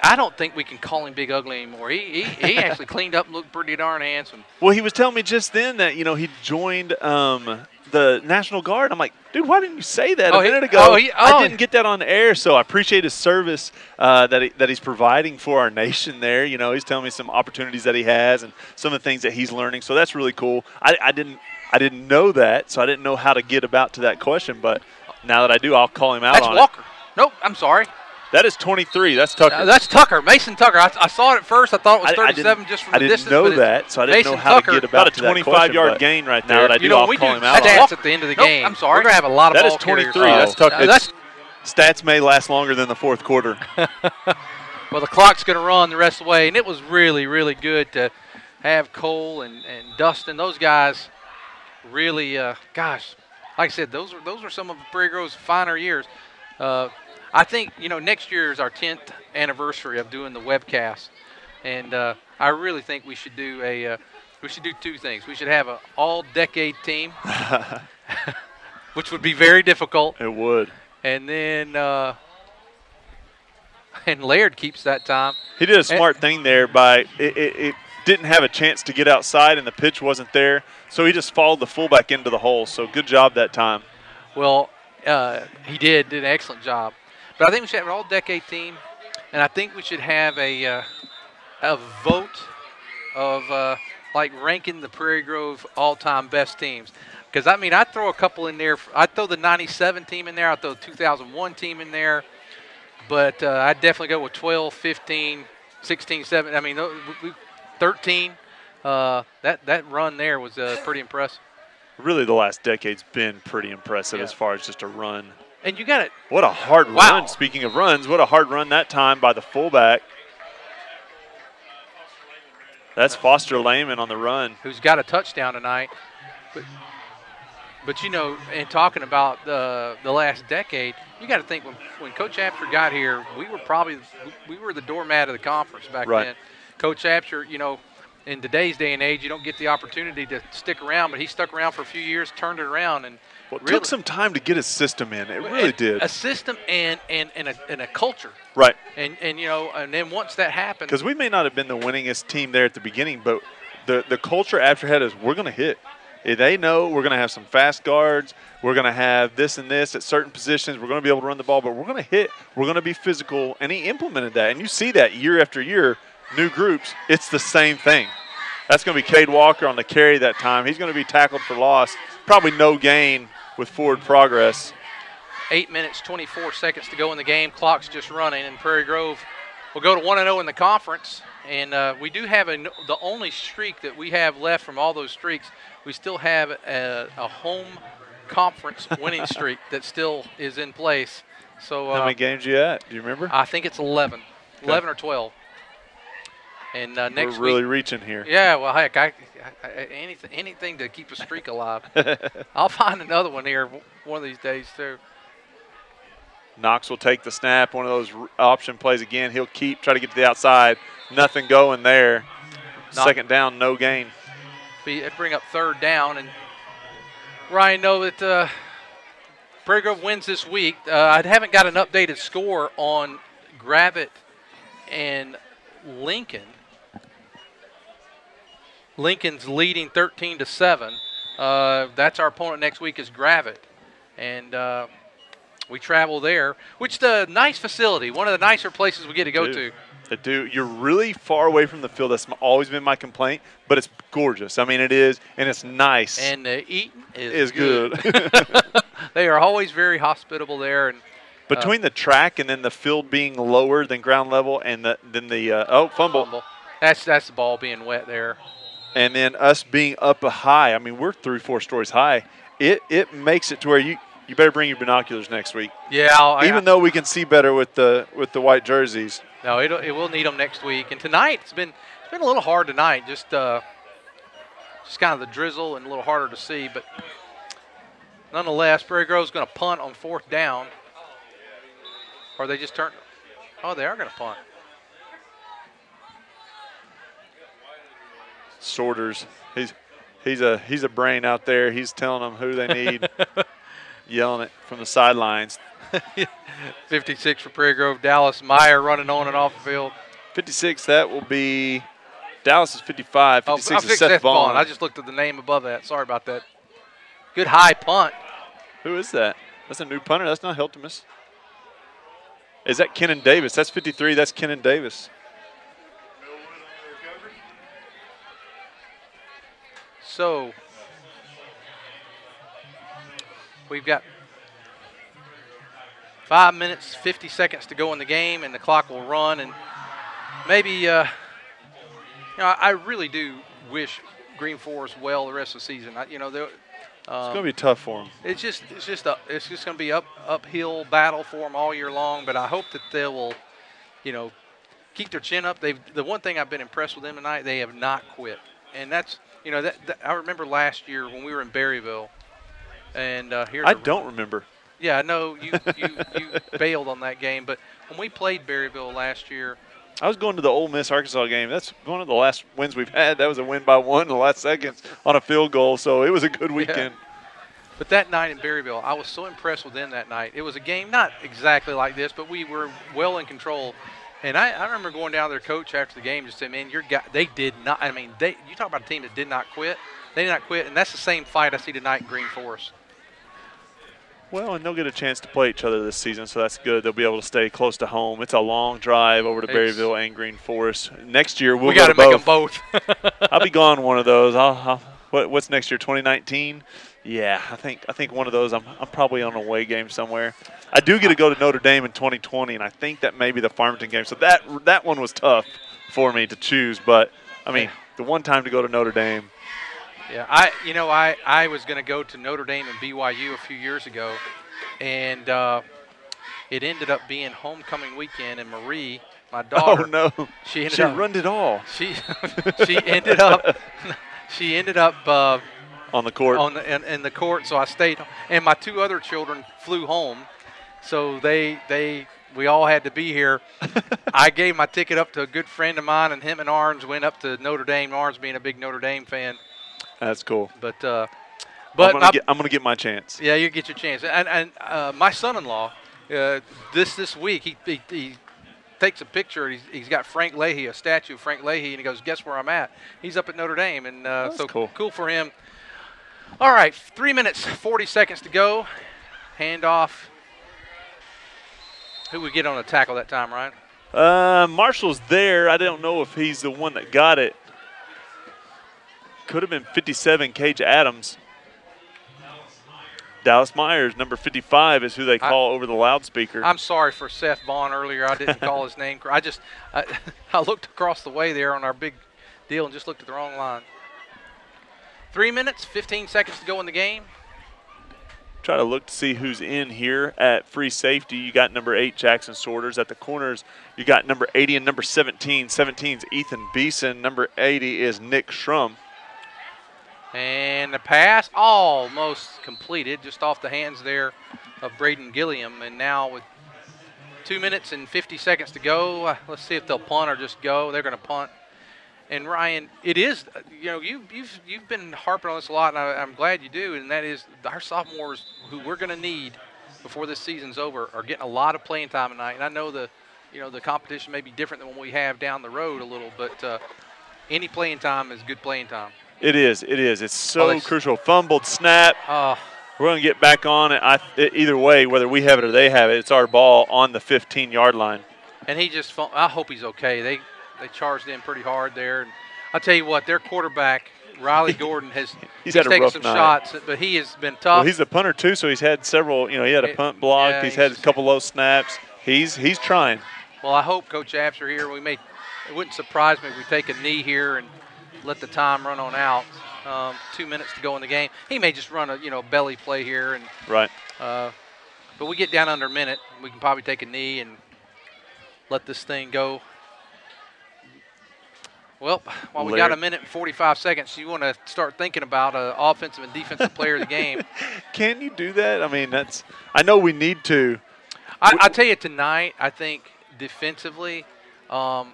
I don't think we can call him Big Ugly anymore. He actually cleaned up and looked pretty darn handsome. Well, he was telling me just then that, you know, he joined the National Guard. I'm like, dude, why didn't you say that a minute ago? I didn't get that on the air, so I appreciate his service that he's providing for our nation there. You know, he's telling me some opportunities that he has and some of the things that he's learning, so that's really cool. I didn't know that, so I didn't know how to get about to that question, but now that I do, I'll call him out on it. That's Walker. Nope, I'm sorry. That is 23. That's Tucker. That's Tucker, Mason Tucker. I saw it at first. I thought it was 37 just from the distance. I didn't know that, so I didn't know how to get about to that question. 25-yard gain right there. Now that I do, I'll call him out on it. That's at the end of the game. I'm sorry. We're going to have a lot of ball carriers. That is 23. That's Tucker. Stats may last longer than the fourth quarter. Well, the clock's going to run the rest of the way, and it was really, really good to have Cole and Dustin. Those guys really, gosh, like I said, those were some of Prairie Grove's finer years. I think, you know, next year is our 10th anniversary of doing the webcast, and I really think we should do two things. We should have an all-decade team, which would be very difficult. It would. And then and Laird keeps that time. He did a smart thing there by it didn't have a chance to get outside, and the pitch wasn't there, so he just followed the fullback into the hole. So good job that time. Well, he did an excellent job. But I think we should have an all-decade team, and I think we should have a vote of like ranking the Prairie Grove all-time best teams. Because, I mean, I'd throw a couple in there. I'd throw the 97 team in there. I'd throw the 2001 team in there. But I'd definitely go with 12, 15, 16, 17. I mean, 13. That run there was pretty impressive. Really, the last decade's been pretty impressive as far as just a run. And you got it. What a hard run. Speaking of runs, what a hard run that time by the fullback. That's Foster Lehman on the run. Who's got a touchdown tonight. But you know, and talking about the last decade, you got to think when Coach Apsher got here, we were the doormat of the conference back then. Coach Apsher, you know, in today's day and age, you don't get the opportunity to stick around, but he stuck around for a few years, turned it around, and it took some time to get his system in. It really did. A system and a culture. Right. And you know, and then once that happened, because we may not have been the winningest team there at the beginning, but the culture Apsher had is we're going to hit. They know we're going to have some fast guards. We're going to have this and this at certain positions. We're going to be able to run the ball, but we're going to hit. We're going to be physical, and he implemented that. And you see that year after year, new groups, it's the same thing. That's going to be Cade Walker on the carry that time. He's going to be tackled for loss. Probably no gain with forward progress. 8 minutes, 24 seconds to go in the game. Clock's just running, and Prairie Grove will go to 1-0 in the conference. And we do have the only streak that we have left from all those streaks. We still have a home conference winning streak that still is in place. So how many games you at? Do you remember? I think it's 11, okay. 11 or 12. And next we're really week, reaching here. Yeah, well, heck, anything to keep a streak alive. I'll find another one here one of these days too. Knox will take the snap. One of those option plays again. He'll try to get to the outside. Nothing going there. Second down, no gain. Bring up third down, and Ryan, know that Prairie Grove wins this week. I haven't got an updated score on Gravett and Lincoln. Lincoln's leading 13-7. That's our opponent next week is Gravett, and we travel there, which is a nice facility, one of the nicer places we get to go to. You're really far away from the field. That's always been my complaint, but it's gorgeous. I mean, it is, and it's nice. And the eating is good. They are always very hospitable there. And between the track and then the field being lower than ground level, and then the fumble. That's the ball being wet there. And then us being up high. I mean, we're 3-4 stories high. It makes it to where you better bring your binoculars next week. Yeah, even though we can see better with the white jerseys. No, it will need them next week. And tonight it's been a little hard tonight. Just kind of the drizzle and a little harder to see. But nonetheless, Prairie Grove's going to punt on fourth down. Or they just turn. Oh, they are going to punt. Sorters, he's a brain out there. He's telling them who they need, yelling it from the sidelines. 56 for Prairie Grove. Dallas Meyer running on and off the field. 56, that will be Dallas is 55. 56 is Seth Vaughn. I just looked at the name above that. Sorry about that. Good high punt. Who is that? That's a new punter. That's not Hiltimus. Is that Kenan Davis? That's 53. That's Kenan Davis. So we've got 5 minutes, 50 seconds to go in the game, and the clock will run. And maybe, I really do wish Green Forest well the rest of the season. It's going to be tough for them. It's just going to be uphill battle for them all year long. But I hope that they will, keep their chin up. The one thing I've been impressed with them tonight, they have not quit, and that's. I remember last year when we were in Berryville, and I don't remember. Yeah, I know you bailed on that game, but when we played Berryville last year, I was going to the Ole Miss Arkansas game. That's one of the last wins we've had. That was a win by 1 in the last seconds on a field goal, so it was a good weekend. Yeah. But that night in Berryville, I was so impressed with them that night. It was a game not exactly like this, but we were well in control. And I remember going down to their coach after the game and saying, man, they did not. I mean, you talk about a team that did not quit. They did not quit, and that's the same fight I see tonight in Green Forest. Well, and they'll get a chance to play each other this season, so that's good. They'll be able to stay close to home. It's a long drive over to Berryville and Green Forest. Next year, we got to make them both. I'll be gone one of those. What's next year, 2019? Yeah, I think one of those. I'm probably on an away game somewhere. I do get to go to Notre Dame in 2020, and I think that may be the Farmington game. So that one was tough for me to choose. But, I mean, the one time to go to Notre Dame. Yeah, I was going to go to Notre Dame and BYU a few years ago, and it ended up being homecoming weekend, and Marie, my daughter. Oh, no. She ruined it all. She ended up on the court. In the court, so I stayed, and my 2 other children flew home, so we all had to be here. I gave my ticket up to a good friend of mine, and him and Arns went up to Notre Dame. Arns being a big Notre Dame fan. That's cool. But I'm gonna get my chance. Yeah, you get your chance. And my son-in-law, this week he takes a picture. He's got Frank Leahy, a statue of Frank Leahy, and he goes, "Guess where I'm at?" He's up at Notre Dame, and so cool for him. All right, 3 minutes, 40 seconds to go. Handoff. Who we get on a tackle that time, Ryan? Marshall's there. I don't know if he's the one that got it. Could have been 57, Cage Adams. Dallas Myers, number 55, is who they call over the loudspeaker. I'm sorry for Seth Vaughn earlier. I didn't call his name. I looked across the way there on our big deal and just looked at the wrong line. 3 minutes, 15 seconds to go in the game. Try to look to see who's in here at free safety. You got number 8, Jackson Sorters. At the corners, you got number 80 and number 17. 17 is Ethan Beeson. Number 80 is Nick Schrum. And the pass almost completed, just off the hands there of Braden Gilliam. And now with 2 minutes and 50 seconds to go, let's see if they'll punt or just go. They're going to punt. And Ryan, it is, you've been harping on this a lot, and I'm glad you do. And that is our sophomores, who we're going to need before this season's over, are getting a lot of playing time tonight. And I know the competition may be different than what we have down the road a little, but any playing time is good playing time. It is. It's so crucial. Fumbled snap. We're going to get back on it. Either way, whether we have it or they have it, it's our ball on the 15-yard line. And I hope he's okay. They charged in pretty hard there. And I'll tell you what, their quarterback, Riley Gordon, he's had a taken rough some night. shots, but he has been tough. Well, he's a punter, too, so he's had several. He had a punt blocked. Yeah, he's had a couple low snaps. He's trying. Well, I hope Coach Abser here, it wouldn't surprise me if we take a knee here and let the time run on out. 2 minutes to go in the game. He may just run a belly play here, and right. But we get down under a minute, we can probably take a knee and let this thing go. Well, while we got a minute and 45 seconds, you want to start thinking about an offensive and defensive player of the game. Can you do that? I mean, I know we need to. I tell you, tonight, I think defensively, we'll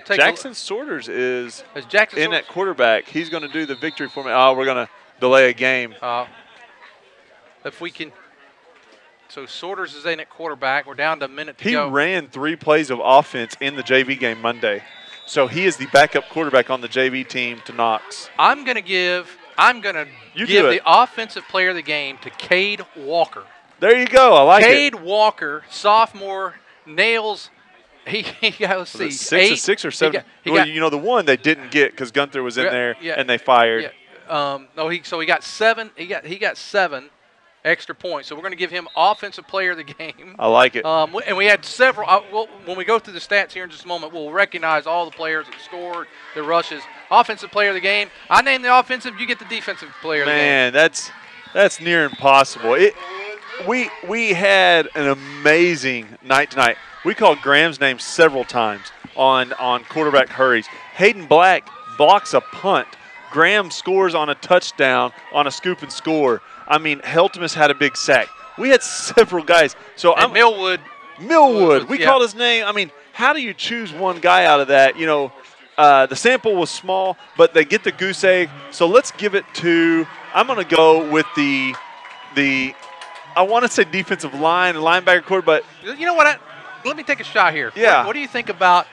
take Jackson Sorters is Jackson in at quarterback. He's going to do the victory for me. Oh, we're going to delay a game. if we can. So Sorters is in at quarterback. We're down to a minute to He go. ran 3 plays of offense in the JV game Monday. So he is the backup quarterback on the JV team to Knox. I'm going to give You give do the it. offensive player of the game to Cade Walker. There you go. I like Cade it. Walker, sophomore, nails. He got, let's Was see, it 6 or 7? He Well, got, you know, the one they didn't get because Gunther was in there yeah, and they fired. yeah. No, he got 7. He got 7 extra points. So we're going to give him offensive player of the game. I like it. And we had several. When we go through the stats here in just a moment, we'll recognize all the players that scored, the rushes. Offensive player of the game. I name the offensive. You get the defensive player of the game. Man, that's near impossible. We had an amazing night tonight. We called Graham's name several times on quarterback hurries. Hayden Black blocks a punt. Graham scores on a touchdown on a scoop and score. I mean, Heltemus had a big sack. We had several guys. So And Millwood. We yeah. called his name. I mean, how do you choose one guy out of that? You know, the sample was small, but they get the goose egg. So let's give it to. I'm going to go with the. I want to say defensive line and linebacker core, but You know what? Let me take a shot here. Yeah. What do you think about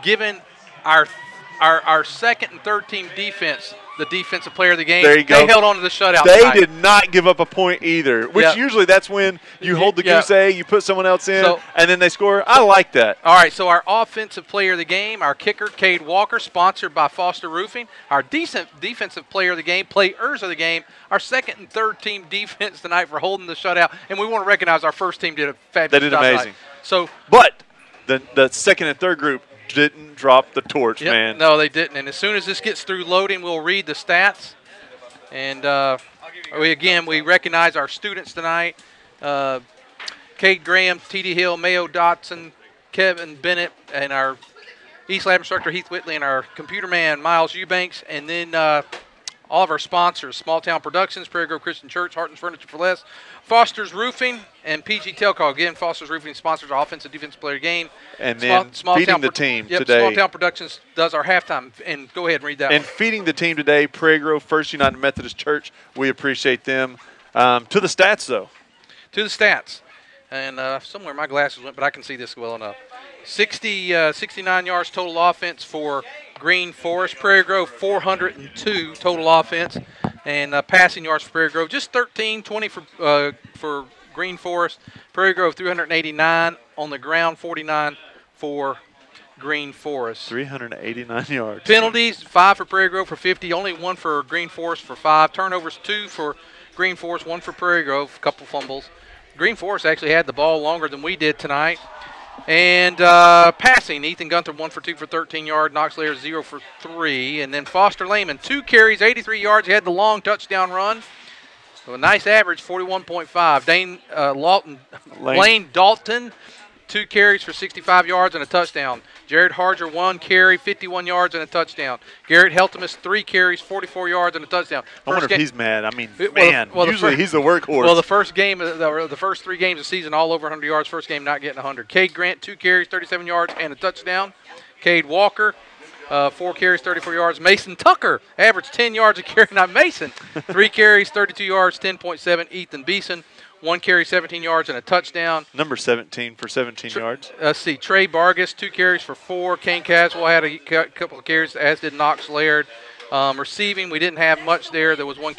giving our second and third team defense the defensive player of the game? there you go. They held on to the shutout They tonight. did not give up a point either, which Yeah. usually that's when you hold the Yeah. goose egg, you put someone else in, So- and then they score. I like that. All right, so our offensive player of the game, our kicker, Cade Walker, sponsored by Foster Roofing. Our defensive player of the game, players of the game, our second and third team defense tonight for holding the shutout. And we want to recognize our first team did a fabulous They did job amazing. tonight. So, But the second and third group didn't drop the torch, yep, man. no, they didn't. And as soon as this gets through loading, we'll read the stats. And we recognize our students tonight. Kate Graham, T.D. Hill, Mayo Dotson, Kevin Bennett, and our East Lab instructor Heath Whitley, and our computer man Miles Eubanks, and then all of our sponsors: Small Town Productions, Prairie Grove Christian Church, Harton's Furniture for Less, Foster's Roofing, and PG Telcall. Again, Foster's Roofing sponsors our offensive defensive player game. And then feeding the team Yep, today. Small Town Productions does our halftime. And go ahead and read that And one. feeding the team today, Prairie Grove First United Methodist Church. We appreciate them. To the stats, though. To the stats. And somewhere my glasses went, but I can see this well enough. 69 yards total offense for Green Forest. Prairie Grove, 402 total offense. And passing yards for Prairie Grove, just 13-20 for Green Forest. Prairie Grove, 389 on the ground, 49 for Green Forest. 389 yards. Penalties, 5 for Prairie Grove for 50, only 1 for Green Forest for 5. Turnovers, 2 for Green Forest, 1 for Prairie Grove, a couple fumbles. Green Forest actually had the ball longer than we did tonight. And passing, Ethan Gunther 1 for 2 for 13 yards. Knox Lair 0 for 3. And then Foster Lehman, 2 carries, 83 yards. He had the long touchdown run. So a nice average, 41.5. Lane Dalton, 2 carries for 65 yards and a touchdown. Jared Harger, 1 carry, 51 yards and a touchdown. Garrett Heltemus, 3 carries, 44 yards and a touchdown. I wonder if he's mad. I mean, Well, usually he's the workhorse. Well, the first 3 games of the season, all over 100 yards. First game not getting 100. Cade Grant, 2 carries, 37 yards and a touchdown. Cade Walker, 4 carries, 34 yards. Mason Tucker averaged 10 yards a carry. Not Mason. 3 carries, 32 yards, 10.7. Ethan Beeson, 1 carry, 17 yards and a touchdown. Number 17 for 17 yards. Let's see. Trey Vargas, 2 carries for 4. Kane Caswell had a couple of carries, as did Knox Laird. Receiving, we didn't have much there. There was 1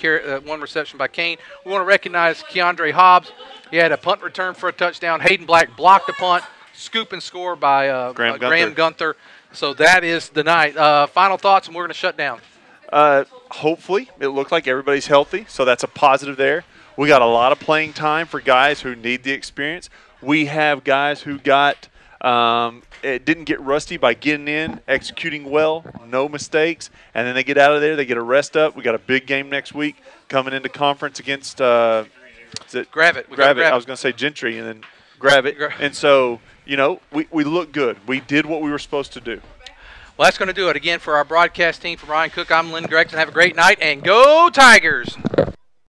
reception by Kane. We want to recognize Keandre Hobbs. He had a punt return for a touchdown. Hayden Black blocked a punt. Scoop and score by Graham Gunther. So that is the night. Final thoughts, and we're going to shut down. Hopefully, it looked like everybody's healthy, so that's a positive there. We got a lot of playing time for guys who need the experience. We have guys who didn't get rusty by getting in, executing well, no mistakes, and then they get out of there, they get a rest up. We got a big game next week coming into conference against Gravett. Gravett. I was going to say Gentry and then Gravett. And so, we look good. We did what we were supposed to do. Well, that's going to do it. Again, for our broadcast team, for Ryan Cook, I'm Lynn Gregson. Have a great night, and go Tigers!